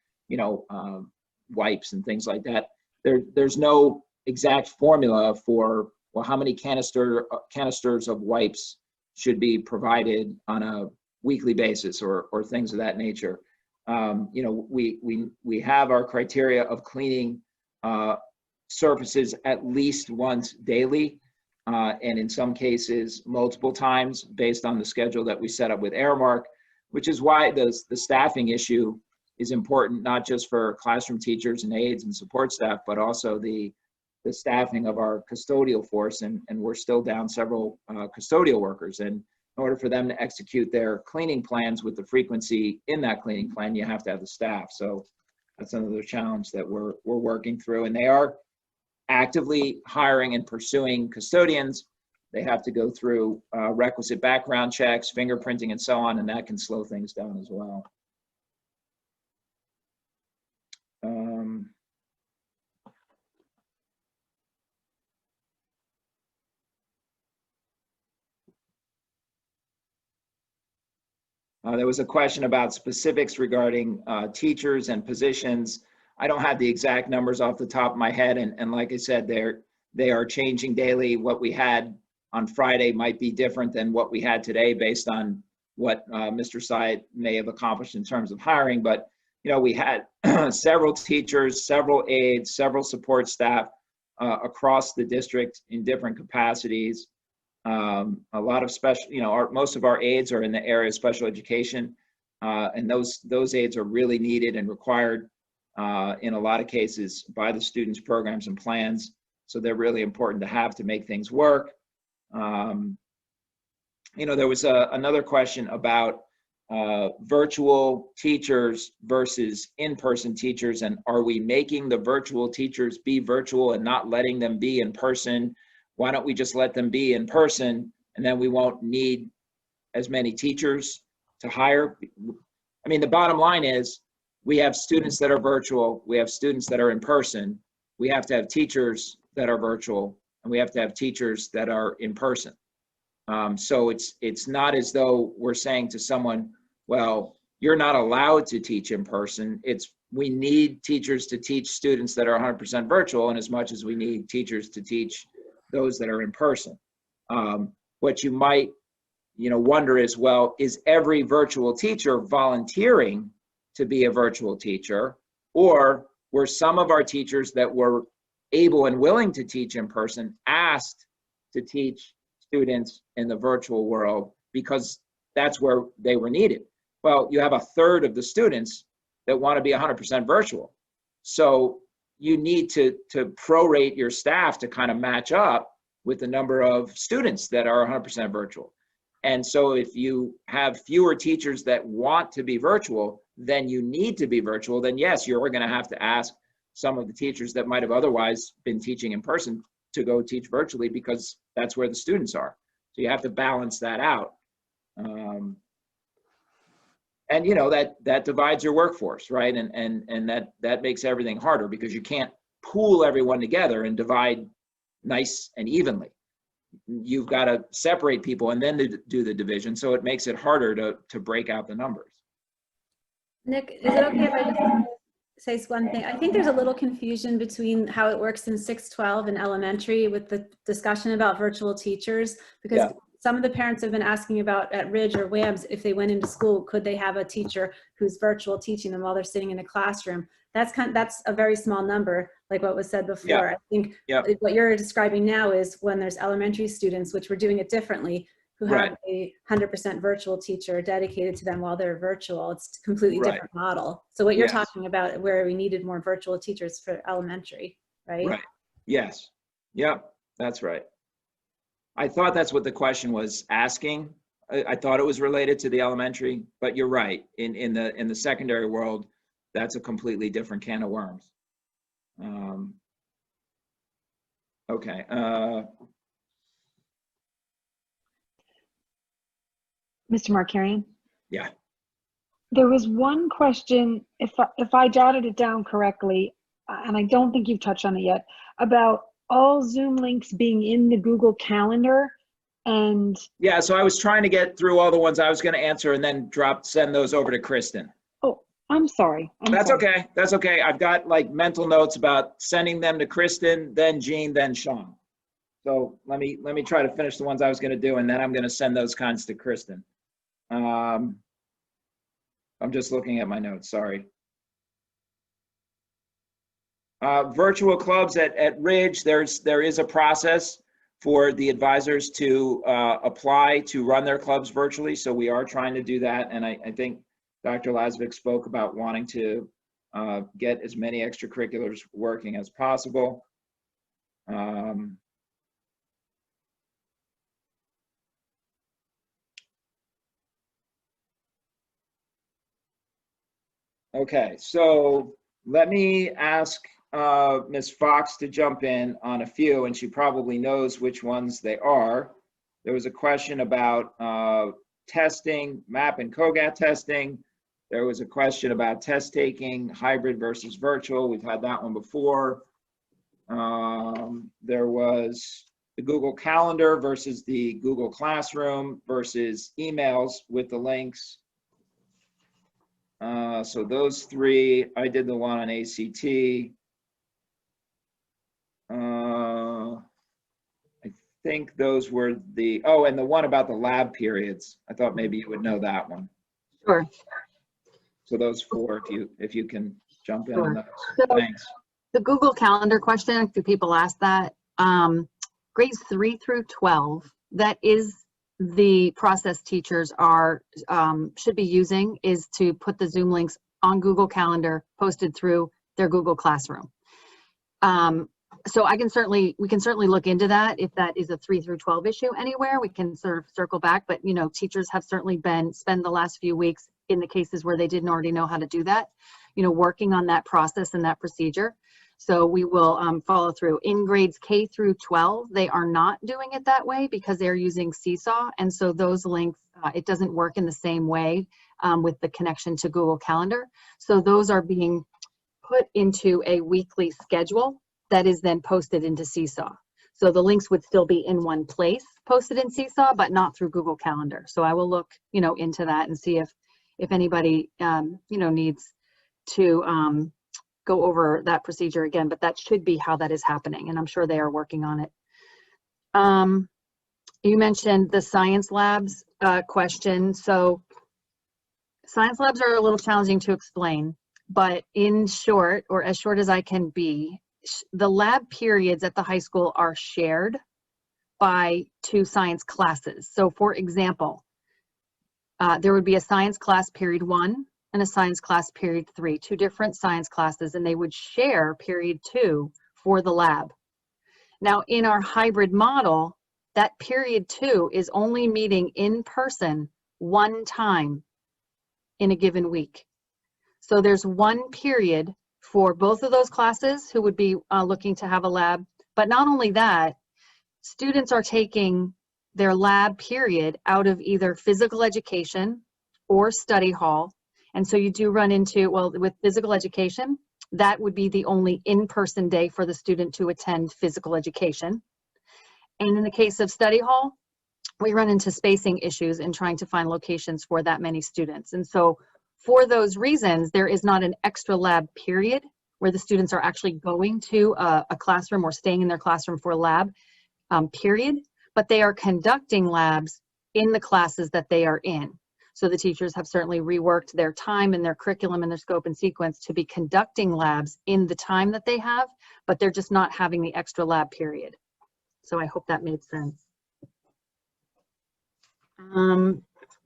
wipes and things like that. There's no exact formula for, well, how many canisters of wipes should be provided on a weekly basis or things of that nature. We have our criteria of cleaning surfaces at least once daily, and in some cases multiple times based on the schedule that we set up with Airmark, which is why the staffing issue is important, not just for classroom teachers and aides and support staff, but also the staffing of our custodial force. And we're still down several custodial workers. And in order for them to execute their cleaning plans with the frequency in that cleaning plan, you have to have the staff. So that's another challenge that we're working through. And they are actively hiring and pursuing custodians. They have to go through requisite background checks, fingerprinting, and so on, and that can slow things down as well. There was a question about specifics regarding teachers and positions. I don't have the exact numbers off the top of my head, and like I said, they are changing daily. What we had on Friday might be different than what we had today based on what Mr. Syed may have accomplished in terms of hiring. But we had several teachers, several aides, several support staff across the district in different capacities. A lot of special, most of our aides are in the area of special education, and those aides are really needed and required in a lot of cases by the students' programs and plans. So they're really important to have to make things work. There was another question about virtual teachers versus in-person teachers, and are we making the virtual teachers be virtual and not letting them be in person? Why don't we just let them be in person, and then we won't need as many teachers to hire? I mean, the bottom line is we have students that are virtual, we have students that are in person, we have to have teachers that are virtual, and we have to have teachers that are in person. So it's not as though we're saying to someone, well, you're not allowed to teach in person. We need teachers to teach students that are 100% virtual, and as much as we need teachers to teach those that are in person. What you might wonder is, well, is every virtual teacher volunteering to be a virtual teacher, or were some of our teachers that were able and willing to teach in person asked to teach students in the virtual world because that's where they were needed? Well, you have a third of the students that want to be 100% virtual. So you need to prorate your staff to kind of match up with the number of students that are 100% virtual. And so if you have fewer teachers that want to be virtual than you need to be virtual, then yes, you're going to have to ask some of the teachers that might have otherwise been teaching in person to go teach virtually because that's where the students are. So you have to balance that out. And that divides your workforce, right? And that makes everything harder because you can't pool everyone together and divide nice and evenly. You've got to separate people and then do the division. So it makes it harder to break out the numbers. Nick, is it okay if I just say one thing? I think there's a little confusion between how it works in 612 and elementary with the discussion about virtual teachers, because some of the parents have been asking about at Ridge or WAMS, if they went into school, could they have a teacher who's virtual teaching them while they're sitting in a classroom? That's a very small number, like what was said before. I think what you're describing now is when there's elementary students, which we're doing it differently, who have a 100% virtual teacher dedicated to them while they're virtual. It's a completely different model. So what you're talking about, where we needed more virtual teachers for elementary, right? Right. Yes. Yep. That's right. I thought that's what the question was asking. I thought it was related to the elementary, but you're right. In the secondary world, that's a completely different can of worms. Okay. Mr. Markarian? Yeah. There was one question, if I jotted it down correctly, and I don't think you've touched on it yet, about all Zoom links being in the Google Calendar. And Yeah, so I was trying to get through all the ones I was going to answer and then send those over to Kristen. oh, I'm sorry. That's okay. That's okay. I've got like mental notes about sending them to Kristen, then Jean, then Sean. So let me try to finish the ones I was going to do, and then I'm going to send those kinds to Kristen. I'm just looking at my notes. Sorry. Virtual clubs at Ridge. There is a process for the advisors to apply to run their clubs virtually. So we are trying to do that, and I think Dr. Lazovic spoke about wanting to get as many extracurriculars working as possible. Okay, so let me ask Ms. Fox to jump in on a few, and she probably knows which ones they are. There was a question about testing, MAP and COGAT testing. There was a question about test taking, hybrid versus virtual. We've had that one before. There was the Google Calendar versus the Google Classroom versus emails with the links. So those three, I did the one on ACT. I think those were the, oh, and the one about the lab periods. I thought maybe you would know that one. Sure. So those four, if you can jump in Sure. on those. So, Thanks. the Google Calendar question, a few people asked that. Grades 3 through 12, that is the process teachers are should be using, is to put the Zoom links on Google Calendar posted through their Google Classroom. So we can certainly look into that. If that is a 3 through 12 issue anywhere, we can sort of circle back. But you know, teachers have certainly spend the last few weeks in the cases where they didn't already know how to do that, you know, working on that process and that procedure. So we will follow through. In grades K through 12, they are not doing it that way because they're using Seesaw. And so those links, it doesn't work in the same way with the connection to Google Calendar. So those are being put into a weekly schedule that is then posted into Seesaw. So the links would still be in one place posted in Seesaw, but not through Google Calendar. So I will look, you know, into that and see if anybody, you know, needs to go over that procedure again, but that should be how that is happening, and I'm sure they are working on it. You mentioned the science labs question. So science labs are a little challenging to explain, but in short, or as short as I can be, the lab periods at the high school are shared by 2 science classes. So for example, there would be a science class period 1 and a science class period 3, 2 different science classes, and they would share period 2 for the lab. Now in our hybrid model, that period 2 is only meeting in person 1 time in a given week. So there's 1 period for both of those classes who would be looking to have a lab. But not only that, students are taking their lab period out of either physical education or study hall. And so you do run into, well, with physical education, that would be the only in-person day for the student to attend physical education. And in the case of study hall, we run into spacing issues in trying to find locations for that many students. And so for those reasons, there is not an extra lab period where the students are actually going to a classroom or staying in their classroom for a lab period, but they are conducting labs in the classes that they are in. So the teachers have certainly reworked their time and their curriculum and their scope and sequence to be conducting labs in the time that they have, but they're just not having the extra lab period. So I hope that made sense.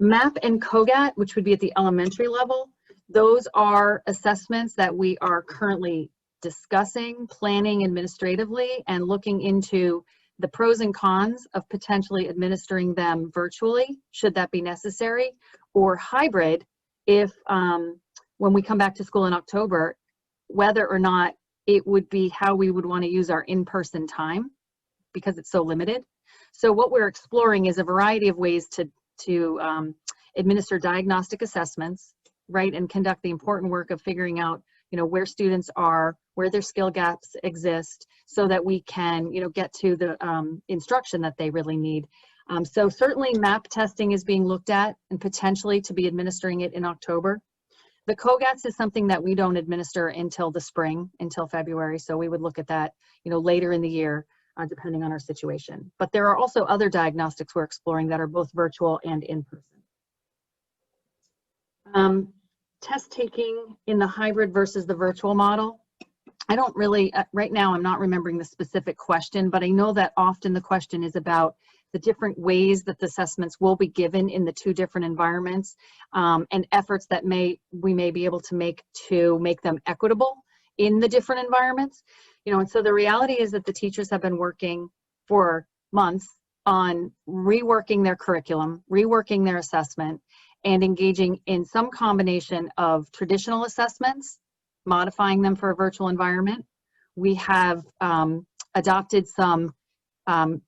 MAP and COGAT, which would be at the elementary level, those are assessments that we are currently discussing, planning administratively, and looking into the pros and cons of potentially administering them virtually, should that be necessary, or hybrid if when we come back to school in October, whether or not it would be how we would want to use our in-person time because it's so limited. So what we're exploring is a variety of ways to administer diagnostic assessments, right, and conduct the important work of figuring out, you know, where students are, where their skill gaps exist, so that we can, you know, get to the instruction that they really need. So certainly MAP testing is being looked at and potentially to be administering it in October. The COGATS is something that we don't administer until the spring, until February. So we would look at that, later in the year, depending on our situation. But there are also other diagnostics we're exploring that are both virtual and in person. Test taking in the hybrid versus the virtual model. I don't really, right now I'm not remembering the specific question, but I know that often the question is about the different ways that the assessments will be given in the two different environments, and efforts that we may be able to make them equitable in the different environments. And so the reality is that the teachers have been working for months on reworking their curriculum, reworking their assessment, and engaging in some combination of traditional assessments, modifying them for a virtual environment. We have adopted some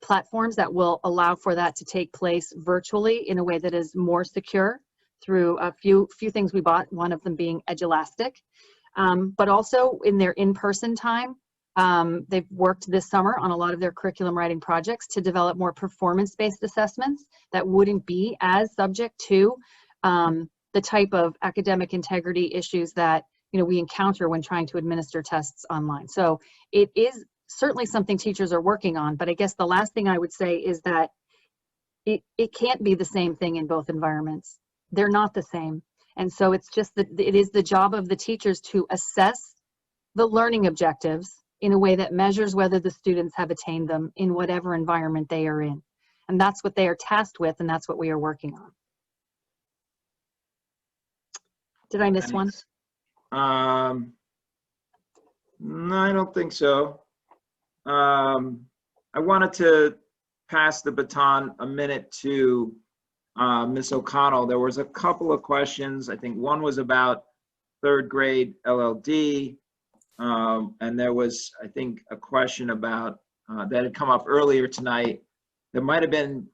platforms that will allow for that to take place virtually in a way that is more secure through a few things we bought, one of them being Edulastic. But also in their in-person time, they've worked this summer on a lot of their curriculum writing projects to develop more performance-based assessments that wouldn't be as subject to the type of academic integrity issues that we encounter when trying to administer tests online. So it is certainly something teachers are working on, but I guess the last thing I would say is that it can't be the same thing in both environments. They're not the same. And so it's just that it is the job of the teachers to assess the learning objectives in a way that measures whether the students have attained them in whatever environment they are in. And that's what they are tasked with, and that's what we are working on. Did I miss one? No, I don't think so. I wanted to pass the baton a minute to Ms. O'Connell. There was a couple of questions. I think one was about third grade LLD, and there was, I think, a question about that had come up earlier tonight. There might have been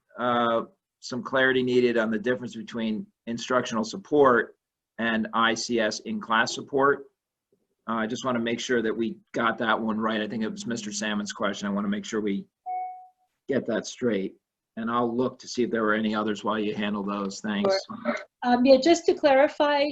some clarity needed on the difference between instructional support and ICS in-class support. I just want to make sure that we got that one right. I think it was Mr. Salmon's question. I want to make sure we get that straight. And I'll look to see if there were any others while you handle those. Thanks. Sure. Yeah, just to clarify,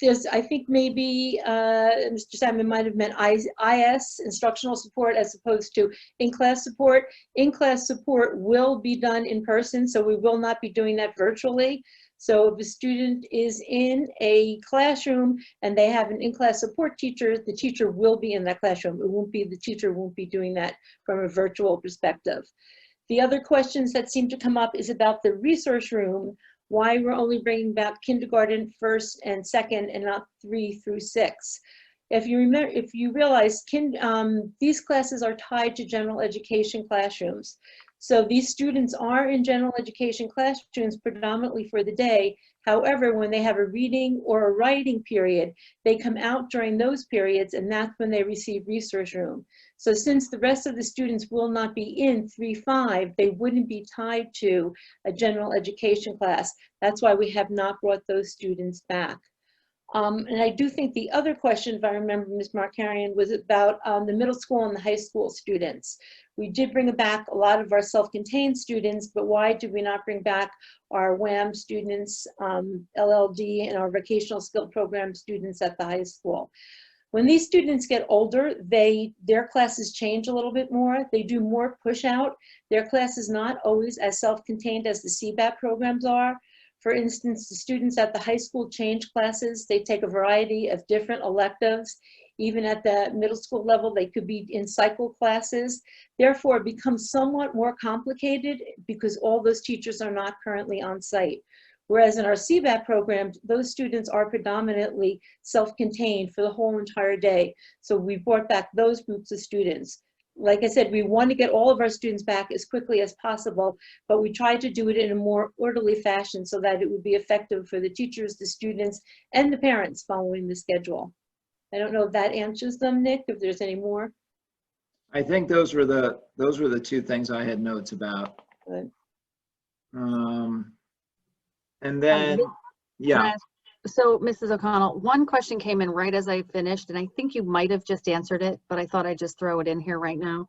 there's, I think maybe Mr. Salmon might have meant IS, instructional support, as opposed to in-class support. In-class support will be done in person, so we will not be doing that virtually. So if a student is in a classroom and they have an in-class support teacher, the teacher will be in that classroom. It won't be, the teacher won't be doing that from a virtual perspective. The other questions that seem to come up is about the resource room, why we're only bringing back kindergarten, first and second, and not 3 through 6. If you remember, if you realize, these classes are tied to general education classrooms. So these students are in general education classrooms predominantly for the day. However, when they have a reading or a writing period, they come out during those periods, and that's when they receive resource room. So since the rest of the students will not be in 3-5, they wouldn't be tied to a general education class. That's why we have not brought those students back. And I do think the other question, if I remember, Ms. Markarian, was about the middle school and the high school students. We did bring back a lot of our self-contained students, but why did we not bring back our WAM students, LLD, and our vocational skill program students at the high school? When these students get older, their classes change a little bit more. They do more push out. Their class is not always as self-contained as the CBAP programs are. For instance, the students at the high school change classes. They take a variety of different electives. Even at the middle school level, they could be in cycle classes. Therefore, it becomes somewhat more complicated because all those teachers are not currently on site. Whereas in our CBAP program, those students are predominantly self-contained for the whole entire day. So we brought back those groups of students. Like I said, we want to get all of our students back as quickly as possible, but we tried to do it in a more orderly fashion so that it would be effective for the teachers, the students, and the parents following the schedule. I don't know if that answers them, Nick, if there's any more. I think those were the two things I had notes about. Good. And then, yeah. So, Mrs. O'Connell, one question came in right as I finished, and I think you might have just answered it, but I thought I'd just throw it in here right now.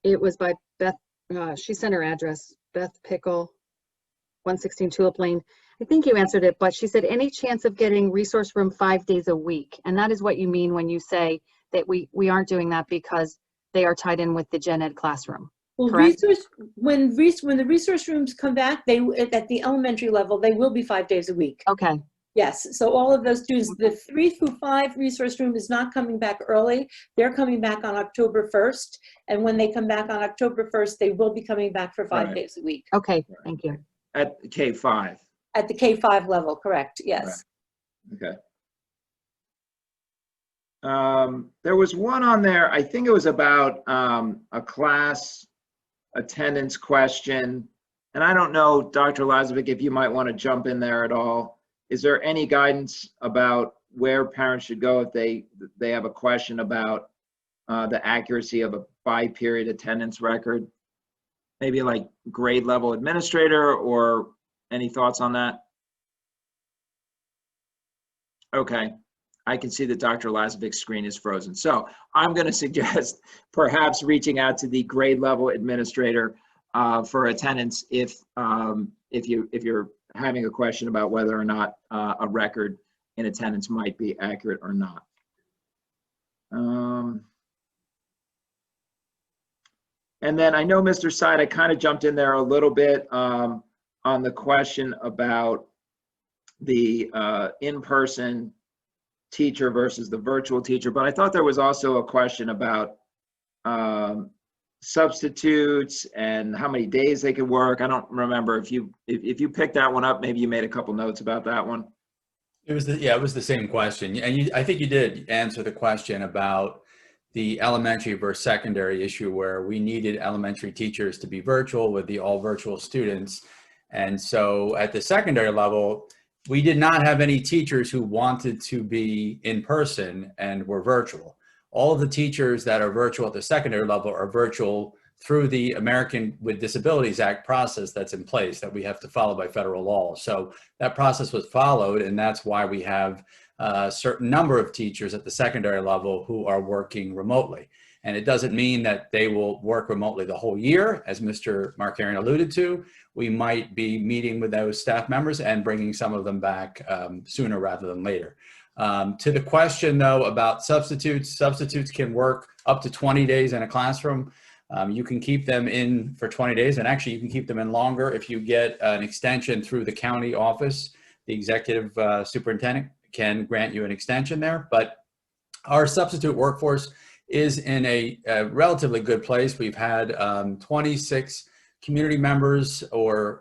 It was by Beth She sent her address, Beth Pickle, 116 Tulip Lane. I think you answered it, but she said, any chance of getting resource room 5 days a week? And that is what you mean when you say that we aren't doing that because they are tied in with the gen ed classroom. Well, correct? when the resource rooms come back, they at the elementary level, they will be 5 days a week. Okay. Yes, so all of those students, the 3 through 5 resource room is not coming back early. They're coming back on October 1st. And when they come back on October 1st, they will be coming back for 5 Right. days a week. Okay, thank you. At K-5. At the K-5 level, correct, yes. Okay. There was one on there, I think it was about a class attendance question. And I don't know, Dr. Lazovic, if you might want to jump in there at all. Is there any guidance about where parents should go if they have a question about the accuracy of a by-period attendance record? Maybe like grade level administrator, or any thoughts on that? Okay, I can see that Dr. Lazovic's screen is frozen. So I'm going to suggest perhaps reaching out to the grade level administrator for attendance if you're having a question about whether or not a record in attendance might be accurate or not. And then I know Mr. Side, I kind of jumped in there a little bit on the question about the in-person teacher versus the virtual teacher, but I thought there was also a question about substitutes and how many days they could work. I don't remember if you picked that one up. Maybe you made a couple notes about that one. It was it was the same question, and I think you did answer the question about the elementary versus secondary issue, where we needed elementary teachers to be virtual with the all virtual students, and so at the secondary level, we did not have any teachers who wanted to be in person and were virtual. All of the teachers that are virtual at the secondary level are virtual through the American with Disabilities Act process that's in place that we have to follow by federal law. So that process was followed, and that's why we have a certain number of teachers at the secondary level who are working remotely. And it doesn't mean that they will work remotely the whole year, as Mr. Markarian alluded to. We might be meeting with those staff members and bringing some of them back sooner rather than later. To the question though about substitutes can work up to 20 days in a classroom. You can keep them in for 20 days, and actually you can keep them in longer if you get an extension through the county office. The executive superintendent can grant you an extension there, but our substitute workforce is in a relatively good place. We've had 26 community members or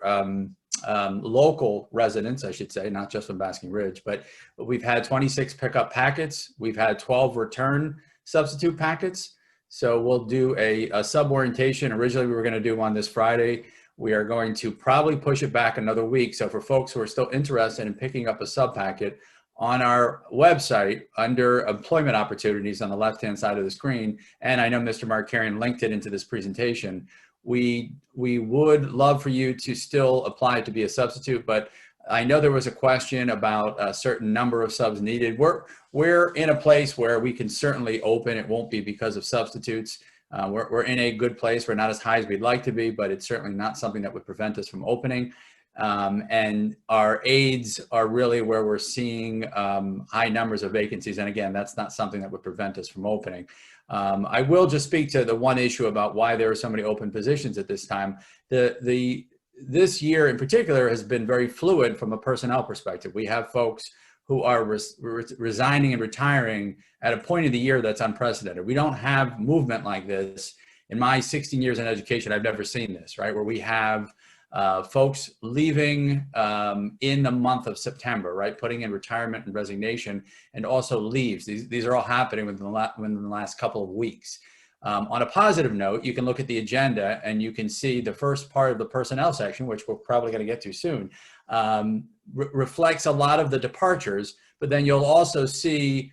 local residents, I should say, not just from Basking Ridge, but we've had 26 pickup packets. We've had 12 return substitute packets. So we'll do a sub-orientation. Originally, we were going to do one this Friday. We are going to probably push it back another week. So for folks who are still interested in picking up a sub packet, on our website under employment opportunities on the left-hand side of the screen, and I know Mr. Markarian linked it into this presentation, we would love for you to still apply to be a substitute, but I know there was a question about a certain number of subs needed. We're in a place where we can certainly open. It won't be because of substitutes. We're in a good place. We're not as high as we'd like to be, but it's certainly not something that would prevent us from opening. And our aides are really where we're seeing high numbers of vacancies. And again, that's not something that would prevent us from opening. I will just speak to the one issue about why there are so many open positions at this time. This year in particular has been very fluid from a personnel perspective. We have folks who are resigning and retiring at a point of the year that's unprecedented. We don't have movement like this. In my 16 years in education, I've never seen this, right? Where we have folks leaving in the month of September, right? Putting in retirement and resignation, and also leaves. These are all happening within the last couple of weeks. On a positive note, you can look at the agenda and you can see the first part of the personnel section, which we're probably going to get to soon, reflects a lot of the departures, but then you'll also see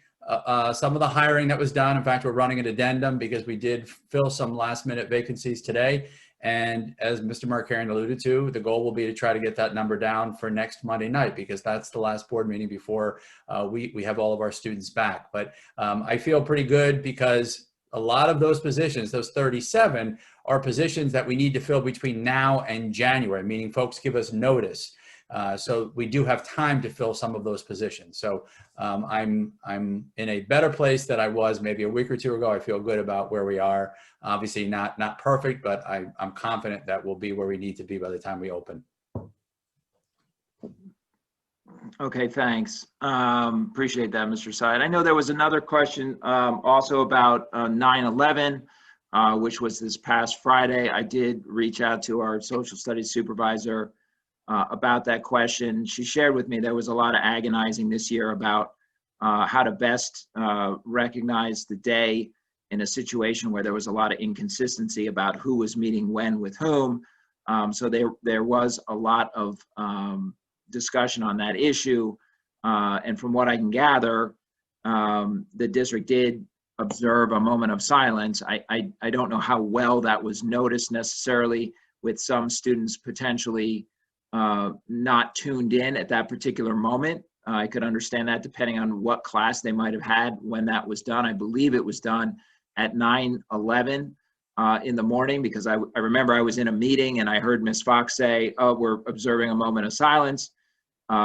some of the hiring that was done. In fact, we're running an addendum because we did fill some last minute vacancies today. And as Mr. Markarian alluded to, the goal will be to try to get that number down for next Monday night, because that's the last board meeting before we have all of our students back. But I feel pretty good because a lot of those positions, those 37, are positions that we need to fill between now and January, meaning folks give us notice. So we do have time to fill some of those positions. So I'm in a better place than I was maybe a week or two ago. I feel good about where we are. Obviously not perfect, but I'm confident that we'll be where we need to be by the time we open. Okay, thanks. Appreciate that, Mr. Syed. I know there was another question also about 9/11, which was this past Friday. I did reach out to our social studies supervisor about that question. She shared with me there was a lot of agonizing this year about how to best recognize the day in a situation where there was a lot of inconsistency about who was meeting when with whom. So there was a lot of discussion on that issue. And from what I can gather, the district did observe a moment of silence. I don't know how well that was noticed necessarily, with some students potentially not tuned in at that particular moment. I could understand that depending on what class they might have had when that was done. I believe it was done at 9/11 in the morning, because I remember I was in a meeting and I heard Ms. Fox say, oh, we're observing a moment of silence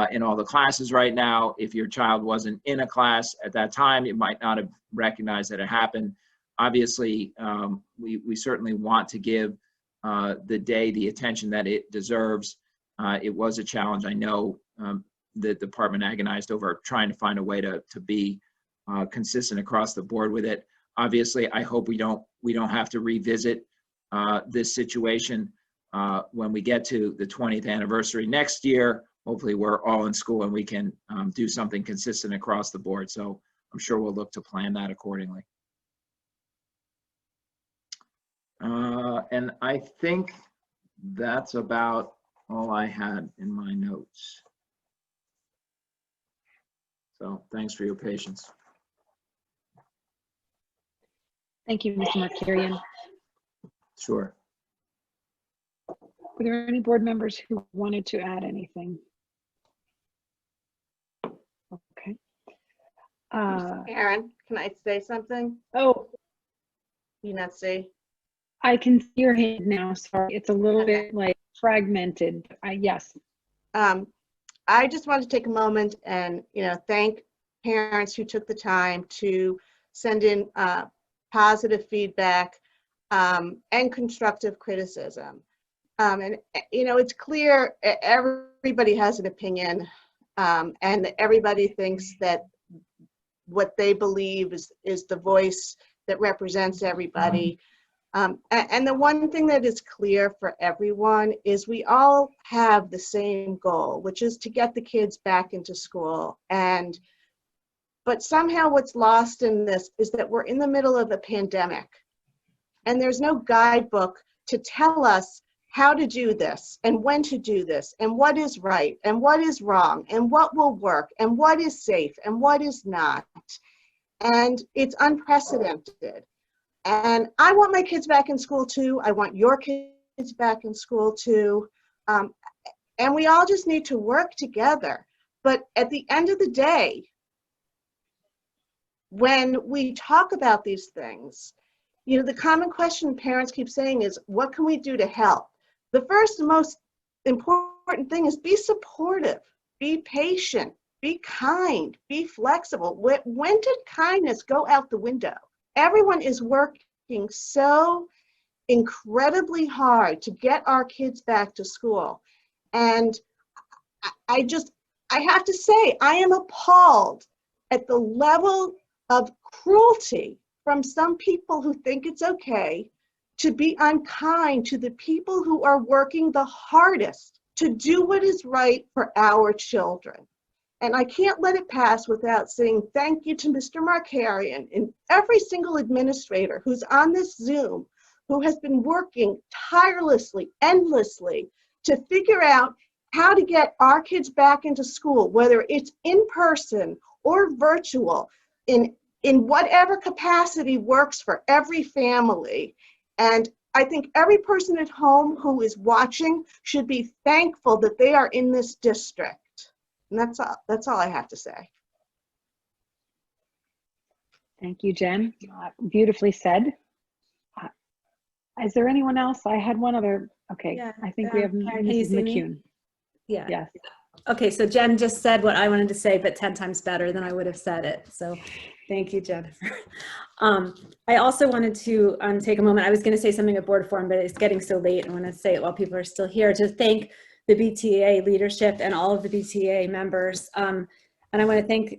in all the classes right now. If your child wasn't in a class at that time, you might not have recognized that it happened. Obviously, we certainly want to give the day the attention that it deserves. It was a challenge. I know the department agonized over trying to find a way to be consistent across the board with it. Obviously, I hope we don't have to revisit this situation when we get to the 20th anniversary next year. Hopefully, we're all in school and we can do something consistent across the board. So I'm sure we'll look to plan that accordingly. And I think that's about all I had in my notes. So thanks for your patience. Thank you, Mr. Markarian. Sure. Were there any board members who wanted to add anything? Okay. Aaron, can I say something? Oh. You not see? I can see your hand now. Sorry, it's a little bit like fragmented. Yes. I just want to take a moment and thank parents who took the time to send in positive feedback and constructive criticism. And it's clear everybody has an opinion, and everybody thinks that what they believe is the voice that represents everybody. And the one thing that is clear for everyone is we all have the same goal, which is to get the kids back into school. But somehow what's lost in this is that we're in the middle of a pandemic, and there's no guidebook to tell us how to do this and when to do this and what is right and what is wrong and what will work and what is safe and what is not. And it's unprecedented. And I want my kids back in school too. I want your kids back in school too. And we all just need to work together. But at the end of the day, when we talk about these things, the common question parents keep saying is, what can we do to help? The first and most important thing is be supportive, be patient, be kind, be flexible. When did kindness go out the window? Everyone is working so incredibly hard to get our kids back to school. And I have to say, I am appalled at the level of cruelty from some people who think it's okay to be unkind to the people who are working the hardest to do what is right for our children. And I can't let it pass without saying thank you to Mr. Markarian and every single administrator who's on this Zoom, who has been working tirelessly, endlessly, to figure out how to get our kids back into school, whether it's in person or virtual, in whatever capacity works for every family. And I think every person at home who is watching should be thankful that they are in this district. And that's all I have to say. Thank you, Jen. Beautifully said. Is there anyone else? I had one other. Okay, Yeah, I think we have Karen, can you Mrs. see me? McCune. Yeah. Yes. Okay, so Jen just said what I wanted to say, but 10 times better than I would have said it. So thank you, Jennifer. I also wanted to take a moment. I was going to say something at board forum, but it's getting so late. I want to say it while people are still here to thank the BTA leadership and all of the BTA members. And I want to thank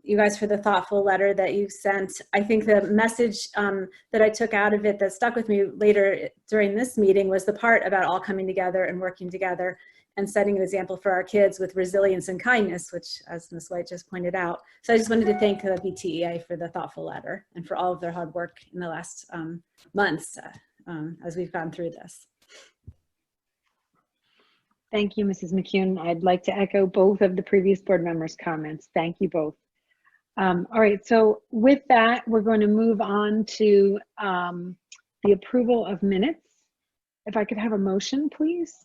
you guys for the thoughtful letter that you sent. I think the message that I took out of it that stuck with me later during this meeting was the part about all coming together and working together and setting an example for our kids with resilience and kindness, which, as Ms. White just pointed out. So I just wanted to thank the BTEA for the thoughtful letter and for all of their hard work in the last months as we've gone through this. Thank you, Mrs. McCune. I'd like to echo both of the previous board members' comments. Thank you both. All right, so with that, we're going to move on to the approval of minutes. If I could have a motion, please.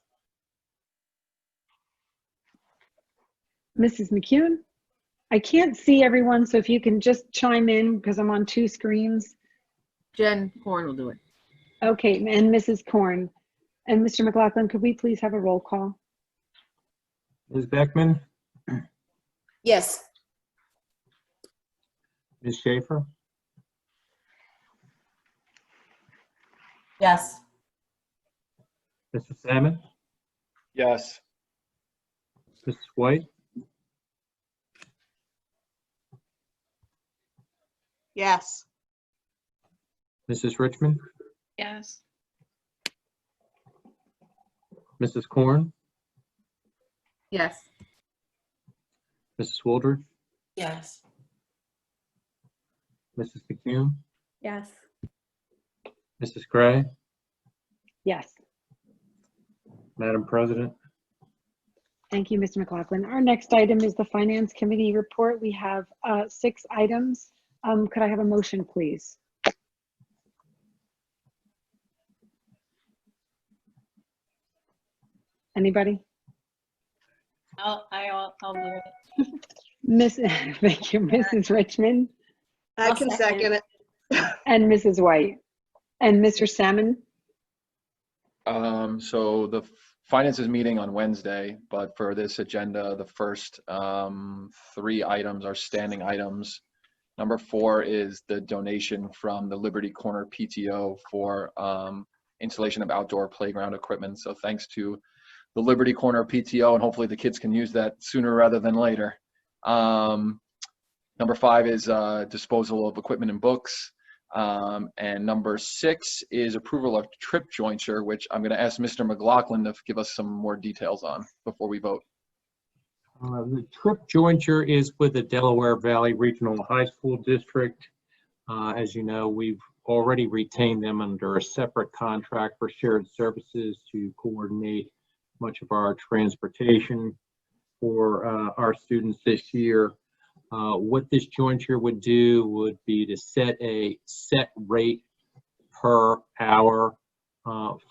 Mrs. McCune? I can't see everyone, so if you can just chime in because I'm on two screens. Jen Horn will do it. Okay, and Mrs. Korn. And Mr. McLaughlin, could we please have a roll call? Ms. Beckman, Yes. Ms. Schaefer, Yes. Mr. Salmon, Yes. Mrs. White, Yes. Mrs. Richmond, Yes. Mrs. Korn, Yes. Mrs. Wooldridge, Yes. Mrs. McCune, Yes. Mrs. Gray, Yes. Madam President. Thank you, Mr. McLaughlin. Our next item is the Finance Committee report. We have 6 items. Could I have a motion, please? Anybody? I'll do it. Thank you, Mrs. Richmond. I can second it. And Mrs. White. And Mr. Salmon? So the finance is meeting on Wednesday, but for this agenda, the first 3 items are standing items. Number 4 is the donation from the Liberty Corner PTO for installation of outdoor playground equipment. So thanks to the Liberty Corner PTO, and hopefully the kids can use that sooner rather than later. Number 5 is disposal of equipment and books. And number 6 is approval of trip jointure, which I'm going to ask Mr. McLaughlin to give us some more details on before we vote. The trip jointure is with the Delaware Valley Regional High School District. As you know, we've already retained them under a separate contract for shared services to coordinate much of our transportation for our students this year. What this jointure would do would be to set a set rate per hour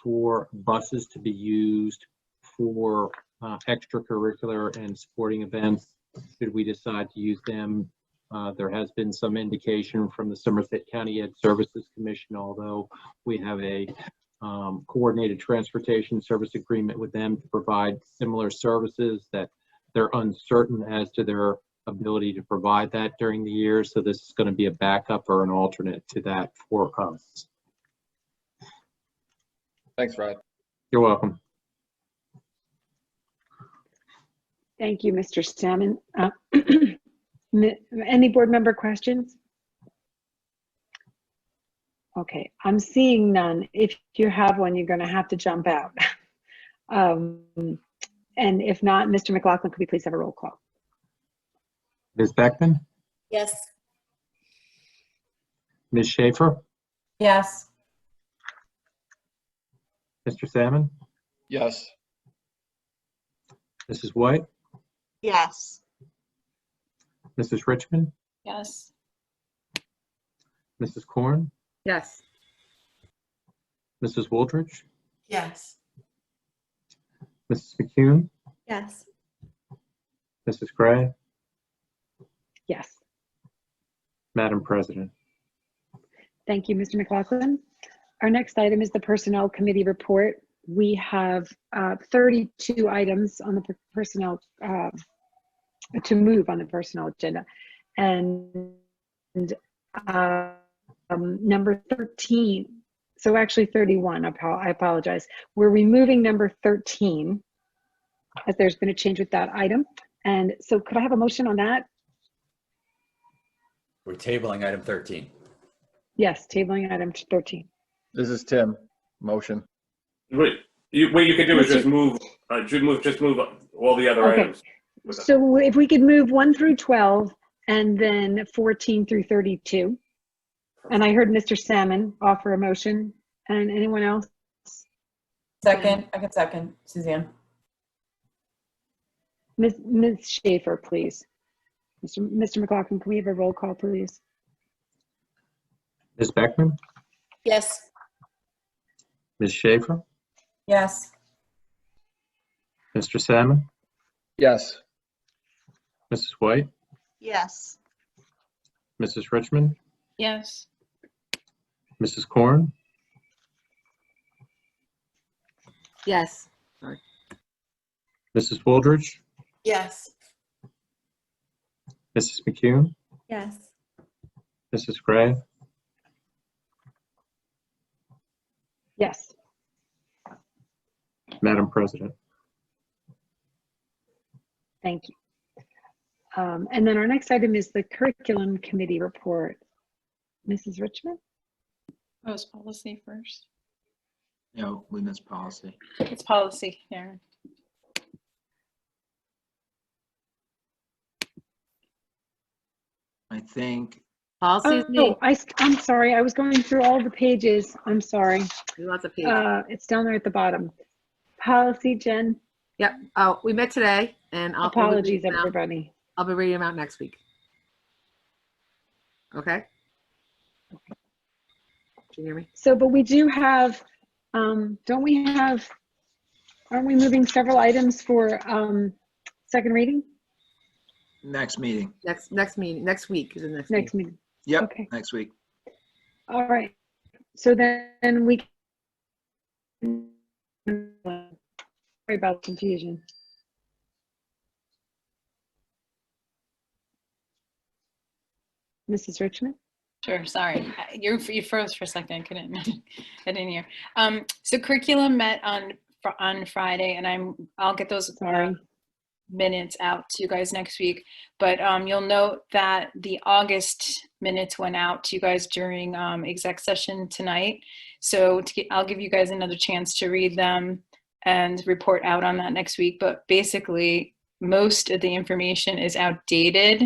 for buses to be used for extracurricular and sporting events. Should we decide to use them, there has been some indication from the Somerset County Ed Services Commission, although we have a coordinated transportation service agreement with them to provide similar services, that they're uncertain as to their ability to provide that during the year. So this is going to be a backup or an alternate to that for us. Thanks, Rod. You're welcome. Thank you, Mr. Salmon. Any board member questions? Okay, I'm seeing none. If you have one, you're going to have to jump out. And if not, Mr. McLaughlin, could we please have a roll call? Ms. Beckman, Yes. Ms. Schaefer, Yes. Mr. Salmon, Yes. Mrs. White, Yes. Mrs. Richmond, Yes. Mrs. Korn, Yes. Mrs. Wooldridge, Yes. Mrs. McCune, Yes. Mrs. Gray, Yes. Madam President. Thank you, Mr. McLaughlin. Our next item is the Personnel Committee report. We have 32 items on the personnel to move on the personnel agenda, and number 13. So actually 31. I apologize. We're removing number 13 as there's been a change with that item. And so could I have a motion on that? We're tabling item 13. Yes, tabling item 13. This is Tim. Motion. What you could do is just move all the other Okay. items. So if we could move 1 through 12 and then 14 through 32. And I heard Mr. Salmon offer a motion. And anyone else? Second, I can second, Suzanne. Ms. Schaefer, please. Mr. McLaughlin, can we have a roll call, please? Ms. Beckman, Yes. Ms. Schaefer, Yes. Mr. Salmon, Yes. Mrs. White, Yes. Mrs. Richmond, Yes. Mrs. Korn, Yes. Sorry. Mrs. Wooldridge, Yes. Mrs. McCune, Yes. Mrs. Gray, Yes. Madam President. Thank you. And then our next item is the Curriculum Committee report. Mrs. Richmond? Oh, it's policy first. No, we missed policy. It's policy, Karen. I think. Policies. Oh, I'm sorry. I was going through all the pages. I'm sorry. Lots of pages. It's down there at the bottom. Policy, Jen. Yep. Oh, we met today, and Apologies, everybody. I'll be reading them out next week. Okay. Do you hear me? So, but we do have, don't we have, aren't we moving several items for Next meeting. Next meeting. Next week is the next meeting? Yep. Okay. Next week. All right. So then we can, sorry about confusion. Mrs. Richmond? Sure, sorry. You froze for a second. I didn't hear. So curriculum met on Friday, and I'll get those minutes out to you guys next week. But you'll note that the August minutes went out to you guys during exec session tonight. So I'll give you guys another chance to read them and report out on that next week. But basically, most of the information is outdated.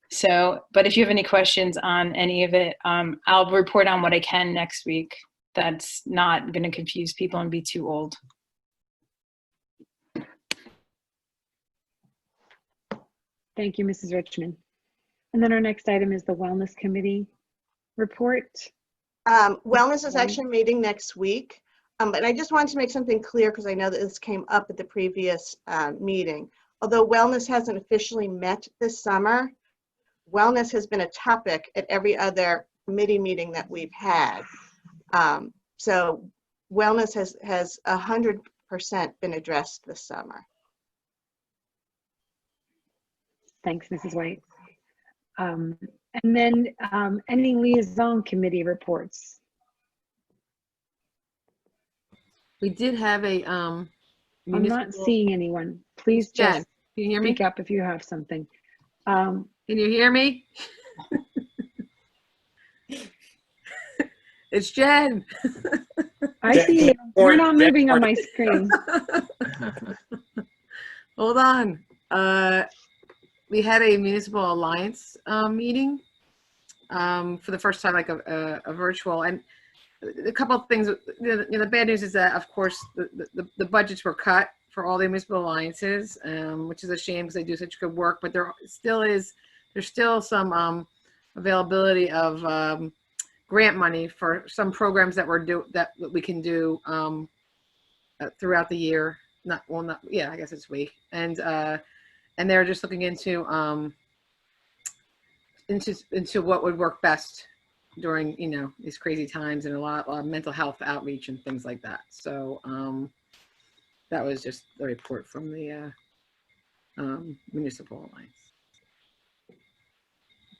So, but if you have any questions on any of it, I'll report on what I can next week. That's not going to confuse people and be too old. Thank you, Mrs. Richmond. And then our next item is the Wellness Committee report. Wellness is actually meeting next week. But I just wanted to make something clear because I know that this came up at the previous meeting. Although wellness hasn't officially met this summer, wellness has been a topic at every other committee meeting that we've had. So wellness has 100% been addressed this summer. Thanks, Mrs. White. And then any liaison committee reports? We did have a I'm not seeing anyone. Please Jen, just can you hear me? speak up if you have something. Can you hear me? It's Jen. I see you. You're not moving on my screen. Hold on. We had a municipal alliance meeting for the first time, like a virtual. And a couple of things. The bad news is that, of course, the budgets were cut for all the municipal alliances, which is a shame because they do such good work. But there's still some availability of grant money for some programs that we can do throughout the year. I guess it's week. And they're just looking into what would work best during, you know, these crazy times, and a lot of mental health outreach and things like that. So that was just the report from the Municipal Alliance.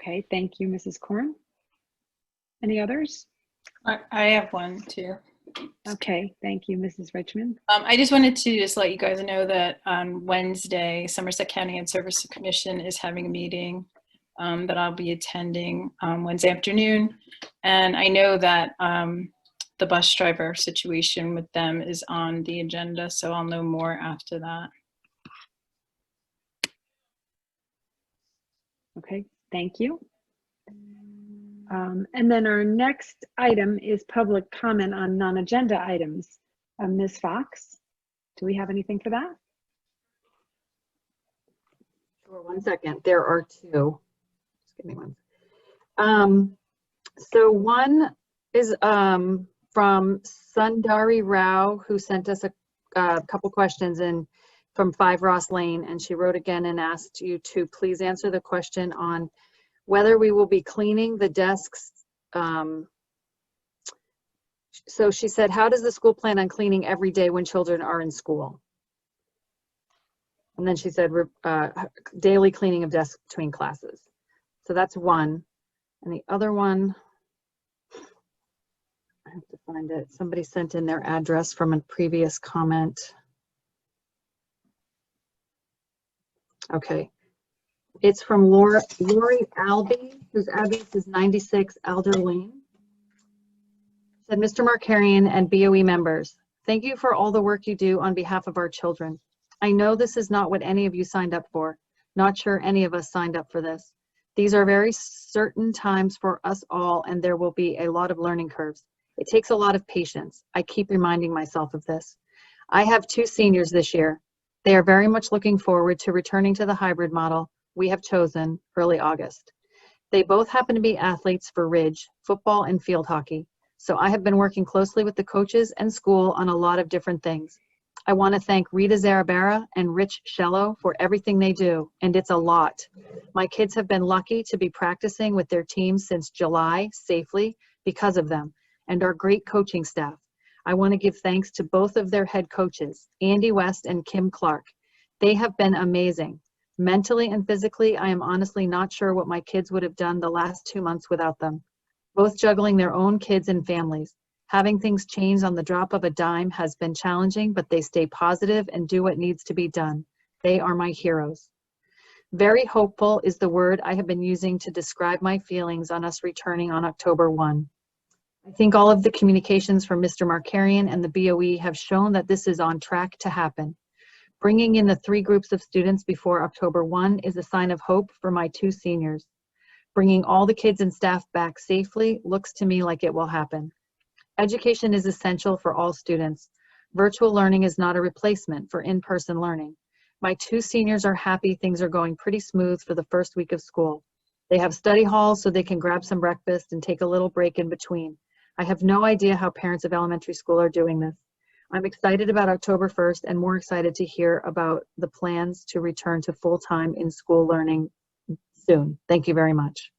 Okay, thank you, Mrs. Korn. Any others? I have one too. Okay, thank you, Mrs. Richmond. I just wanted to just let you guys know that on Wednesday, Somerset County Ed Service Commission is having a meeting that I'll be attending Wednesday afternoon. And I know that the bus driver situation with them is on the agenda, so I'll know more after that. Okay, thank you. And then our next item is public comment on non-agenda items. Ms. Fox, do we have anything for that? Sure, 1 second. There are two. Just give me one. So one is from Sundari Rao, who sent us a couple questions in from 5 Ross Lane, and she wrote again and asked you to please answer the question on whether we will be cleaning the desks. So she said, how does the school plan on cleaning every day when children are in school? And then she said, daily cleaning of desks between classes. So that's one. And the other one, I have to find it. Somebody sent in their address from a previous comment. Okay. It's from Lori Albee, whose address is 96 Alder Lane. Said, Mr. Markarian and BOE members, thank you for all the work you do on behalf of our children. I know this is not what any of you signed up for. Not sure any of us signed up for this. These are very certain times for us all, and there will be a lot of learning curves. It takes a lot of patience. I keep reminding myself of this. I have 2 seniors this year. They are very much looking forward to returning to the hybrid model we have chosen early August. They both happen to be athletes for Ridge, football and field hockey. So I have been working closely with the coaches and school on a lot of different things. I want to thank Rita Zarabera and Rich Shello for everything they do, and it's a lot. My kids have been lucky to be practicing with their teams since July safely because of them and our great coaching staff. I want to give thanks to both of their head coaches, Andy West and Kim Clark. They have been amazing. Mentally and physically, I am honestly not sure what my kids would have done the last 2 months without them. Both juggling their own kids and families. Having things change on the drop of a dime has been challenging, but they stay positive and do what needs to be done. They are my heroes. Very hopeful is the word I have been using to describe my feelings on us returning on October 1. I think all of the communications from Mr. Markarian and the BOE have shown that this is on track to happen. Bringing in the 3 groups of students before October 1 is a sign of hope for my 2 seniors. Bringing all the kids and staff back safely looks to me like it will happen. Education is essential for all students. Virtual learning is not a replacement for in-person learning. My 2 seniors are happy things are going pretty smooth for the first week of school. They have study halls so they can grab some breakfast and take a little break in between. I have no idea how parents of elementary school are doing this. I'm excited about October 1st and more excited to hear about the plans to return to full-time in-school learning soon. Thank you very much.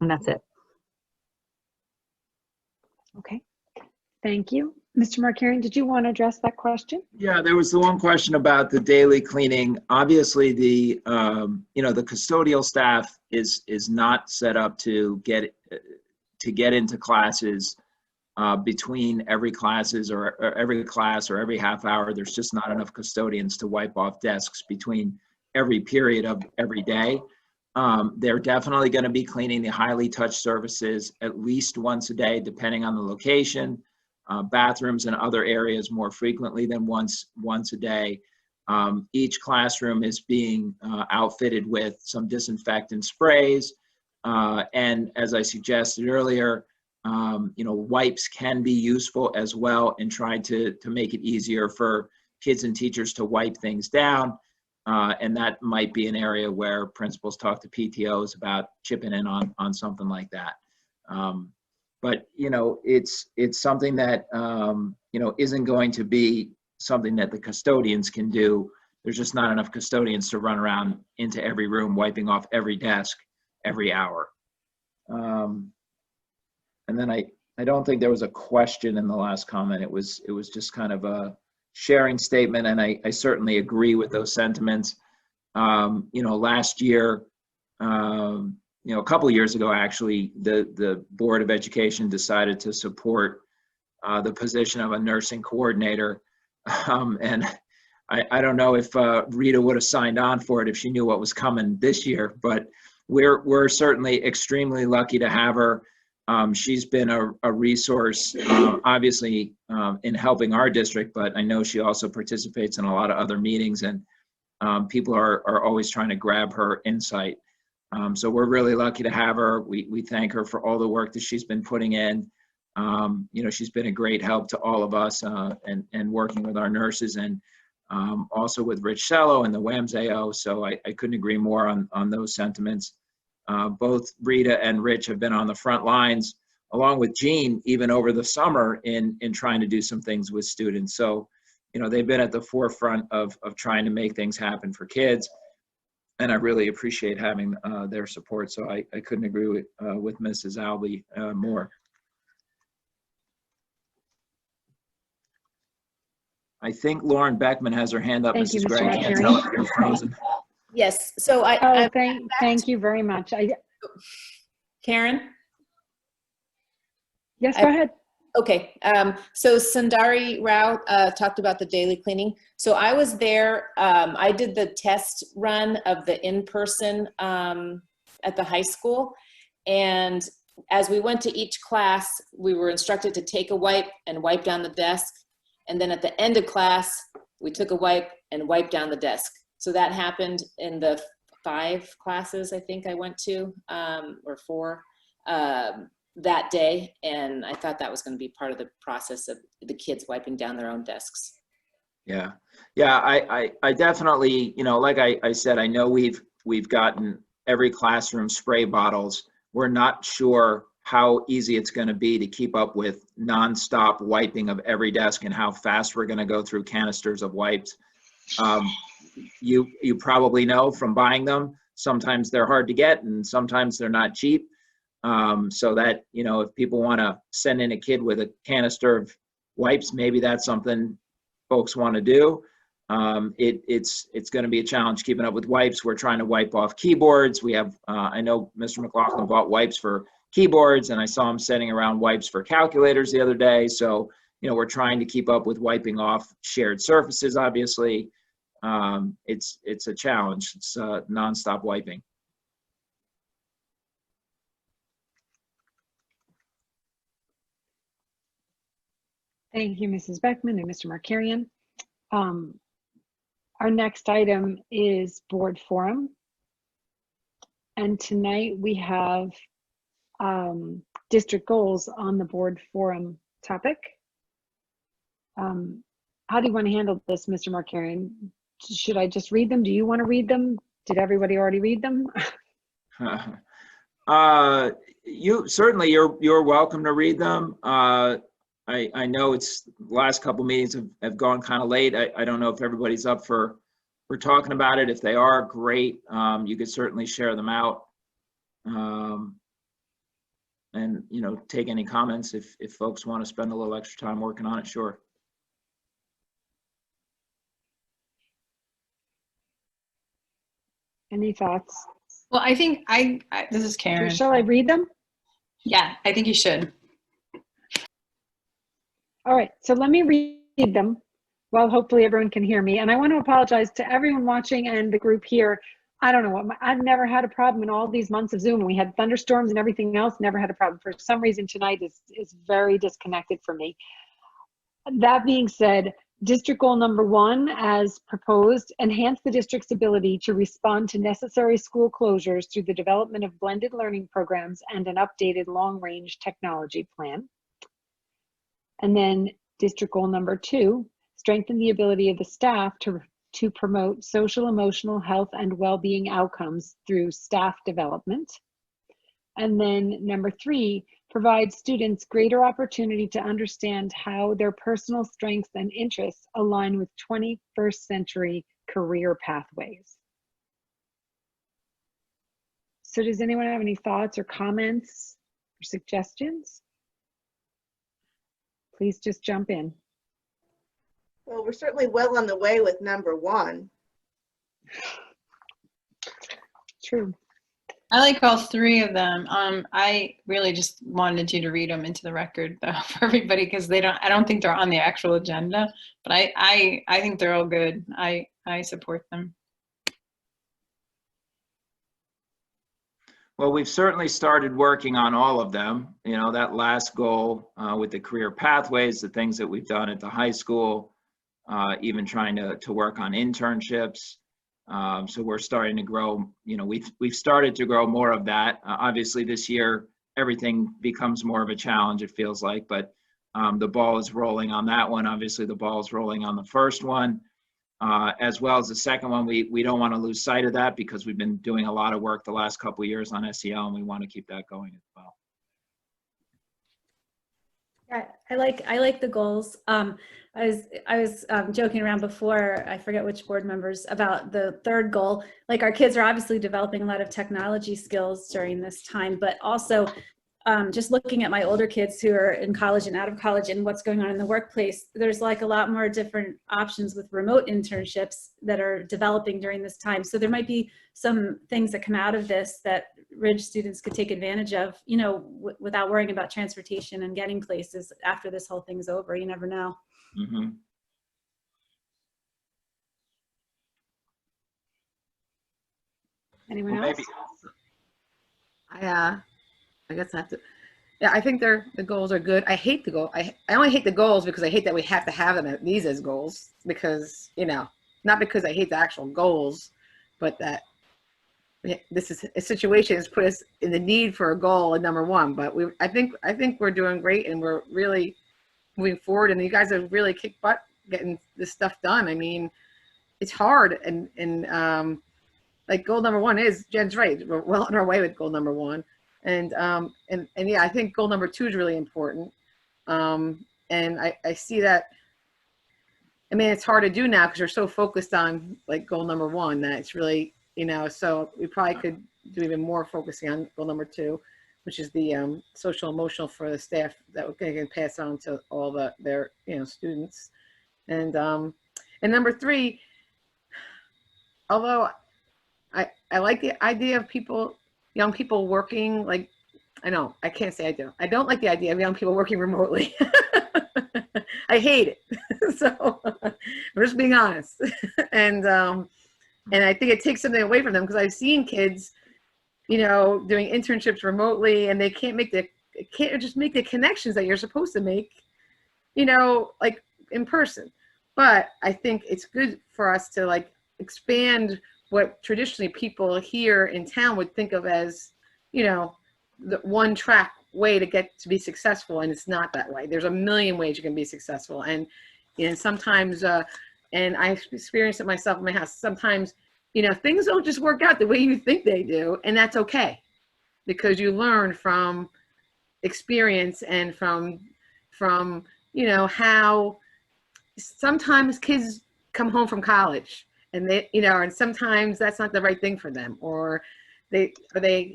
And that's it. Okay, thank you. Mr. Markarian, did you want to address that question? Yeah, there was the one question about the daily cleaning. Obviously, the the custodial staff is not set up to get into classes between every classes or every class or every half hour. There's just not enough custodians to wipe off desks between every period of every day. They're definitely going to be cleaning the highly touched surfaces at least once a day, depending on the location, bathrooms and other areas more frequently than once a day. Each classroom is being outfitted with some disinfectant sprays. And as I suggested earlier, wipes can be useful as well in trying to make it easier for kids and teachers to wipe things down. And that might be an area where principals talk to PTOs about chipping in on something like that. But it's something that isn't going to be something that the custodians can do. There's just not enough custodians to run around into every room wiping off every desk every hour. And then I don't think there was a question in the last comment. It was just kind of a sharing statement, and I certainly agree with those sentiments. Last year, a couple of years ago, actually, the Board of Education decided to support the position of a nursing coordinator. And I don't know if Rita would have signed on for it if she knew what was coming this year, but we're certainly extremely lucky to have her. She's been a resource, obviously, in helping our district, but I know she also participates in a lot of other meetings, and people are always trying to grab her insight. So we're really lucky to have her. We thank her for all the work that she's been putting in. She's been a great help to all of us and working with our nurses, and also with Rich Cello and the WAMS-AO. So I couldn't agree more on those sentiments. Both Rita and Rich have been on the front lines, along with Jean, even over the summer in trying to do some things with students. So, they've been at the forefront of trying to make things happen for kids. And I really appreciate having their support. So I couldn't agree with Mrs. Albee more. I think Lauren Beckman has her hand up. Thank you, Mrs. Mr. Gray, I can't McCarry. tell if you're frozen. Yes, so thank you very much. Karen? Yes, go ahead. Okay, so Sundari Rao talked about the daily cleaning. So I was there, I did the test run of the in-person at the high school. And as we went to each class, we were instructed to take a wipe and wipe down the desk. And then at the end of class, we took a wipe and wiped down the desk. So that happened in the 5 classes I think I went to, or 4. That day, and I thought that was going to be part of the process of the kids wiping down their own desks. Yeah, I definitely, like I said, I know we've gotten every classroom spray bottles. We're not sure how easy it's going to be to keep up with nonstop wiping of every desk and how fast we're going to go through canisters of wipes. You probably know from buying them, sometimes they're hard to get and sometimes they're not cheap. So that, if people want to send in a kid with a canister of wipes, maybe that's something folks want to do. It's going to be a challenge keeping up with wipes. We're trying to wipe off keyboards. We have, I know Mr. McLaughlin bought wipes for keyboards, and I saw him sending around wipes for calculators the other day. So, we're trying to keep up with wiping off shared surfaces, obviously. It's a challenge. It's nonstop wiping. Thank you, Mrs. Beckman and Mr. Markarian. Our next item is board forum. And tonight we have district goals on the board forum topic. How do you want to handle this, Mr. Markarian? Should I just read them? Do you want to read them? Did everybody already read them? You're welcome to read them. I know it's the last couple meetings have gone kind of late. I don't know if everybody's up for talking about it. If they are, great. You could certainly share them out. And take any comments if folks want to spend a little extra time working on it, sure. Any thoughts? Well, I think this is Karen. Shall I read them? Yeah, I think you should. All right, so let me read them. Well, hopefully everyone can hear me. And I want to apologize to everyone watching and the group here. I don't know what, I've never had a problem in all these months of Zoom. We had thunderstorms and everything else, never had a problem. For some reason tonight is very disconnected for me. That being said, district goal number 1, as proposed, enhance the district's ability to respond to necessary school closures through the development of blended learning programs and an updated long-range technology plan. And then district goal number 2, strengthen the ability of the staff to promote social, emotional health and well-being outcomes through staff development. And then number 3, provide students greater opportunity to understand how their personal strengths and interests align with 21st century career pathways. So does anyone have any thoughts or comments or suggestions? Please just jump in. Well, we're certainly well on the way with number 1. True. I like all 3 of them. I really just wanted you to read them into the record though for everybody because I don't think they're on the actual agenda, but I think they're all good. I support them. Well, we've certainly started working on all of them. You know, that last goal with the career pathways, the things that we've done at the high school, even trying to work on internships. So we're starting to grow, you know, we've started to grow more of that. Obviously this year, everything becomes more of a challenge, it feels like, but the ball is rolling on that one. Obviously the ball is rolling on the first one, as well as the second one. We don't want to lose sight of that because we've been doing a lot of work the last couple of years on SEL and we want to keep that going as well. Yeah, I like the goals. I was joking around before, I forget which board members, about the 3rd goal. Like our kids are obviously developing a lot of technology skills during this time, but also just looking at my older kids who are in college and out of college and what's going on in the workplace, there's like a lot more different options with remote internships that are developing during this time. So there might be some things that come out of this that Ridge students could take advantage of, you know, without worrying about transportation and getting places after this whole thing's over. You never know. Mm-hmm. Anyone else? I guess I have to. Yeah, I think the goals are good. I hate the goal. I only hate the goals because I hate that we have to have them these as goals because, you know, not because I hate the actual goals, but that this is a situation has put us in the need for a goal at number 1. But I think we're doing great and we're really moving forward. And you guys have really kicked butt getting this stuff done. I mean, it's hard and like goal number 1 is Jen's right. We're well on our way with goal number 1. And yeah, I think goal number 2 is really important. And I see that, I mean, it's hard to do now because you're so focused on like goal number 1 that it's really, you know, so we probably could do even more focusing on goal number 2, which is the social emotional for the staff that we're going to pass on to all their, you know, students. And number 3, although I like the idea of young people working, like, I can't say I do. I don't like the idea of young people working remotely. I hate it. So we're just being honest. And I think it takes something away from them because I've seen kids, you know, doing internships remotely and they can't just make the connections that you're supposed to make, you know, like in person. But I think it's good for us to like expand what traditionally people here in town would think of as, you know, the one track way to get to be successful. And it's not that way. There's a million ways you can be successful. And sometimes, and I've experienced it myself in my house, sometimes, you know, things don't just work out the way you think they do. And that's okay because you learn from experience and from, you know, how sometimes kids come home from college and they, you know, and sometimes that's not the right thing for them, or they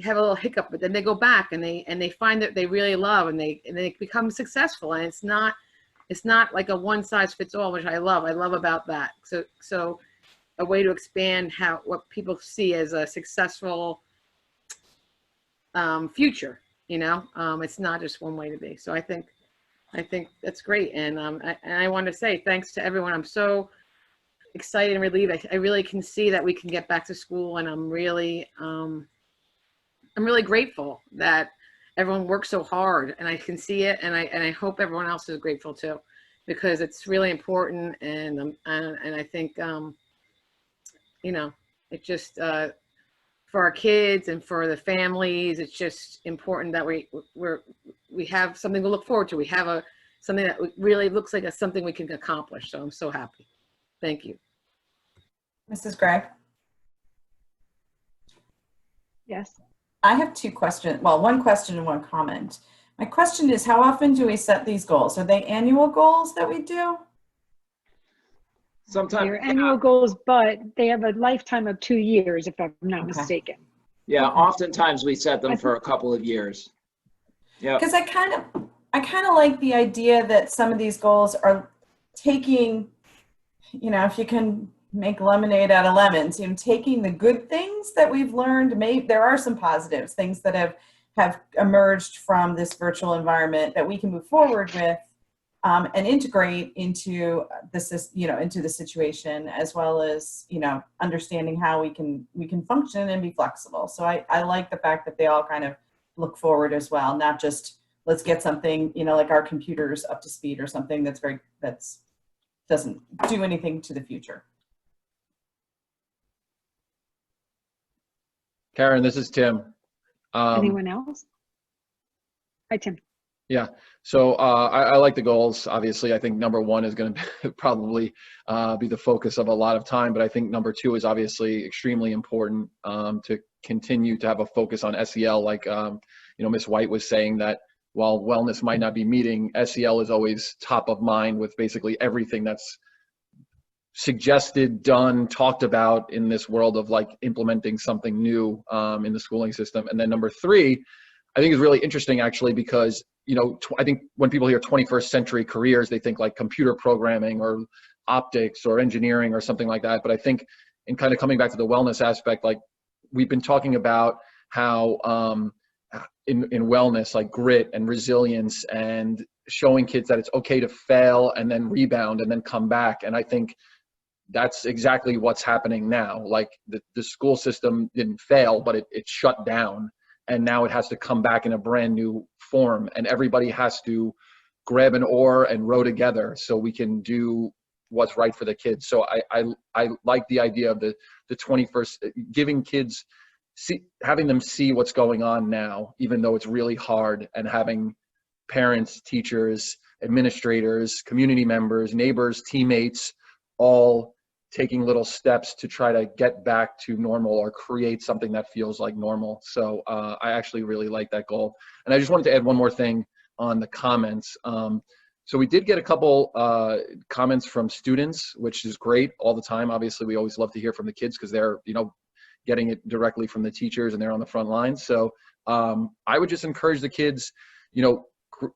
have a little hiccup, but then they go back and they find that they really love and they become successful. And it's not like a one size fits all, which I love about that. So a way to expand what people see as a successful future, you know, it's not just one way to be. So I think that's great. And I want to say thanks to everyone. I'm so excited and relieved. I really can see that we can get back to school, and I'm really grateful that everyone works so hard, and I can see it, and I hope everyone else is grateful too, because it's really important. And I think you know, it just for our kids and for the families, it's just important that we have something to look forward to. We have something that really looks like something we can accomplish. So I'm so happy. Thank you. Mrs. Gray? Yes. I have 2 questions. Well, 1 question and 1 comment. My question is, how often do we set these goals? Are they annual goals that we do? Sometimes they're annual goals, but they have a lifetime of 2 years, if I'm not mistaken. Yeah, oftentimes we set them for a couple of years. Yeah. Because I kind of like the idea that some of these goals are taking, you know, if you can make lemonade out of lemons, you know, taking the good things that we've learned. Maybe there are some positives, things that have emerged from this virtual environment that we can move forward with and integrate into this, you know, into the situation, as well as, you know, understanding how we can function and be flexible. So I like the fact that they all kind of look forward as well, not just let's get something, you know, like our computers up to speed or something that's doesn't do anything to the future. Karen, this is Tim. Anyone else? Hi, Tim. Yeah, so I like the goals. Obviously, I think number one is going to probably be the focus of a lot of time, but I think number two is obviously extremely important to continue to have a focus on SEL. Like, you know, Ms. White was saying that while wellness might not be meeting, SEL is always top of mind with basically everything that's suggested, done, talked about in this world of like implementing something new in the schooling system. And then number three, I think is really interesting actually, because, you know, I think when people hear 21st century careers, they think like computer programming or optics or engineering or something like that. But I think in kind of coming back to the wellness aspect, like we've been talking about how in wellness, like grit and resilience and showing kids that it's okay to fail and then rebound and then come back. And I think that's exactly what's happening now. Like the school system didn't fail, but it shut down. And now it has to come back in a brand new form. And everybody has to grab an oar and row together so we can do what's right for the kids. So I like the idea of the 21st, giving kids, having them see what's going on now, even though it's really hard, and having parents, teachers, administrators, community members, neighbors, teammates, all taking little steps to try to get back to normal or create something that feels like normal. So I actually really like that goal. And I just wanted to add one more thing on the comments. So we did get a couple comments from students, which is great all the time. Obviously, we always love to hear from the kids because they're, you know, getting it directly from the teachers and they're on the front lines. So I would just encourage the kids, you know,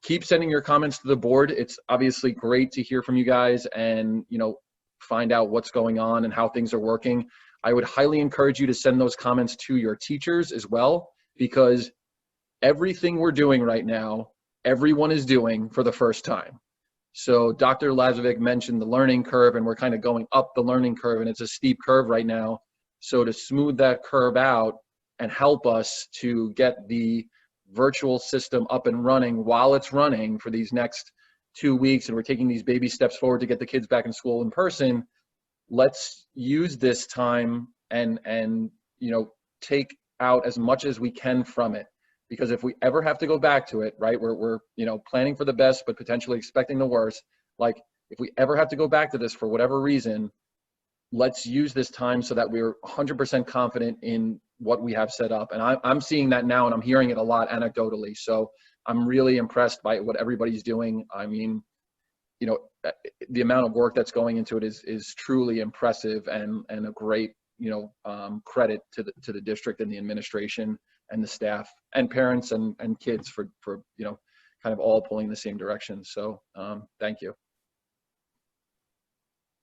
keep sending your comments to the board. It's obviously great to hear from you guys and, you know, find out what's going on and how things are working. I would highly encourage you to send those comments to your teachers as well, because everything we're doing right now, everyone is doing for the first time. So Dr. Lazovic mentioned the learning curve, and we're kind of going up the learning curve, and it's a steep curve right now. So to smooth that curve out and help us to get the virtual system up and running while it's running for these next 2 weeks, and we're taking these baby steps forward to get the kids back in school in person, let's use this time and you know, take out as much as we can from it. Because if we ever have to go back to it, right, we're you know, planning for the best but potentially expecting the worst. Like if we ever have to go back to this for whatever reason, let's use this time so that we're 100% confident in what we have set up. And I'm seeing that now, and I'm hearing it a lot anecdotally. So I'm really impressed by what everybody's doing. I mean, you know, the amount of work that's going into it is truly impressive, and a great, you know, credit to the district and the administration and the staff and parents and kids for you know, kind of all pulling the same direction. So thank you.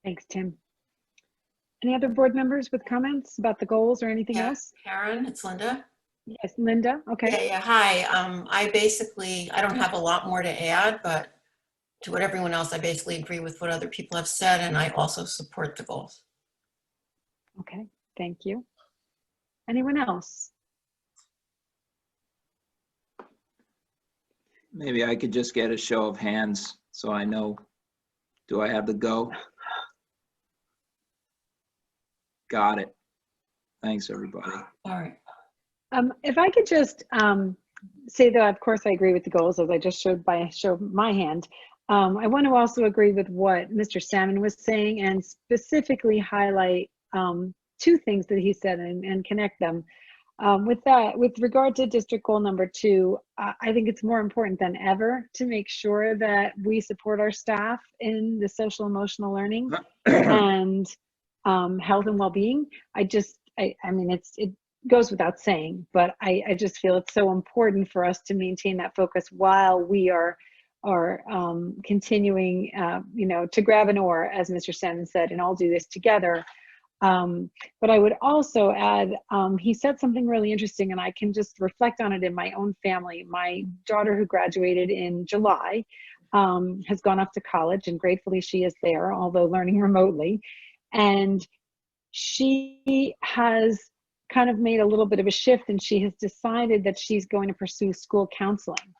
Thanks, Tim. Any other board members with comments about the goals or anything else? Karen, it's Linda. Yes, Linda. Okay. Yeah, hi. I don't have a lot more to add, but to what everyone else, I basically agree with what other people have said, and I also support the goals. Okay, thank you. Anyone else? Maybe I could just get a show of hands so I know. Do I have the go? Got it. Thanks, everybody. All right. If I could just say that, of course, I agree with the goals, as I just showed by a show of my hand. I want to also agree with what Mr. Salmon was saying, and specifically highlight two things that he said and connect them. With regard to district goal number 2, I think it's more important than ever to make sure that we support our staff in the social emotional learning and health and well-being. I mean, goes without saying, but I just feel it's so important for us to maintain that focus while we are continuing, you know, to grab an oar, as Mr. Salmon said, and all do this together. But I would also add, he said something really interesting, and I can just reflect on it in my own family. My daughter, who graduated in July, has gone off to college, and gratefully she is there, although learning remotely. And she has kind of made a little bit of a shift, and she has decided that she's going to pursue school counseling.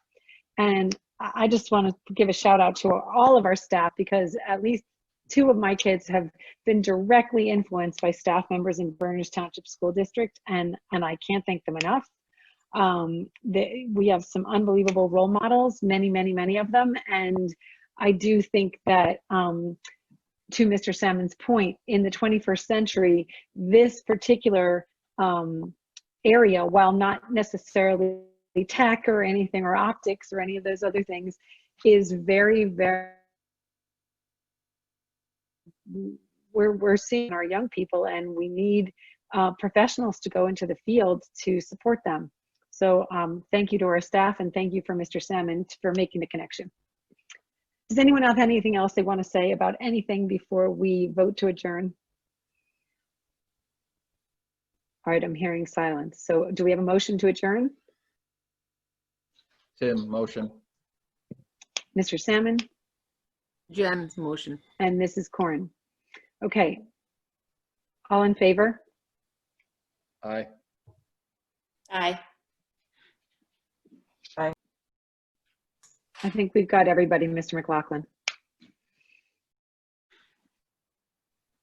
And I just want to give a shout out to all of our staff, because at least 2 of my kids have been directly influenced by staff members in Berners Township School District, and I can't thank them enough. We have some unbelievable role models, many of them, and I do think that, to Mr. Salmon's point, in the 21st century, this particular area, while not necessarily tech or anything, or optics or any of those other things, is very, very, we're seeing our young people, and we need professionals to go into the field to support them. So thank you to our staff, and thank you for Mr. Salmon for making the connection. Does anyone have anything else they want to say about anything before we vote to adjourn? All right, I'm hearing silence. So do we have a motion to adjourn? Tim, motion. Mr. Salmon? Jen's motion. And Mrs. Corn. Okay. All in favor? Aye. Aye. I think we've got everybody, Mr. McLaughlin.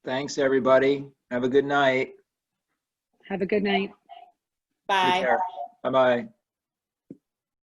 Thanks, everybody. Have a good night. Have a good night. Bye. Take care. Bye-bye.